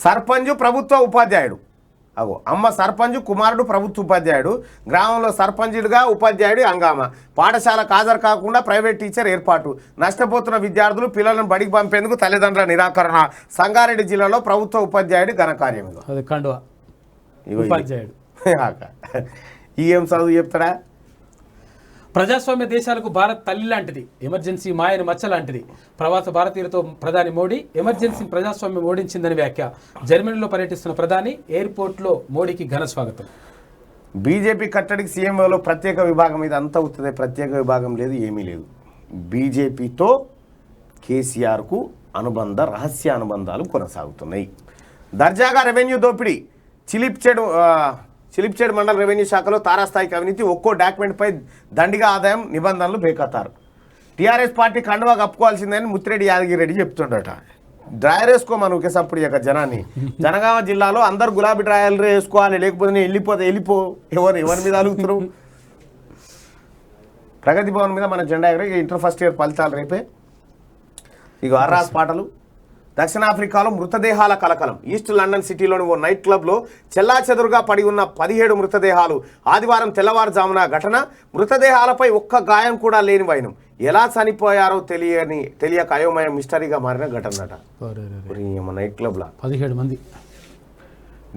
సర్పంచ్ ప్రభుత్వ ఉపాధ్యాయుడు, అమ్మ సర్పంచ్, కుమారుడు ప్రభుత్వ ఉపాధ్యాయుడు. గ్రామంలో సర్పంచులుగా ఉపాధ్యాయుడు హంగామా. పాఠశాలకు హాజరు కాకుండా ప్రైవేట్ టీచర్ ఏర్పాటు. నష్టపోతున్న విద్యార్థులు పిల్లలను బడికి పంపేందుకు తల్లిదండ్రుల నిరాకరణ. సంగారెడ్డి జిల్లాలో ప్రభుత్వ ఉపాధ్యాయుడు ఘనకార్యం. ఉపాధ్యాయుడు ఏం చదువు చెప్తాడా? ప్రజాస్వామ్య దేశాలకు భారత్ తల్లి లాంటిది, ఎమర్జెన్సీ మాయని మచ్చ లాంటిది. ప్రవాస భారతీయులతో ప్రధాని మోడీ ఎమర్జెన్సీ ప్రజాస్వామ్యం ఓడించిందని వ్యాఖ్య. జర్మనీలో పర్యటిస్తున్న ప్రధాని, ఎయిర్పోర్ట్లో మోడీకి ఘన స్వాగతం. బీజేపీ కట్టడికి సీఎంఓలో ప్రత్యేక విభాగం, ఇది అంతా అవుతుంది. ప్రత్యేక విభాగం లేదు, ఏమీ లేదు. బీజేపీతో కేసీఆర్కు రహస్య అనుబంధాలు కొనసాగుతున్నాయి. దర్జాగా రెవెన్యూ దోపిడీ. చిలిప్చేడు మండల రెవెన్యూ శాఖలో తారాస్థాయికి అవినీతి. ఒక్కో డాక్యుమెంట్పై దండిగా ఆదాయం, నిబంధనలు బేఖతారు. టీఆర్ఎస్ పార్టీ కండువా కప్పుకోవాల్సిందని ముత్తిరెడ్డి యాదగిరెడ్డి చెప్తుండట. డ్రాయర్ వేసుకోమని ఒకేసప్పుడు ఇక జనాన్ని. జనగామ జిల్లాలో అందరు గులాబీ డ్రాయర్లు వేసుకోవాలి, లేకపోతే నేను వెళ్ళిపో. ఎవరి మీద అలుగుతారు? ప్రగతి భవన్ మీద మన జెండా ఎగర. ఇంటర్ ఫస్ట్ ఇయర్ ఫలితాలు రేపే. ఇక అర్రాస్ పాటలు. దక్షిణాఫ్రికాలో మృతదేహాల కలకలం. ఈస్ట్ లండన్ సిటీలోని ఓ నైట్ క్లబ్లో చెల్లాచెదురుగా పడి ఉన్న 17 మృతదేహాలు. ఆదివారం తెల్లవారుజామున ఘటన. మృతదేహాలపై ఒక్క గాయం కూడా లేని వైనం. ఎలా చనిపోయారో తెలియక అయోమయం మిస్టరీగా మారిన ఘటనట. నైట్ క్లబ్లో 17 మంది.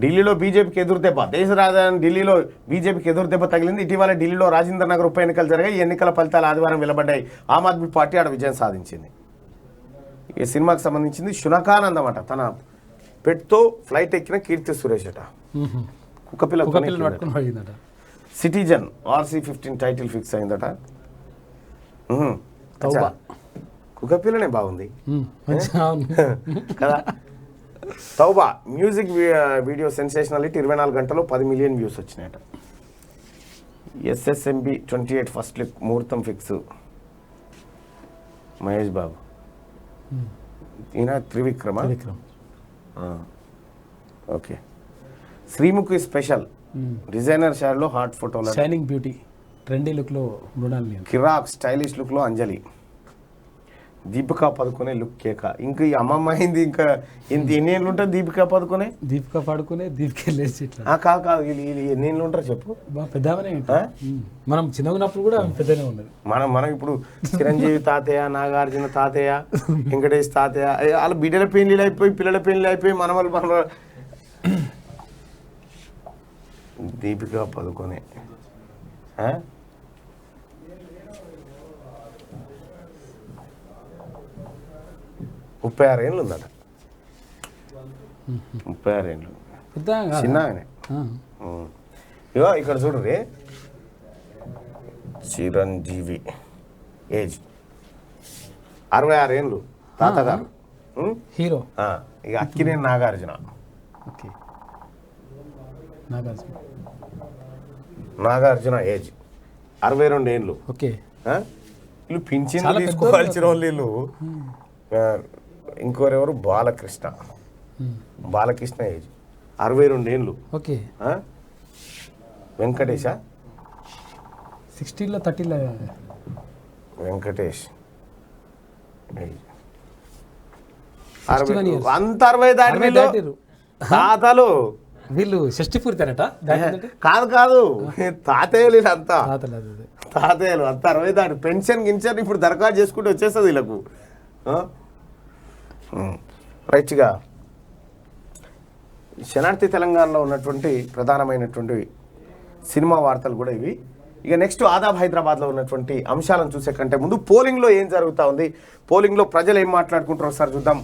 ఢిల్లీలో బీజేపీకి ఎదురుదెబ్బ. దేశ రాజధాని ఢిల్లీలో బీజేపీకి ఎదురుదెబ్బ తగిలింది. ఇటీవల ఢిల్లీలో రాజేంద్ర నగర్ ఉప ఎన్నికలు జరిగాయి. ఈ ఎన్నికల ఫలితాలు ఆదివారం వెలువడ్డాయి. ఆమ్ ఆద్మీ పార్టీ ఆడ విజయం సాధించింది. ఈ సినిమాకి సంబంధించింది శునకానందం అన్నమాట. తన పెట్తో ఫ్లైట్ ఎక్కిన కీర్తి సురేష్ అట. కుక్కపిల్ల పట్టుకుని పోయిందట. సిటిజన్ RC-15 టైటిల్ ఫిక్స్ అయిందట. తౌబా. కుక్కపిల్లనే బాగుంది కదా. తౌబా మ్యూజిక్ వీడియో సెన్సేషనాలిటీ 24 గంటలో 10 మిలియన్ వ్యూస్ వచ్చినాయట. SSMB 28 ఫస్ట్ లుక్ ముహూర్తం ఫిక్స్. మహేష్ బాబు ఈయన Trivikram. Okay. Sreemukhi special designer షార్లో హాట్ ఫోటోలో షైనింగ్ బ్యూటీ ట్రెండీ లుక్లో మృణాలిని. కిరాక్ స్టైలిష్ లుక్లో అంజలి. దీపికా పదుకునే లుక్ కేక. ఇంకా ఈ అమ్మమ్మ అయింది. ఇంకా ఎన్ని ఏళ్ళు ఉంటుంది దీపికా పదుకునే? దీపికా పడుకునే దీపిక లేచి ఇట్లా కాదు ఎన్ని ఏళ్ళు ఉంటారు చెప్పు. బాగా పెద్దగానే మనం చిన్నగా ఉన్నప్పుడు కూడా పెద్దనే ఉన్నది. మనం ఇప్పుడు చిరంజీవి తాతయ్య, నాగార్జున తాతయ్య, వెంకటేష్ తాతయ్య, వాళ్ళ బిడ్డల పెళ్లిళ్ళు అయిపోయి పిల్లల పెళ్లిళ్ళు అయిపోయి మన దీపికా పదుకునే 36 ఏళ్ళు ఉందట. 36 ఏళ్ళు చిన్న ఆయనే. ఇగో ఇక్కడ చూడరే చిరంజీవి ఏజ్ 66 ఏళ్ళు తాతగారు. హీరో. ఇక అక్కినేని నాగార్జున. ఓకే. నాగార్జున ఏజ్ 62 ఏళ్ళు. ఓకే. వీళ్ళు పింఛన్ తీసుకోవాల్సిన వాళ్ళు వీళ్ళు. ఇంకోరెవరు బాలకృష్ణ. బాలకృష్ణ ఏజ్ 62 ఏళ్ళు. ఓకే. వెంకటేష 60లో 30లో వెంకటేష్ అంత 60 దాటిరు తాతలు. వీళ్ళు షష్టి పూర్తనట. కాదు తాతయ్యలు అంతా తాతయ్యలు అంతా 60 దాటి పెన్షన్ గిన్షన్ ఇప్పుడు దరఖాస్తు చేసుకుంటూ వచ్చేస్తుంది వీళ్ళకు. రైట్గా శనార్థి తెలంగాణలో ఉన్నటువంటి ప్రధానమైనటువంటి సినిమా వార్తలు కూడా ఇవి. ఇక నెక్స్ట్ ఆదాబ్ హైదరాబాద్లో ఉన్నటువంటి అంశాలను చూసే కంటే ముందు పోలింగ్లో ఏం జరుగుతూ ఉంది, పోలింగ్లో ప్రజలు ఏం మాట్లాడుకుంటారో ఒకసారి చూద్దాం.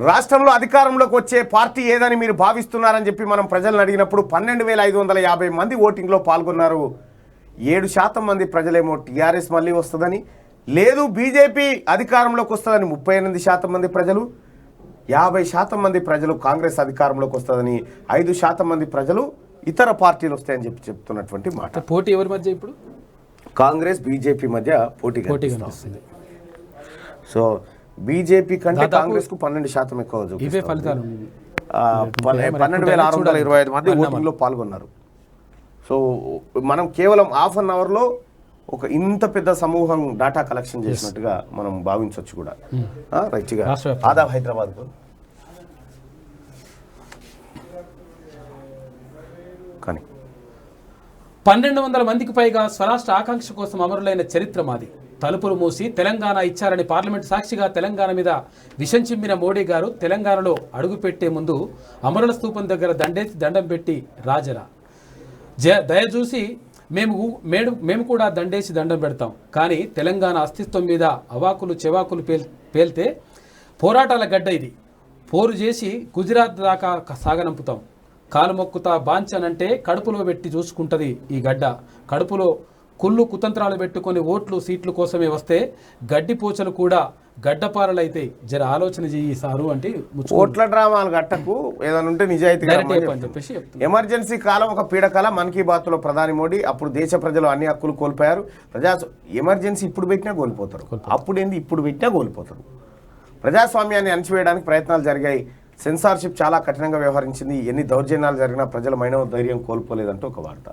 రాష్ట్రంలో అధికారంలోకి వచ్చే పార్టీ ఏదని మీరు భావిస్తున్నారని చెప్పి మనం ప్రజలను అడిగినప్పుడు 12,550 మంది ఓటింగ్లో పాల్గొన్నారు. 7% మంది ప్రజలేమో టీఆర్ఎస్ మళ్ళీ వస్తుందని, లేదు బీజేపీ అధికారంలోకి వస్తుందని 38% మంది ప్రజలు, 50% మంది ప్రజలు కాంగ్రెస్ అధికారంలోకి వస్తుందని, 5% మంది ప్రజలు ఇతర పార్టీలు వస్తాయని చెప్పి చెప్తున్నటువంటి మాట. పోటీ ఎవరి మధ్య ఇప్పుడు? కాంగ్రెస్ బీజేపీ మధ్య పోటీ కనిపిస్తుంది. సో బీజేపీ కంటే కాంగ్రెస్ కు 12% ఎక్కువ. 12,625 మంది ఓటింగ్లో పాల్గొన్నారు. సో మనం కేవలం హాఫ్ అన్ అవర్లో ఒక ఇంత పెద్ద సమూహం డాటా కలెక్షన్ చేసినట్టుగా మనం భావించవచ్చు కూడా. రైట్గా ఆదాబ్ హైదరాబాద్ కానీ 1200 మందికి పైగా స్వరాష్ట్ర ఆకాంక్ష కోసం అమరులైన చరిత్ర మాది. తలుపులు మూసి తెలంగాణ ఇచ్చారని పార్లమెంట్ సాక్షిగా తెలంగాణ మీద విషం చిమ్మిన మోడీ గారు తెలంగాణలో అడుగుపెట్టే ముందు అమరుల స్తూపం దగ్గర దండేసి దండం పెట్టి రాజరా దయచూసి మేము కూడా దండేసి దండం పెడతాం. కానీ తెలంగాణ అస్తిత్వం మీద అవాకులు చెవాకులు పేల్తే పోరాటాల గడ్డ ఇది. పోరు చేసి గుజరాత్ దాకా సాగనంపుతాం. కాలు మొక్కుతా బాంచనంటే కడుపులో పెట్టి చూసుకుంటుంది ఈ గడ్డ. కడుపులో కుళ్ళు కుతంత్రాలు పెట్టుకొని ఓట్లు సీట్ల కోసమే వస్తే గడ్డిపోచలు కూడా గడ్డపారలైతే జర ఆలోచన చెయ్యి సారు అంటే ఓట్ల డ్రామాలు గట్టకు ఏదైనా ఉంటే నిజాయితీ. ఎమర్జెన్సీ కాలం ఒక పీడకాల మన్ కీ బాత్ లో ప్రధాని మోడీ అప్పుడు దేశ ప్రజలు అన్ని హక్కులు కోల్పోయారు. ఎమర్జెన్సీ ఇప్పుడు పెట్టినా కోల్పోతారు, అప్పుడు ఏంది ఇప్పుడు పెట్టినా కోల్పోతారు. ప్రజాస్వామ్యాన్ని అణచివేయడానికి ప్రయత్నాలు జరిగాయి. సెన్సార్షిప్ చాలా కఠినంగా వ్యవహరించింది. ఎన్ని దౌర్జన్యాలు జరిగినా ప్రజల మైనవ ధైర్యం కోల్పోలేదంటూ ఒక వార్త.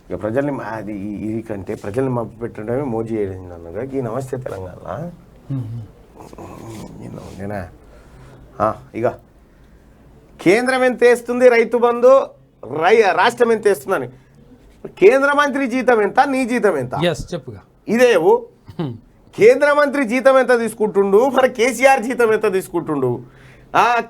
ఇక ప్రజల్ని అది ఇది కంటే ప్రజల్ని మభ్య పెట్టడమే మోజీ అన్నగా ఈ నమస్తే తెలంగాణ. నేనా ఇక కేంద్రం ఎంత వేస్తుంది రైతు బంధు, రాష్ట్రం ఎంత వేస్తుందని. కేంద్ర మంత్రి జీతం ఎంత, నీ జీతం ఎంత చెప్పుగా ఇదేవు. కేంద్ర మంత్రి జీతం ఎంత తీసుకుంటుండు, మరి కేసీఆర్ జీతం ఎంత తీసుకుంటుండు.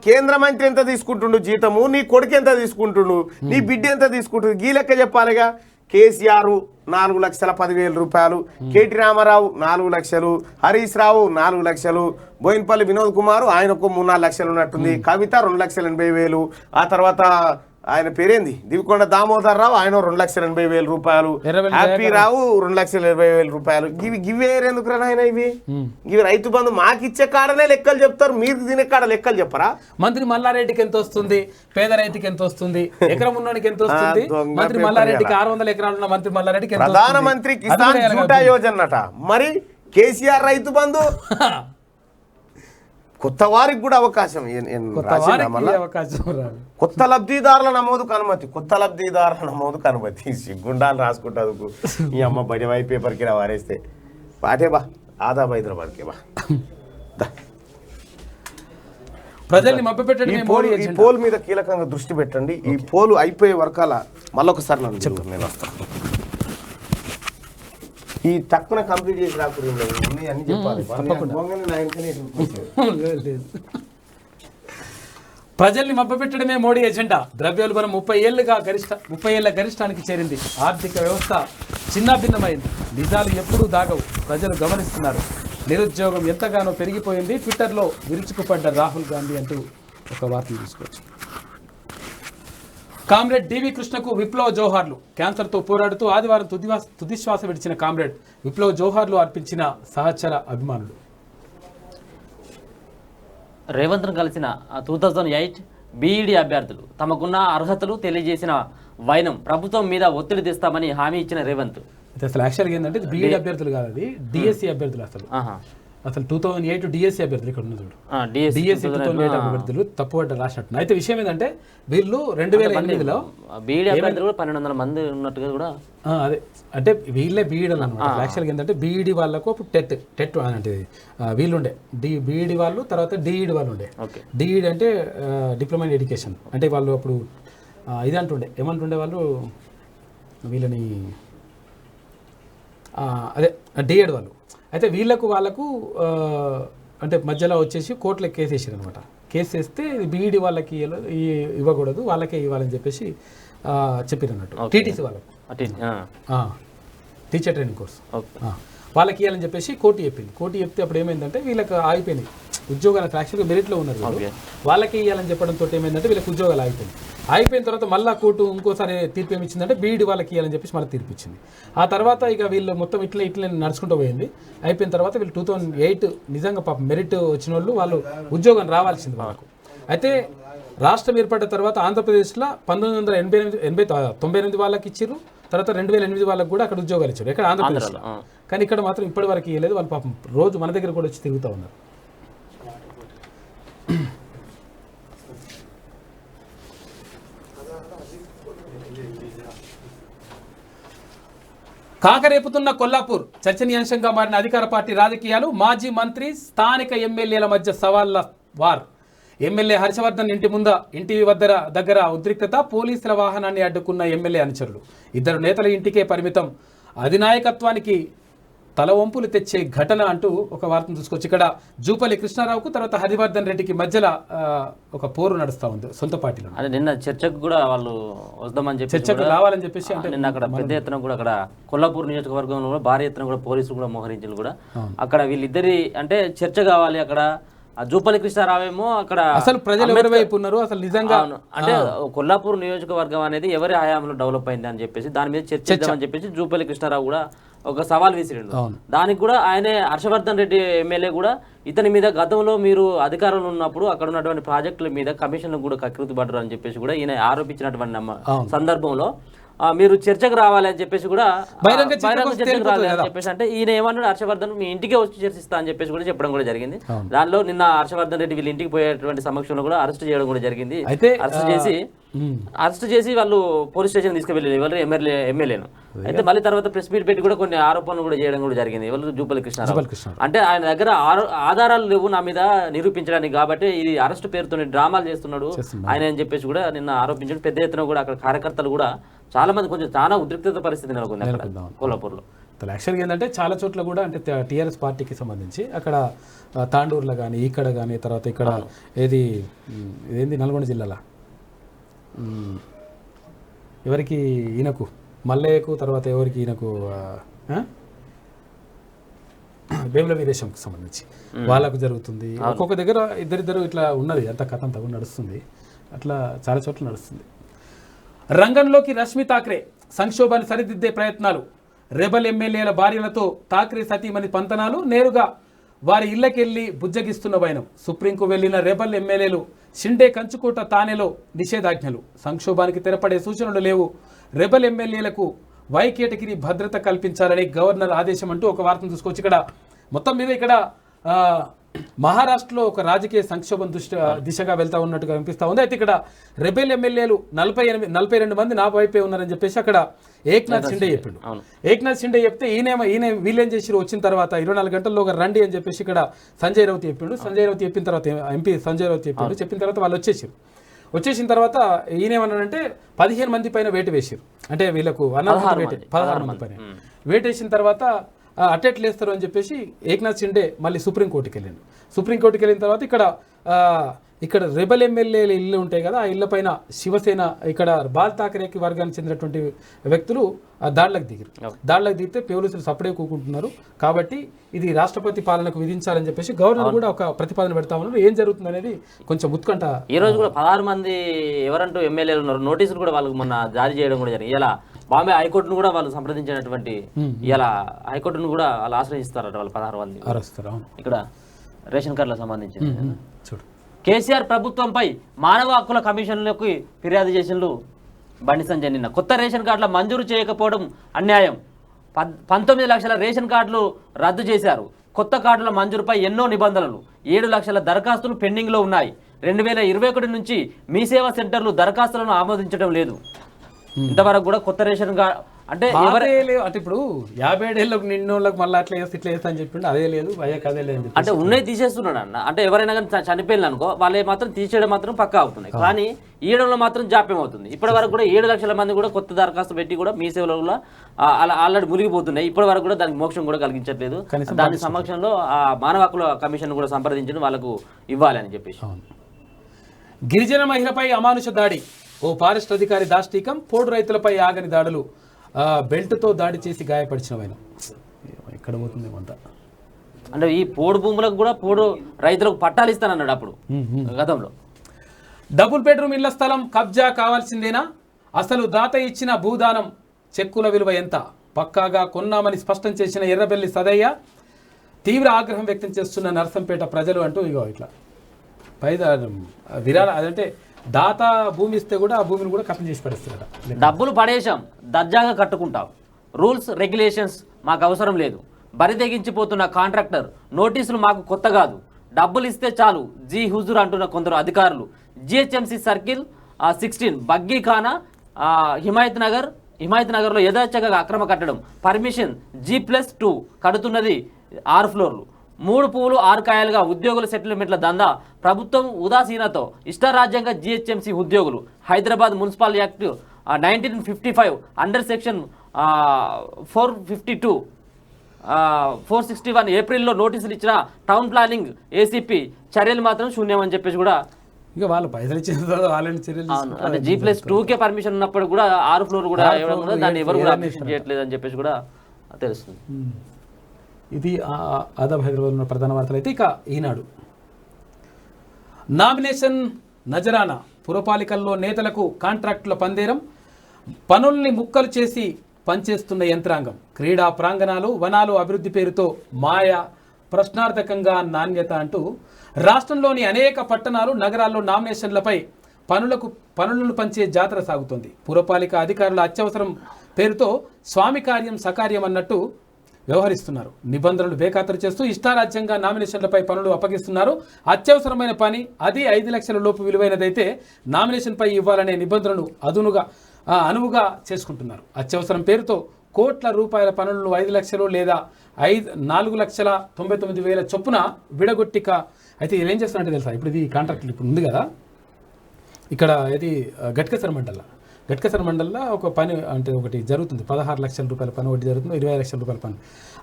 కేంద్ర మంత్రి ఎంత తీసుకుంటుండు జీతము, నీ కొడుకు ఎంత తీసుకుంటుండు, నీ బిడ్డ ఎంత తీసుకుంటుండు, గీ లెక్క చెప్పాలిగా. కేసీఆర్ 4,10,000 రూపాయలు, కేటీ రామారావు 4 లక్షలు, హరీష్ రావు 4 లక్షలు, బోయినపల్లి వినోద్ కుమార్ ఆయన ఒక 3-4 లక్షలు ఉన్నట్టుంది, కవిత 2,80,000, ఆ తర్వాత ఆయన పేరేంది దివికొండ దామోదర్ రావు ఆయన 2,80,000 రూపాయలు, హ్యాపీ రావు 2,20,000 రూపాయలు. గివేరెందుకు రా నాయన ఇవి? ఇవి రైతు బంధు మాకిచ్చే కాడనే లెక్కలు చెప్తారు, మీరు తినే కాడ లెక్కలు చెప్పరా? మంత్రి మల్లారెడ్డికి ఎంత వస్తుంది, పేద రైతుకి ఎంత వస్తుంది, ఎకరం ఉన్నోనికి ఎంత వస్తుంది, మంత్రి మల్లారెడ్డికి 600 ఎకరాలు ఉన్న మంత్రి మల్లారెడ్డికి ఎంత వస్తుంది? ప్రధానమంత్రి కిసాన్ జూటా యోజన అట. మరి కేసీఆర్ రైతు బంధు కొత్త వారికి కూడా అవకాశం, కొత్త లబ్ధిదారుల నమోదుకు అనుమతి, కొత్త లబ్ధిదారుల నమోదుకు అనుమతి. సిగ్గుండాలు రాసుకుంటారు ఈ అమ్మ బడి వైపు పేపర్కి వారేస్తే పాటే బా ఆదాబ్ హైదరాబాద్కి బా. ప్రజల్ని మభ్యపెట్టండి. ఈ పోల్ మీద కీలకంగా దృష్టి పెట్టండి. ఈ పోలు అయిపోయే వరకాల మళ్ళొకసారి నన్ను చెప్తాను, నేను వస్తాను. ఈ తక్కువ కంప్లీట్ చేసి రాకూడదు, అన్ని చెప్పాలి. ప్రజల్ని మభ్యపెట్టడమే మోడీ ఎజెండా. ద్రవ్యోల్బణం 30 ఏళ్ల గరిష్టానికి చేరింది. ఆర్థిక వ్యవస్థ చిన్నాభిన్నమైంది. నిజాలు ఎప్పుడూ దాగవు, ప్రజలు గమనిస్తున్నారు. నిరుద్యోగం ఎంతగానో పెరిగిపోయింది. ట్విట్టర్లో విరుచుకుపడ్డ రాహుల్ గాంధీ అంటూ ఒక వార్తను తీసుకోవచ్చు. కామ్రేడ్ డివి కృష్ణకు విప్లవ జోహార్లు. క్యాన్సర్తో పోరాడుతూ ఆదివారం తుదిశ్వాస విడిచిన కామ్రేడ్ విప్లవ జోహార్లు అర్పించిన సహచర అభిమానులు. రేవంత్ను కలిసిన 2008 బీఈడీ అభ్యర్థులు తమకున్న అర్హతలు తెలియజేసిన వైనం ప్రభుత్వం మీద ఒత్తిడి తెస్తామని హామీ ఇచ్చిన రేవంత్. అసలు యాక్చువల్గా ఏంటంటే బీఈడీ అభ్యర్థులు కాదు, అది డిఎస్సీ అభ్యర్థులు. అసలు 2008 డిఎస్సీ అభ్యర్థులు ఇక్కడ ఉన్న చూడు, డిఎస్సీ 2008 అభ్యర్థులు తప్పుపడ్డ రాసినట్టు. అయితే విషయం ఏంటంటే వీళ్ళు 2008లో బీఈడీ అభ్యర్థులు 1200 మంది ఉన్నట్టుగా కూడా అదే అంటే వీళ్ళే బీఈడీ అనమాట. యాక్చువల్గా ఏంటంటే బీఈడీ వాళ్ళకు అప్పుడు టెట్ అంటే వీళ్ళుండే బీఈడీ వాళ్ళు, తర్వాత డిఈడి వాళ్ళు ఉండే. డిఈడి అంటే డిప్లొమా ఇన్ ఎడ్యుకేషన్, అంటే వాళ్ళు అప్పుడు ఇది అంటుండే, ఏమంటుండే వాళ్ళు వీళ్ళని అదే డిఎడ్ వాళ్ళు. అయితే వాళ్ళకు అంటే మధ్యలో వచ్చేసి కోర్టులో కేసు వేసారు అనమాట. కేసు వేస్తే ఇది బీఈడీ వాళ్ళకి ఇవ్వకూడదు, వాళ్ళకే ఇవ్వాలని చెప్పేసి చెప్పారు అన్నట్టు. టీటీసీ వాళ్ళకు టీచర్ ట్రైనింగ్ కోర్స్ వాళ్ళకి ఇవ్వాలని చెప్పేసి కోర్టు చెప్పింది. కోర్టు చెప్తే అప్పుడు ఏమైందంటే వీళ్ళకి ఆగిపోయింది ఉద్యోగాలు. యాక్చువల్గా మెరిట్లో ఉన్నారు, వాళ్ళకి ఇవ్వాలని చెప్పడంతో ఏమైందంటే వీళ్ళకి ఉద్యోగాలు అయిపోయిన తర్వాత మళ్ళీ కోర్టు ఇంకోసారి తీర్పు ఏమిచ్చిందంటే బీఈడీ వాళ్ళకి ఇవ్వాలని చెప్పేసి మళ్ళీ తీర్పు ఇచ్చింది. ఆ తర్వాత ఇక వీళ్ళు మొత్తం ఇట్లా నడుచుకుంటూ పోయింది. అయిపోయిన తర్వాత వీళ్ళు 2008 నిజంగా పాప మెరిట్ వచ్చిన వాళ్ళు ఉద్యోగం రావాల్సింది వాళ్ళకు. అయితే రాష్ట్రం ఏర్పడిన తర్వాత ఆంధ్రప్రదేశ్లో 1998 వాళ్ళకి ఇచ్చారు, తర్వాత 2008 వాళ్ళకి కూడా అక్కడ ఉద్యోగాలు ఇచ్చారు, ఇక్కడ ఆంధ్రప్రదేశ్లో. కానీ ఇక్కడ మాత్రం ఇప్పటి వరకు ఇవ్వలేదు. వాళ్ళు పాపం రోజు మన దగ్గర కూడా వచ్చి తిరుగుతూ ఉన్నారు. కాకరేపుతున్న కొల్లాపూర్. చర్చనీయాంశంగా మారిన అధికార పార్టీ రాజకీయాలు. మాజీ మంత్రి స్థానిక ఎమ్మెల్యేల మధ్య సవాళ్ల వార్. ఎమ్మెల్యే హర్షవర్ధన్ ఇంటి దగ్గర ఉద్రిక్తత. పోలీసుల వాహనాన్ని అడ్డుకున్న ఎమ్మెల్యే అనుచరులు. 2 నేతల ఇంటికే పరిమితం. అధినాయకత్వానికి తలవంపులు తెచ్చే ఘటన అంటూ ఒక వార్తను చూసుకోవచ్చు. ఇక్కడ జూపల్లి కృష్ణారావుకు తర్వాత హరివర్ధన్ రెడ్డికి మధ్యలో ఒక పోరు నడుస్తూ ఉంది సొంత పార్టీలో. అదే నిన్న చర్చకు కూడా వాళ్ళు వద్దామని చెప్పి చర్చకు రావాలని చెప్పేసి అంటే నిన్న అక్కడ పెద్ద ఎత్తున కూడా అక్కడ కొల్లాపూర్ నియోజకవర్గంలో కూడా భారీ ఎత్తున కూడా పోలీసులు కూడా మోహరించారు కూడా. అక్కడ వీళ్ళిద్దరి అంటే చర్చ కావాలి. అక్కడ జూపల్లి కృష్ణారావేమో అక్కడ అసలు ప్రజలు ఎవరి వైపు ఉన్నారు అసలు నిజంగా అంటే కొల్లాపూర్ నియోజకవర్గం అనేది ఎవరి హయాంలో డెవలప్ అయింది అని చెప్పేసి దాని మీద చర్చిద్దామని చెప్పేసి జూపల్లి కృష్ణారావు కూడా ఒక సవాల్ విసిరిండు. దానికి కూడా ఆయనే హర్షవర్ధన్ రెడ్డి ఎమ్మెల్యే కూడా ఇతని మీద గతంలో మీరు అధికారంలో ఉన్నప్పుడు అక్కడ ఉన్నటువంటి ప్రాజెక్టుల మీద కమిషన్లు కూడా కకృతి పడ్డారు అని చెప్పేసి కూడా ఈయన ఆరోపించినటువంటి సందర్భంలో మీరు చర్చకు రావాలి అని చెప్పేసి కూడా బహిరంగ చర్చకు రావాలి అని చెప్పేసి అంటే ఈయన ఏమన్నాడు, హర్షవర్ధన్ మీ ఇంటికే వచ్చి చర్చిస్తా అని చెప్పేసి కూడా చెప్పడం కూడా జరిగింది. దానిలో నిన్న హర్షవర్ధన్ రెడ్డి వీళ్ళ ఇంటికి పోయేటువంటి సమక్షంలో కూడా అరెస్ట్ చేయడం కూడా జరిగింది. అరెస్ట్ చేసి వాళ్ళు పోలీస్ స్టేషన్ తీసుకువెళ్ళి ఎవరు ఎమ్మెల్యేను. అయితే మళ్ళీ తర్వాత ప్రెస్ మీట్ పెట్టి కూడా కొన్ని ఆరోపణలు కూడా చేయడం కూడా జరిగింది. ఎవరు జూపల్లి కృష్ణారావు అంటే ఆయన దగ్గర ఆధారాలు లేవు నా మీద నిరూపించడానికి, కాబట్టి ఇది అరెస్ట్ పేరుతో డ్రామాలు చేస్తున్నాడు ఆయన అని చెప్పేసి కూడా నిన్న ఆరోపించాడు. పెద్ద ఎత్తున కూడా అక్కడ కార్యకర్తలు కూడా చాలా మంది చాలా ఉద్రిక్తత పరిస్థితి నెలకొంది అక్కడ కొల్లాపూర్లో. అసలు యాక్చువల్గా ఏంటంటే చాలా చోట్ల కూడా అంటే టీఆర్ఎస్ పార్టీకి సంబంధించి అక్కడ తాండూరులో కానీ ఇక్కడ కానీ తర్వాత ఇక్కడ ఇదేంది నల్గొండ జిల్లాలో ఎవరికి ఈయనకు మల్లయ్యకు తర్వాత ఎవరికి ఈయనకు వేముల వీరేశంకి సంబంధించి వాళ్ళకు జరుగుతుంది. ఒక్కొక్క దగ్గర ఇద్దరిద్దరు ఇట్లా ఉన్నది, అంత కథ అంతా నడుస్తుంది, అట్లా చాలా చోట్ల నడుస్తుంది. రంగంలోకి రష్మి ఠాక్రే, సంక్షోభాన్ని సరిదిద్దే ప్రయత్నాలు. రెబల్ ఎమ్మెల్యేల భార్యలతో ఠాక్రే సతీమణి పంతనాలు, నేరుగా వారి ఇళ్లకెళ్లి బుజ్జగిస్తున్న వైనం. సుప్రీంకు వెళ్లిన రెబల్ ఎమ్మెల్యేలు షిండే, కంచుకోట, తానేలో నిషేధాజ్ఞలు. సంక్షోభానికి తెరపడే సూచనలు లేవు. రెబల్ ఎమ్మెల్యేలకు వై కేటగిరీ భద్రత కల్పించాలని గవర్నర్ ఆదేశం అంటూ ఒక వార్తను చూసుకోవచ్చు. ఇక్కడ మొత్తం మీద ఇక్కడ మహారాష్ట్రలో ఒక రాజకీయ సంక్షోభం దిశగా వెళ్తా ఉన్నట్టుగా అనిపిస్తూ ఉంది. అయితే ఇక్కడ రెబెల్ ఎమ్మెల్యేలు 42 మంది నా వైపే ఉన్నారని చెప్పేసి అక్కడ ఏక్నాథ్ షిండే చెప్పిండు. ఏక్నాథ్ షిండే చెప్తే ఈయన వీళ్ళేం చేసిరు, వచ్చిన తర్వాత 24 గంటల్లోగా రండి అని చెప్పేసి ఇక్కడ సంజయ్ రౌత్ చెప్పిండు. సంజయ్ రౌత్ చెప్పిన తర్వాత ఎంపీ సంజయ్ రౌత్ చెప్పిండు. చెప్పిన తర్వాత వాళ్ళు వచ్చేసిన తర్వాత ఈయనేమన్నాడంటే 15 మంది పైన వేటు వేసారు. అంటే వీళ్ళకు 16 మంది పైన వేటు వేసిన తర్వాత అటెట్లు వేస్తారు అని చెప్పేసి ఏక్నాథ్ షిండే మళ్ళీ సుప్రీంకోర్టుకి వెళ్ళిండు. సుప్రీంకోర్టుకి వెళ్ళిన తర్వాత ఇక్కడ రెబల్ ఎమ్మెల్యేల ఇల్లు ఉంటాయి కదా, ఆ ఇళ్ల పైన శివసేన ఇక్కడ బాల్ ఠాక్రేకి వర్గానికి చెందినటువంటి వ్యక్తులు దాడులకు దిగితే పోలీసులు సపడే కూకుంటున్నారు. కాబట్టి ఇది రాష్ట్రపతి పాలనకు విధించాలని చెప్పేసి గవర్నర్ కూడా ఒక ప్రతిపాదన పెడతా ఉన్నారు. ఏం జరుగుతుంది అనేది కొంచెం ఉత్కంఠ. ఈ రోజు కూడా 16 మంది ఎవరంటూ ఎమ్మెల్యేలు ఉన్నారు, నోటీసులు కూడా వాళ్ళకి మొన్న జారీ చేయడం కూడా జరిగింది. ఇలా బాంబే హైకోర్టును కూడా వాళ్ళు సంప్రదించినటువంటి ఇలా హైకోర్టును కూడా వాళ్ళు ఆశ్రయిస్తారట వాళ్ళు 16 మంది. ఇక్కడ రేషన్ కార్డులకు సంబంధించింది చూడు. కేసీఆర్ ప్రభుత్వంపై మానవ హక్కుల కమిషన్లకు ఫిర్యాదు చేసిండు బండి సంజయ్. నిన్న కొత్త రేషన్ కార్డుల మంజూరు చేయకపోవడం అన్యాయం. 19 లక్షల రేషన్ కార్డులు రద్దు చేశారు. కొత్త కార్డుల మంజూరుపై ఎన్నో నిబంధనలు. 7 లక్షల దరఖాస్తులు పెండింగ్లో ఉన్నాయి. 2021 నుంచి మీ సేవా సెంటర్లు దరఖాస్తులను ఆమోదించడం లేదు. ఇంతవరకు కూడా కొత్త రేషన్ కార్డు అంటే అంటే ఇప్పుడు 57 ఏళ్ళకు నిన్నోళ్ళకి మళ్ళీ అట్లా వేస్తే ఇట్లా వేస్తా అని చెప్పిండు. అదే లేదు అయ్యాక అదే లేదు అంటే ఉన్నాయి తీసేస్తున్నాడు అన్న. అంటే ఎవరైనా కానీ చనిపోయింది అనుకో వాళ్ళే మాత్రం తీసేయడం మాత్రం పక్కా అవుతున్నాయి, కానీ ఈయడంలో మాత్రం జాప్యం అవుతుంది. ఇప్పటి వరకు కూడా 7 లక్షల మంది కూడా కొత్త దరఖాస్తు పెట్టి కూడా మీ సేవలో ఆల్రెడీ మునిగిపోతున్నాయి. ఇప్పటి వరకు కూడా దానికి మోక్షం కూడా కలిగించట్లేదు. దాని సమక్షంలో ఆ మానవ హక్కుల కమిషన్ కూడా సంప్రదించడం వాళ్ళకు ఇవ్వాలి అని చెప్పేసి. గిరిజన మహిళపై అమానుష దాడి. ఓ ఫారెస్ట్ అధికారి దాష్టీకం. పోడు రైతులపై ఆగని దాడులు. బెల్ట్తో దాడి చేసి గాయపరిచిన వైనం. ఎక్కడ పోతుంది వంట అంటే ఈ పోడు భూములకు కూడా పోడు రైతులకు పట్టాలు ఇస్తానన్నాడు అప్పుడు గతంలో. డబుల్ బెడ్రూమ్ ఇళ్ల స్థలం కబ్జా కావాల్సిందేనా? అసలు దాత ఇచ్చిన భూదానం చెక్కుల విలువ ఎంత? పక్కాగా కొన్నామని స్పష్టం చేసిన ఎర్రబెల్లి సదయ్య. తీవ్ర ఆగ్రహం వ్యక్తం చేస్తున్న నర్సంపేట ప్రజలు అంటూ ఇగో ఇట్లా విరాళ అదంటే దాత భూమి ఇస్తే కూడా ఆ భూమిని కూడా కప్పం చేసి పడేస్తారట. డబ్బులు పడేశాం, దర్జాగా కట్టుకుంటాం, రూల్స్ రెగ్యులేషన్స్ మాకు అవసరం లేదు. బరి తెగించిపోతున్న కాంట్రాక్టర్. నోటీసులు మాకు కొత్త కాదు, డబ్బులు ఇస్తే చాలు జీ హుజూర్ అంటున్న కొందరు అధికారులు. జిహెచ్ఎంసీ సర్కిల్ 16 బగ్గీఖానా హిమాయత్ నగర్లో యథాచగా అక్రమ కట్టడం. పర్మిషన్ G+2 కడుతున్నది 6 ఫ్లోర్లు. 3 పువ్వులు 6 కాయలుగా ఉద్యోగుల సెటిల్మెంట్ల దందా. ప్రభుత్వం ఉదాసీనతో ఇష్టారాజ్యంగా జిహెచ్ఎంసీ ఉద్యోగులు. Hyderabad municipal act 1955 under section 452 461 ఏప్రిల్లో నోటీసులు ఇచ్చిన టౌన్ ప్లానింగ్ ఏసీపీ చర్యలు మాత్రం శూన్యం అని చెప్పేసి కూడా ఇంకా వాళ్ళు పైసలు ఇచ్చిన చర్యలు. అంటే G+2కే పర్మిషన్ ఉన్నప్పుడు కూడా 6 ఫ్లోర్ కూడా దాన్ని ఎవరు కూడా అప్లికేషన్ చేయట్లేదు అని చెప్పేసి కూడా తెలుస్తుంది. ఇది ఆదాబ్ హైదరాబాద్ ఉన్న ప్రధాన వార్తలు. అయితే ఇక ఈనాడు నామినేషన్ నజరానా. పురపాలికల్లో నేతలకు కాంట్రాక్టుల పందేరం. పనుల్ని ముక్కలు చేసి పనిచేస్తున్న యంత్రాంగం. క్రీడా ప్రాంగణాలు, వనాలు అభివృద్ధి పేరుతో మాయ, ప్రశ్నార్థకంగా నాణ్యత అంటూ రాష్ట్రంలోని అనేక పట్టణాలు, నగరాల్లో నామినేషన్లపై పనులను పంచే జాతర సాగుతోంది. పురపాలిక అధికారుల అత్యవసరం పేరుతో స్వామి కార్యం సకార్యం అన్నట్టు వ్యవహరిస్తున్నారు. నిబంధనలు బేఖాతరు చేస్తూ ఇష్టారాజ్యంగా నామినేషన్లపై పనులు అప్పగిస్తున్నారు. అత్యవసరమైన పని అది 5 లక్షల లోపు విలువైనదైతే నామినేషన్పై ఇవ్వాలనే నిబంధనలు అనువుగా చేసుకుంటున్నారు. అత్యవసరం పేరుతో కోట్ల రూపాయల పనులను 5 లక్షలు లేదా 4,99,000 చొప్పున విడగొట్టిక. అయితే ఏం చేస్తున్నట్టు తెలుసా, ఇప్పుడు ఇది కాంట్రాక్ట్ ఇప్పుడు ఉంది కదా, ఇక్కడ ఇది గట్కేసర్ మండల గట్కేసర్ మండలంలో ఒక పని అంటే ఒకటి జరుగుతుంది, 16 లక్షల రూపాయల పని ఒకటి జరుగుతుంది, 20 లక్షల రూపాయల పని.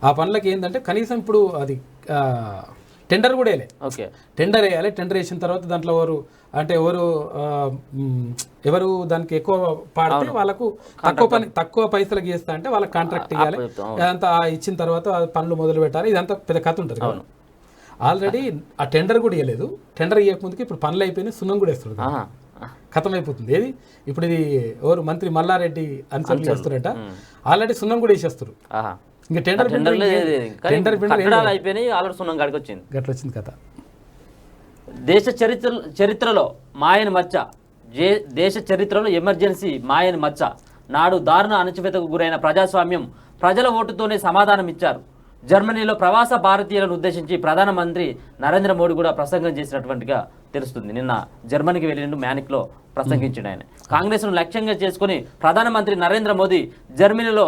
ఆ పనులకి ఏంటంటే కనీసం ఇప్పుడు అది టెండర్ కూడా వేయలే. ఓకే, టెండర్ వేయాలి. టెండర్ వేసిన తర్వాత దాంట్లో ఎవరు దానికి ఎక్కువ పాడితే వాళ్ళకు తక్కువ పైసలకి చేస్తా అంటే వాళ్ళకి కాంట్రాక్ట్ ఇవ్వాలి. అదంతా ఇచ్చిన తర్వాత పనులు మొదలు పెట్టాలి. ఇదంతా పెద్ద కథ ఉంటుంది. ఆల్రెడీ ఆ టెండర్ కూడా ఇవ్వలేదు. టెండర్ ఇవ్వకముందుకి ఇప్పుడు పనులు అయిపోయినాయి, సున్నం కూడా వేస్తుంది, ఖతం అయిపోతుంది. ఏది ఇప్పుడు ఇది ఎవరు మంత్రి మల్లారెడ్డి అనుసరణ చేస్తారట, ఆల్రెడీ సున్నం కూడా వేసేస్తారు. ఇంకా టెండర్ అయిపోయినాయి, ఆల్రెడీ సున్నం కాడికి వచ్చింది. గట్ల వచ్చింది కథ. దేశ చరిత్రలో మాయని మచ్చ, దేశ చరిత్రలో ఎమర్జెన్సీ మాయని మచ్చ. నాడు దారుణ అణచివేతకు గురైన ప్రజాస్వామ్యం ప్రజల ఓటుతోనే సమాధానం ఇచ్చారు. జర్మనీలో ప్రవాస భారతీయులను ఉద్దేశించి ప్రధానమంత్రి నరేంద్ర మోడీ కూడా ప్రసంగం చేసినటువంటిగా తెలుస్తుంది. నిన్న జర్మనీకి వెళ్ళిండు, మ్యానిక్లో ప్రసంగించాడు ఆయన. కాంగ్రెస్ను లక్ష్యంగా చేసుకుని ప్రధానమంత్రి నరేంద్ర మోదీ జర్మనీలో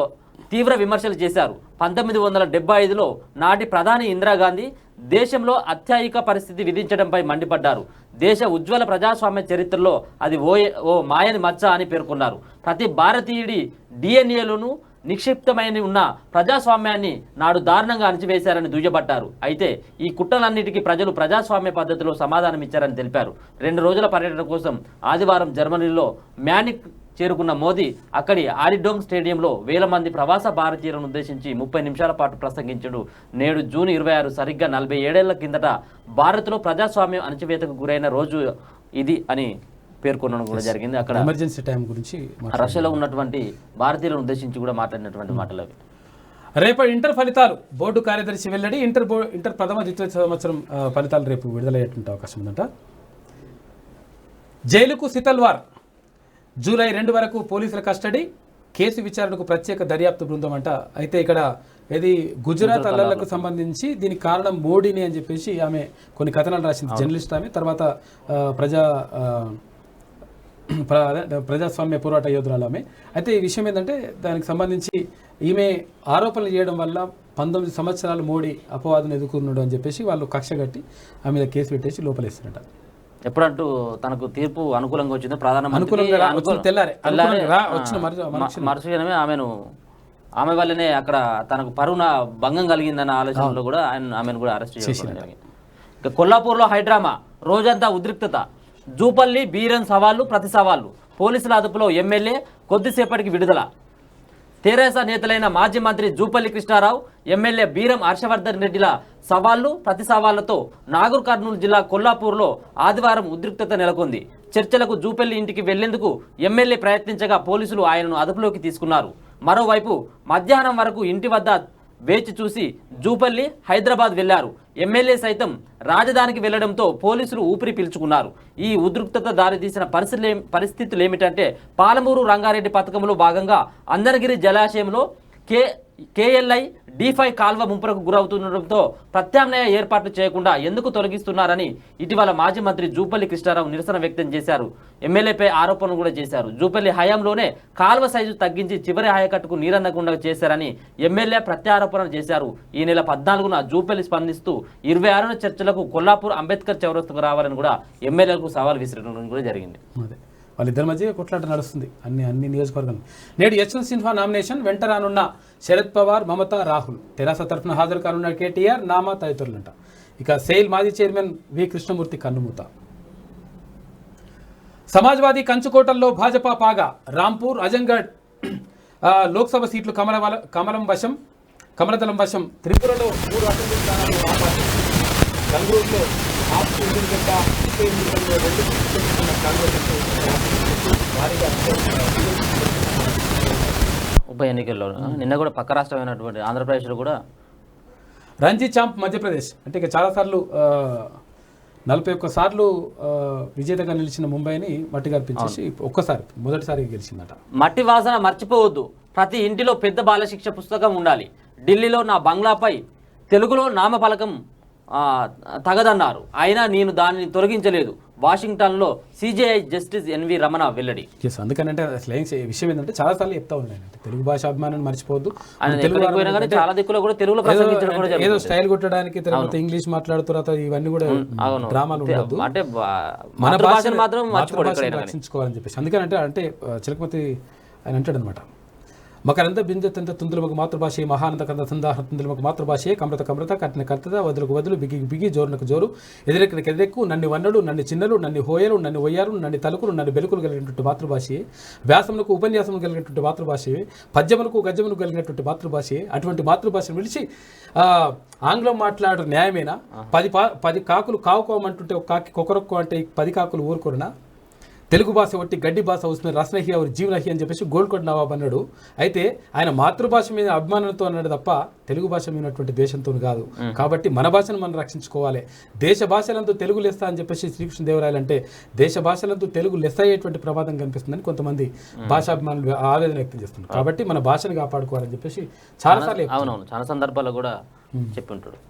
తీవ్ర విమర్శలు చేశారు. 1975లో నాటి ప్రధాని ఇందిరాగాంధీ దేశంలో అత్యాయిక పరిస్థితి విధించడంపై మండిపడ్డారు. దేశ ఉజ్వల ప్రజాస్వామ్య చరిత్రలో అది ఓ మాయని మచ్చ అని పేర్కొన్నారు. ప్రతి భారతీయుడి డిఎన్ఏలోనూ నిక్షిప్తమైన ఉన్న ప్రజాస్వామ్యాన్ని నాడు దారుణంగా అణచివేశారని దుయ్యబట్టారు. అయితే ఈ కుట్రలన్నిటికీ ప్రజలు ప్రజాస్వామ్య పద్ధతిలో సమాధానం ఇచ్చారని తెలిపారు. 2 రోజుల పర్యటన కోసం ఆదివారం జర్మనీలో మ్యానిక్ చేరుకున్న మోదీ అక్కడి ఆరిడోమ్ స్టేడియంలో వేల మంది ప్రవాస భారతీయులను ఉద్దేశించి 30 నిమిషాల పాటు ప్రసంగించాడు. నేడు జూన్ 26 సరిగ్గా 47 ఏళ్ల కిందట భారత్లో ప్రజాస్వామ్యం అణచివేతకు గురైన రోజు ఇది అని పేర్కొనడం కూడా జరిగింది. అక్కడ ఎమర్జెన్సీ టైం గురించి రష్యాలో ఉన్నటువంటి భారతీయులను ఉద్దేశించి కూడా మాట్లాడినటువంటి మాటలు అవి. రేపటి ఇంటర్ ఫలితాలు బోర్డు కార్యదర్శి వెల్లడి. ఇంటర్ ప్రథమ ద్వితీయ సంవత్సరం ఫలితాలు రేపు విడుదలయ్యేటువంటి అవకాశం ఉందంట. జైలుకు సితల్వార్, జూలై 2 వరకు పోలీసుల కస్టడీ, కేసు విచారణకు ప్రత్యేక దర్యాప్తు బృందం అంట. అయితే ఇక్కడ ఇది గుజరాత్ అల్లర్లకు సంబంధించి దీనికి కారణం మోడీని అని చెప్పేసి ఆమె కొన్ని కథనాలు రాసింది, జర్నలిస్ట్ ఆమె. తర్వాత ప్రజాస్వామ్య పోరాట యోధురాలు ఆమె. అయితే ఈ విషయం ఏంటంటే దానికి సంబంధించి ఈమె ఆరోపణలు చేయడం వల్ల 19 సంవత్సరాలు మోడీ అపవాదును ఎదుర్కొన్నాడు అని చెప్పేసి వాళ్ళు కక్ష కట్టి ఆమె మీద కేసు పెట్టేసి లోపలేస్తారట. ఎప్పుడంటూ తనకు తీర్పు అనుకూలంగా వచ్చింది, ప్రధానమంత్రి మరుసగానే ఆమె వల్లనే అక్కడ తనకు పరువున భంగం కలిగిందన్న ఆలోచనలో కూడా ఆమెను కూడా అరెస్ట్ చేశారు. ఇక కొల్లాపూర్లో హైడ్రామా, రోజంతా ఉద్రిక్తత. జూపల్లి బీరన్ సవాళ్లు ప్రతి సవాళ్లు. పోలీసుల అదుపులో ఎమ్మెల్యే, కొద్దిసేపటికి విడుదల. తెరాస నేతలైన మాజీ మంత్రి జూపల్లి కృష్ణారావు, ఎమ్మెల్యే బీరం హర్షవర్ధన్ రెడ్డిల సవాళ్లు ప్రతి సవాళ్లతో నాగర్ కర్నూలు జిల్లా కొల్లాపూర్లో ఆదివారం ఉద్రిక్తత నెలకొంది. చర్చలకు జూపల్లి ఇంటికి వెళ్లేందుకు ఎమ్మెల్యే ప్రయత్నించగా పోలీసులు ఆయనను అదుపులోకి తీసుకున్నారు. మరోవైపు మధ్యాహ్నం వరకు ఇంటి వద్ద వేచి చూసి జూపల్లి హైదరాబాద్ వెళ్లారు. ఎమ్మెల్యే సైతం రాజధానికి వెళ్లడంతో పోలీసులు ఊపిరి పీల్చుకున్నారు. ఈ ఉద్రిక్తత దారితీసిన పరిస్థితులు ఏమిటంటే, పాలమూరు రంగారెడ్డి పథకంలో భాగంగా అందరగిరి జలాశయంలో కేఎల్ఐ D5 కాల్వ ముంపులకు గురవుతుండటంతో ప్రత్యామ్నాయ ఏర్పాట్లు చేయకుండా ఎందుకు తొలగిస్తున్నారని ఇటీవల మాజీ మంత్రి జూపల్లి కృష్ణారావు నిరసన వ్యక్తం చేశారు. ఎమ్మెల్యేపై ఆరోపణలు కూడా చేశారు. జూపల్లి హయాంలోనే కాల్వ సైజు తగ్గించి చివరి ఆయకట్టుకు నీరన్నకుండా చేశారని ఎమ్మెల్యే ప్రత్యారోపణలు చేశారు. ఈ నెల 14న జూపల్లి స్పందిస్తూ 26న చర్చలకు కొల్లాపూర్ అంబేద్కర్ చౌరస్తకు రావాలని కూడా ఎమ్మెల్యేలకు సవాల్ విసిరడం కూడా జరిగింది. వాళ్ళిద్దరి మధ్య కొట్లాట నడుస్తుంది అన్ని నియోజకవర్గాలు. నేడు యశ్వంత్ సిన్హా నామినేషన్ వెంట రానున్న శరద్ పవార్, మమతా, రాహుల్. తెరాస తరఫున హాజరు కానున్న కేటీఆర్, నామా తదితరులంట. ఇక సెయిల్ మాజీ చైర్మన్ వి కృష్ణమూర్తి కన్నుమూత. సమాజ్వాదీ కంచుకోటల్లో భాజపా పాగా. రాంపూర్, అజంగఢ్ లోక్సభ సీట్లు కమలదళం వశం. త్రిపురలో 3 అసెంబ్లీ స్థానాలు ఆపాలి. బెంగళూరులో ఉప ఎన్నికల్లో నిన్న కూడా పక్క రాష్ట్రమైనటువంటి ఆంధ్రప్రదేశ్లో కూడా రంజీ చాంప్ మధ్యప్రదేశ్. అంటే ఇక చాలాసార్లు 41 సార్లు విజేతగా నిలిచిన ముంబైని మట్టి కల్పించేసి మొదటిసారి గెలిచిందట. మట్టి వాసన మర్చిపోవద్దు. ప్రతి ఇంటిలో పెద్ద బాలశిక్ష పుస్తకం ఉండాలి. ఢిల్లీలో నా బంగ్లాపై తెలుగులో నామఫలకం తగదన్నారు. అయినా నేను దానిని తొలగించలేదు. వాషింగ్టన్లో సిజేఐ జస్టిస్ ఎన్వి రమణ వెల్లడి. ఎస్, అందుకనంటే అసలు ఏం విషయం ఏంటంటే చాలాసార్లు చెప్తా ఉన్నాను, తెలుగు భాష అభిమానాన్ని మర్చిపోవద్దు. చాలా దిక్కులో కూడా తెలుగులో ప్రసంగించడం కూడా ఏదో స్టైల్ కొట్టడానికి తర్వాత ఇంగ్లీష్ మాట్లాడుతూ ఇవన్నీ కూడా డ్రామాలు ఉండదు. అంటే మన భాషను మాత్రం రక్షించుకోవాలని చెప్పేసి అందుకనంటే అంటే చిలకమతి ఆయన అంటాడు అనమాట, మకరంద బిందెతంత తుందులమకు మాతృభాషే మహానంద కంద సందాహ తుందులమకు మాతృభాషే కమృత కమృత కట్టిన కర్తద వదులకు వదులు బిగి బిగి జోరునకు జోరు ఎదురెక్కిన ఎదురెక్కు నన్ను వన్నడు నన్ను చిన్నలు నన్ను హోయలు నన్ను ఒయ్యారు నన్ను తలుకులు నన్ను బెలుకులు కలిగినటువంటి మాతృభాషే, వ్యాసములకు ఉపన్యాసము కలిగినటువంటి మాతృభాషే, పద్యములకు గద్యములకు కలిగినటువంటి మాతృభాషే. అటువంటి మాతృభాషను విడిచి ఆంగ్లం మాట్లాడరు న్యాయమేనా? 10 కాకులు కావుకోమంటుంటే ఒక కాకి కొకరొక్కు అంటే 10 కాకులు ఊరుకోరునా? తెలుగు భాష ఒట్టి గడ్డి భాష ఉస్మే రసనహి అవరు జీవనహి అని చెప్పేసి గోల్కొండ నవాబ్ అన్నాడు. అయితే ఆయన మాతృభాష మీద అభిమానంతో అన్నాడు తప్ప తెలుగు భాష మీదటువంటి ద్వేషంతో కాదు. కాబట్టి మన భాషను మనం రక్షించుకోవాలి. దేశ భాషలందు తెలుగు లెస్స అని చెప్పేసి శ్రీకృష్ణదేవరాయలు అంటే దేశ భాషలందు తెలుగు లెస్స అయ్యేటువంటి ప్రమాదం కనిపిస్తుందని కొంతమంది భాషాభిమానులు ఆవేదన వ్యక్తం చేస్తున్నారు. కాబట్టి మన భాషను కాపాడుకోవాలని చెప్పేసి చాలాసార్లు అవునవును చాలా సందర్భాల్లో కూడా చెప్పి ఉంటాడు.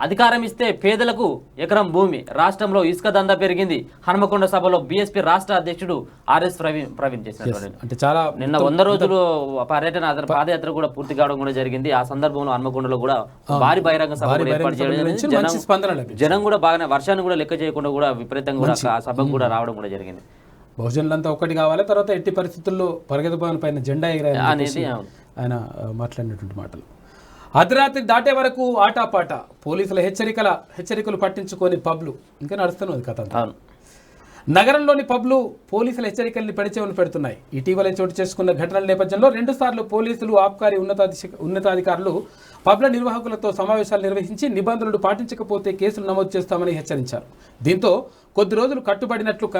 అధికారం ఇస్తే పేదలకు ఎకరం భూమి, రాష్ట్రంలో ఇసుక దందా పెరిగింది. హనుమకొండ సభలో బీఎస్పీ రాష్ట్ర అధ్యక్షుడు ఆర్ఎస్ ప్రవీణ్ చేసినటువంటి అంటే చాలా నిన్న 100 రోజులు పర్యటన పాదయాత్ర కూడా పూర్తి కావడం కూడా జరిగింది. ఆ సందర్భంలో హనుమకొండలో కూడా భారీ బహిరంగ సభ ఏర్పాటు చేయడం, జనం కూడా బాగానే వర్షాన్ని కూడా లెక్క చేయకుండా కూడా విపరీతంగా కూడా ఆ సభకు కూడా రావడం కూడా జరిగింది. బహుజనులంతా ఒక్కటి కావాలి, తర్వాత ఎట్టి పరిస్థితుల్లో పరిగెత్త భవన్ పైన జెండా ఎగిరాయి అనేది ఆయన మాట్లాడినటువంటి మాటలు. అర్ధరాత్రి దాటే వరకు ఆటాపాట, పోలీసుల హెచ్చరికలు పట్టించుకొని పబ్లు ఇంకా నడుస్తున్నది కథ. నగరంలోని పబ్లు పోలీసుల హెచ్చరికల్ని పరిచయం పెడుతున్నాయి. ఇటీవల చోటు చేసుకున్న ఘటనల నేపథ్యంలో 2 సార్లు పోలీసులు ఆబ్కారీ ఉన్నతాధికారులు పబ్ల నిర్వాహకులతో సమావేశాలు నిర్వహించి నిబంధనలు పాటించకపోతే కేసులు నమోదు చేస్తామని హెచ్చరించారు. దీంతో కొద్ది రోజులు కట్టుబడినట్లు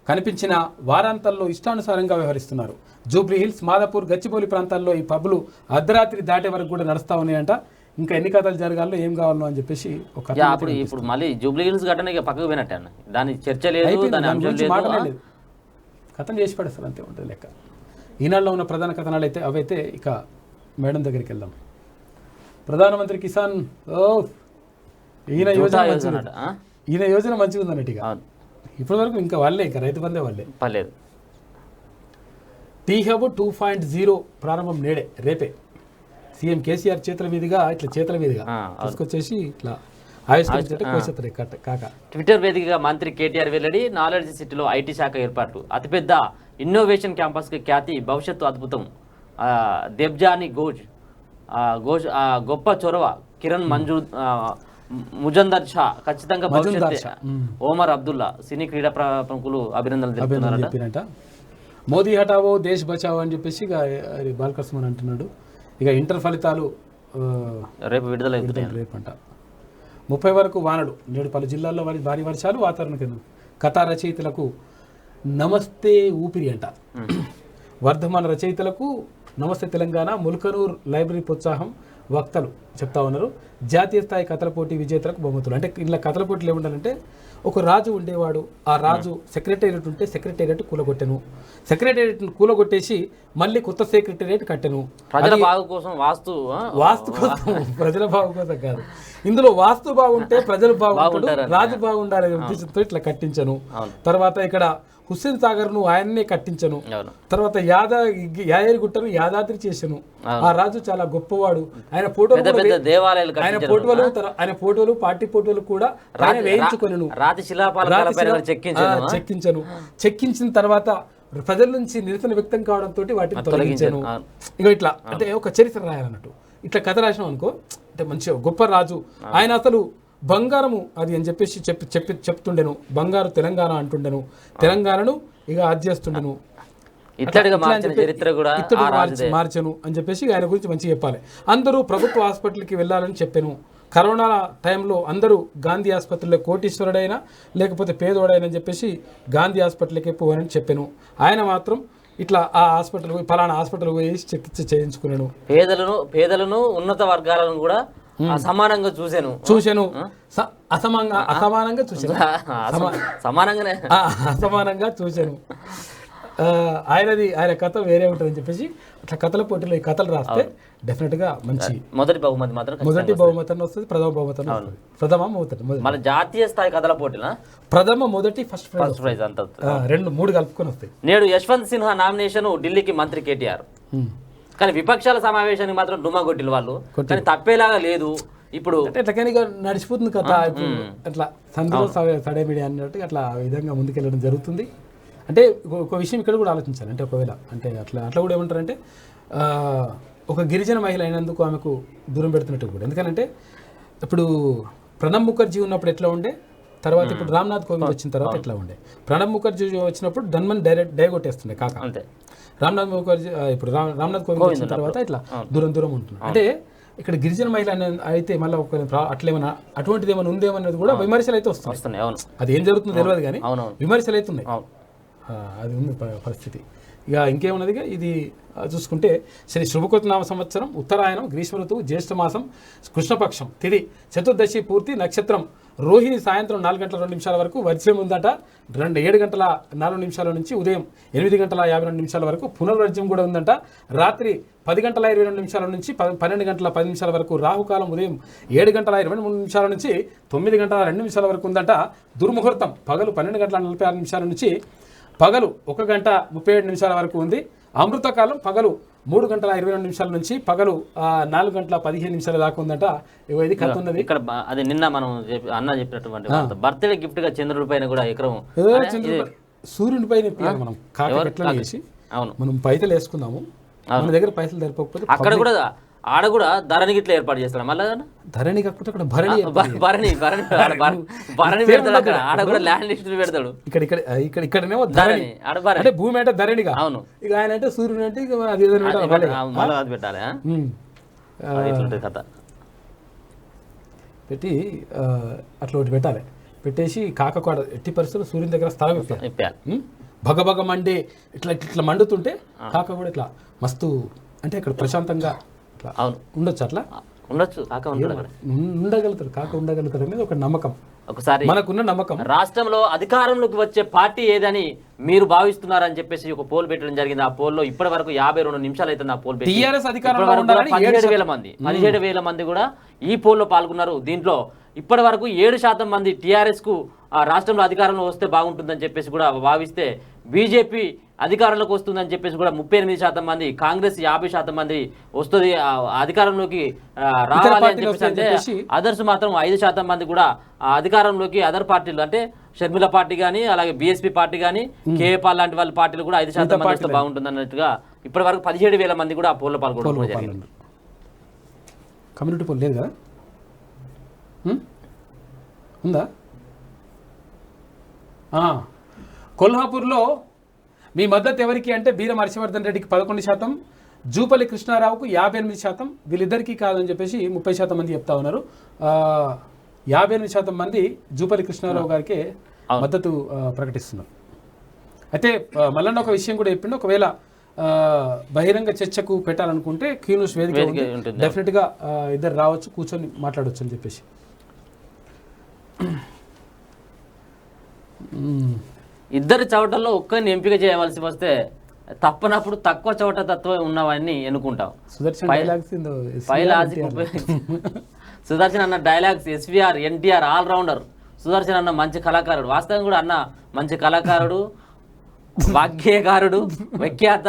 కనిపించిన వారాంతాల్లో ఇష్టానుసారంగా వ్యవహరిస్తున్నారు. జూబ్లీ హిల్స్, మాదాపూర్, గచ్చిబౌలి ప్రాంతాల్లో ఈ పబ్లు అర్ధరాత్రి దాటే వరకు కూడా నడుస్తూ ఉన్నాయంట. ఇంకా ఎన్ని కథలు జరగాలో ఏం కావాలో అని చెప్పేసి ఇప్పుడు మళ్ళీ జూబ్లీ హిల్స్ ఘటన పక్కకు పోయినట్టే అన్న, దాని చర్చ లేదు, మాటలేదు, కథం చేసి పడేస్తారు అంతే ఉంటుంది లెక్క. ఈనాడులో ఉన్న ప్రధాన కథనాలు అయితే అవైతే ఇక మేడం దగ్గరికి వెళ్దాం. ప్రధానమంత్రి కిసాన్ ఈయన యోజన మంచిగా ఉందన్నట్టు. ఇక ఇప్పటి వరకు ఇంకా వాళ్ళే ఇంకా రైతు బందే వాళ్ళే పర్లేదు. టీ హబ్ 2.0 ప్రారంభం రేపే సీఎం కేసీఆర్ చేతుల మీదుగా తీసుకొచ్చేసి ఇట్లా కాక. ట్విట్టర్ వేదికగా మంత్రి కేటీఆర్ వెల్లడి. నాలెడ్జ్ సిటీలో ఐటీ శాఖ ఏర్పాటు, అతిపెద్ద ఇన్నోవేషన్ క్యాంపస్కి ఖ్యాతి, భవిష్యత్తు అద్భుతం. దేబ్జాని ఘోష్ గొప్ప చొరవ. కిరణ్ ముజందర్ షా ఖచ్చితంగా భవిష్యత్తు. ఓమర్ అబ్దుల్లా సినీ క్రీడా ప్రముఖులు అభినందనలు తెలుపుతున్నారట. మోదీ హటావో దేశ్ బచావో అని చెప్పేసి బాలకృష్ణ అంటున్నాడు. ఇక ఇంటర్ ఫలితాలు రేపు విడుదలవుతాయి. రేపంట 30 వరకు వానలు. నేడు పలు జిల్లాల్లో భారీ వర్షాలు. వాతావరణ కేంద్రం కథా రచయితలకు నమస్తే ఊపిరి అంట. వర్ధమాన రచయితలకు నమస్తే తెలంగాణ. ముల్కనూర్ లైబ్రరీ ప్రోత్సాహం వక్తలు చెప్తా ఉన్నారు. జాతీయ స్థాయి కథల పోటీ విజేతలకు బహుమతులు. అంటే ఇలా కథల పోటీలు ఏముండాలంటే ఒక రాజు ఉండేవాడు, ఆ రాజు సెక్రటేరియట్ ఉంటే సెక్రటేరియట్ కూలగొట్టెను, సెక్రటేరియట్ కూలగొట్టేసి మళ్ళీ కొత్త సెక్రటేరియట్ కట్టెను. ప్రజల బాగు కోసం వాస్తు కోసం, ప్రజల బాగు కోసం కాదు. ఇందులో వాస్తు బాగుంటే ప్రజలు బాగుంటారు, రాజు బాగుండాలనే ఉద్దేశంతో ఇట్లా కట్టించను. తర్వాత ఇక్కడ హుస్సేన్ సాగర్ ను ఆయన్నే కట్టించను. తర్వాత యాదగిరిగుట్టను యాదాద్రి చేసను. ఆ రాజు చాలా గొప్పవాడు. ఆయన ఫోటోలు పార్టీ ఫోటోలు కూడా ఆయన వేయించుకొనెను, చెక్కించను. చెక్కించిన తర్వాత ప్రజల నుంచి నిరసన వ్యక్తం కావడంతో వాటిని తొలగించాను. ఇక ఇట్లా అంటే ఒక చరిత్ర రాయాలన్నట్టు. ఇట్లా కథ రాసినాం అనుకో, అంటే మంచిగా గొప్ప రాజు ఆయన. అసలు బంగారము అది అని చెప్పేసి చెప్తుండెను. బంగారు తెలంగాణ అంటుండెను. తెలంగాణను ఇక అది చేస్తుండెను, మార్చను అని చెప్పేసి ఆయన గురించి మంచిగా చెప్పాలి. అందరూ ప్రభుత్వ హాస్పిటల్కి వెళ్ళాలని చెప్పాను. కరోనా టైంలో అందరూ గాంధీ ఆసుపత్రిలో కోటీశ్వరుడైనా లేకపోతే పేదోడైనా అని చెప్పేసి గాంధీ హాస్పిటల్కి పోవాలని చెప్పాను. ఆయన మాత్రం ఇట్లా ఆ హాస్పిటల్ పలానా హాస్పిటల్ పోయి చికిత్స చేయించుకున్నాను. పేదలను ఉన్నత వర్గాలను కూడా సమానంగా చూశాను. అసమానంగా చూశాను. ఆయన కథ వేరే ఉంటుందని చెప్పేసి అట్లా కథల పోటీలో ఈ కథలు రాస్తే డెఫినెట్గా మంచి మొదటి బహుమతి మాత్రం మొదటి బహుమతి వస్తుంది, ప్రథమ బహుమతి వస్తుంది. ప్రథమ మొదటి మన జాతీయ స్థాయి కథల పోటీలా ప్రథమ మొదటి ఫస్ట్ ప్రైజ్ అంత 2-3 కలుపుకొని వస్తాయి. నేడు యశ్వంత్ సిన్హా నామినేషన్ ఢిల్లీకి మంత్రి కేటీఆర్, కానీ విపక్షాల సమావేశానికి మాత్రం డుమ్మా కొట్టిన వాళ్ళు, కానీ తప్పేలాగా లేదు. ఇప్పుడు ఎట్లా కానీ ఇక నడిచిపోతుంది కథ, ఇప్పుడు అట్లా సందులో సడే మీడియా అన్నట్టు అట్లా ఆ విధంగా ముందుకెళ్ళడం జరుగుతుంది. అంటే ఒక విషయం ఇక్కడ కూడా ఆలోచించాలి. అంటే ఒకవేళ అంటే అట్లా కూడా ఏమంటారంటే ఒక గిరిజన మహిళ అయినందుకు ఆమెకు దూరం పెడుతున్నట్టు కూడా. ఎందుకంటే ఇప్పుడు ప్రణబ్ ముఖర్జీ ఉన్నప్పుడు ఎట్లా ఉండే, తర్వాత ఇప్పుడు రామ్నాథ్ కోవింద్ వచ్చిన తర్వాత ఎట్లా ఉండే. ప్రణబ్ ముఖర్జీ వచ్చినప్పుడు ధన్మన్ డైగొట్టేస్తుండే కాక, అంతే. రామ్నాథ్ ముఖర్జీ ఇప్పుడు రామ్నాథ్ కోవింద్ వచ్చిన తర్వాత ఇట్లా దూరం ఉంటున్నాడు. అంటే ఇక్కడ గిరిజన మహిళ అయితే మళ్ళీ ఒక అట్లేమన్నా అటువంటిది ఏమైనా ఉందేమన్నది కూడా విమర్శలు అయితే వస్తున్నాయి. అది ఏం జరుగుతుందో తెలియదు కానీ విమర్శలు అయితే ఉన్నాయి. అది ఉంది పరిస్థితి. ఇక ఇంకేమున్నది, ఇది చూసుకుంటే శ్రీ శుభకృతనామ సంవత్సరం, ఉత్తరాయణం, గ్రీష్మ ఋతువు, జ్యేష్ఠమాసం, కృష్ణపక్షం, తిథి చతుర్దశి పూర్తి, నక్షత్రం రోహిణి, సాయంత్రం 4:02 వరకు, వర్జ్యం ఉందట 7:04 నుంచి ఉదయం 8:52 వరకు, పునర్వర్జ్యం కూడా ఉందంట రాత్రి 10:22 నుంచి 12:10 వరకు, రాహుకాలం ఉదయం 7:23 నుంచి 9:02 వరకు ఉందంట. దుర్ముహూర్తం పగలు 12:46 నుంచి పగలు 1:37 వరకు ఉంది. అమృతకాలం పగలు 3:22 నుంచి పగలు 4:15 దాకా ఉందట. ఇది కథ ఉన్నది ఇక్కడ. అది నిన్న మనం అన్న చెప్పినటువంటి బర్త్డే గిఫ్ట్ గా చంద్రుడి పైన కూడా ఎకరం సూర్యుని పైన మనం కాకెట్లా వేసి మనం పైసలు వేసుకుందాము. మన దగ్గర పైసలు సరిపోకపోతే అక్కడ కూడా ఆడ కూడా ధరణి గిట్ల ఏర్పాటు చేస్తాడు. మళ్ళీ ధరణి కాకపోతే అక్కడ భరణి పెడతాడు. అక్కడ ఆడ కూడా ల్యాండ్ లిస్ట్ పెడతాడు. ఇక్కడనేమో ధరణి, అంటే భూమి అంటే ధరణిగా. అవును. ఇక ఆయన అంటే సూర్యుడు అంటే ఇక అది అది పెట్టాలి. కథ పెట్టి అట్లా ఒకటి పెట్టాలి. పెట్టేసి కాకకోడ ఎట్టి పరిస్థితులు సూర్యుని దగ్గర స్థలం ఇప్పాలి. భగభగ మండే ఇట్లా మండుతుంటే కాక కూడా ఇట్లా మస్తు, అంటే ఇక్కడ ప్రశాంతంగా ఉండొచ్చు. అట్లా ఉండొచ్చు. ఉండగలుగుతారు, కాక ఉండగలుగుతారు అనేది ఒక నమ్మకం, ఒకసారి మనకున్న నమ్మకం. రాష్ట్రంలో అధికారంలోకి వచ్చే పార్టీ ఏదని మీరు భావిస్తున్నారని చెప్పేసి ఒక పోల్ పెట్టడం జరిగింది. ఆ పోల్లో ఇప్పటి వరకు 52 నిమిషాలు అవుతుంది. ఆ పోల్ పెట్టి 17,000 మంది కూడా ఈ పోల్లో పాల్గొన్నారు. దీంట్లో ఇప్పటి వరకు 7% మంది టీఆర్ఎస్ కు రాష్ట్రంలో అధికారంలో వస్తే బాగుంటుందని చెప్పేసి కూడా భావిస్తే, బీజేపీ అధికారంలోకి వస్తుందని చెప్పేసి కూడా 38% మంది, కాంగ్రెస్ 50% మంది వస్తుంది అధికారంలోకి రావాలి అని చెప్పేసి అంటే, అదర్స్ మాత్రం 5% మంది కూడా అధికారంలోకి, అదర్ పార్టీలు అంటే షర్మిల పార్టీ కానీ అలాగే బీఎస్పీ పార్టీ కానీ కేఏపాల్ లాంటి వాళ్ళ పార్టీలు కూడా 5% మంది వస్తే బాగుంటుంది అన్నట్టుగా ఇప్పటి వరకు 17,000 మంది కూడా ఆ పోల్లో పాల్గొనడం జరిగింది. కమ్యూనిటీ పోల్ లేదు కదా, ఉందా? కొల్హాపూర్లో మీ మద్దతు ఎవరికి అంటే బీరం హర్షవర్ధన్ రెడ్డికి 11%, జూపల్లి కృష్ణారావుకు 58%, వీళ్ళిద్దరికీ కాదని చెప్పేసి 30% మంది చెప్తా ఉన్నారు. 58% మంది జూపల్లి కృష్ణారావు గారికి మద్దతు ప్రకటిస్తున్నారు. అయితే మళ్ళీ ఒక విషయం కూడా చెప్పిండు, ఒకవేళ బహిరంగ చర్చకు పెట్టాలనుకుంటే క్యూన్యూస్ వేదిక డెఫినెట్గా ఇద్దరు రావచ్చు, కూర్చొని మాట్లాడవచ్చు అని చెప్పేసి. ఇద్దరు చవటల్లో ఒక్కరిని ఎంపిక చేయవలసి వస్తే తప్పనప్పుడు తక్కువ చవట తత్వం ఉన్నవన్నీ ఎన్నుకుంటాం. సుదర్శన్ అన్న dialogues, SVR, NTR allrounder. Sudarshan అన్న మంచి కళాకారుడు, వాస్తవం కూడా అన్న మంచి కళాకారుడు, వాగ్గేయకారుడు, వ్యాఖ్యాత.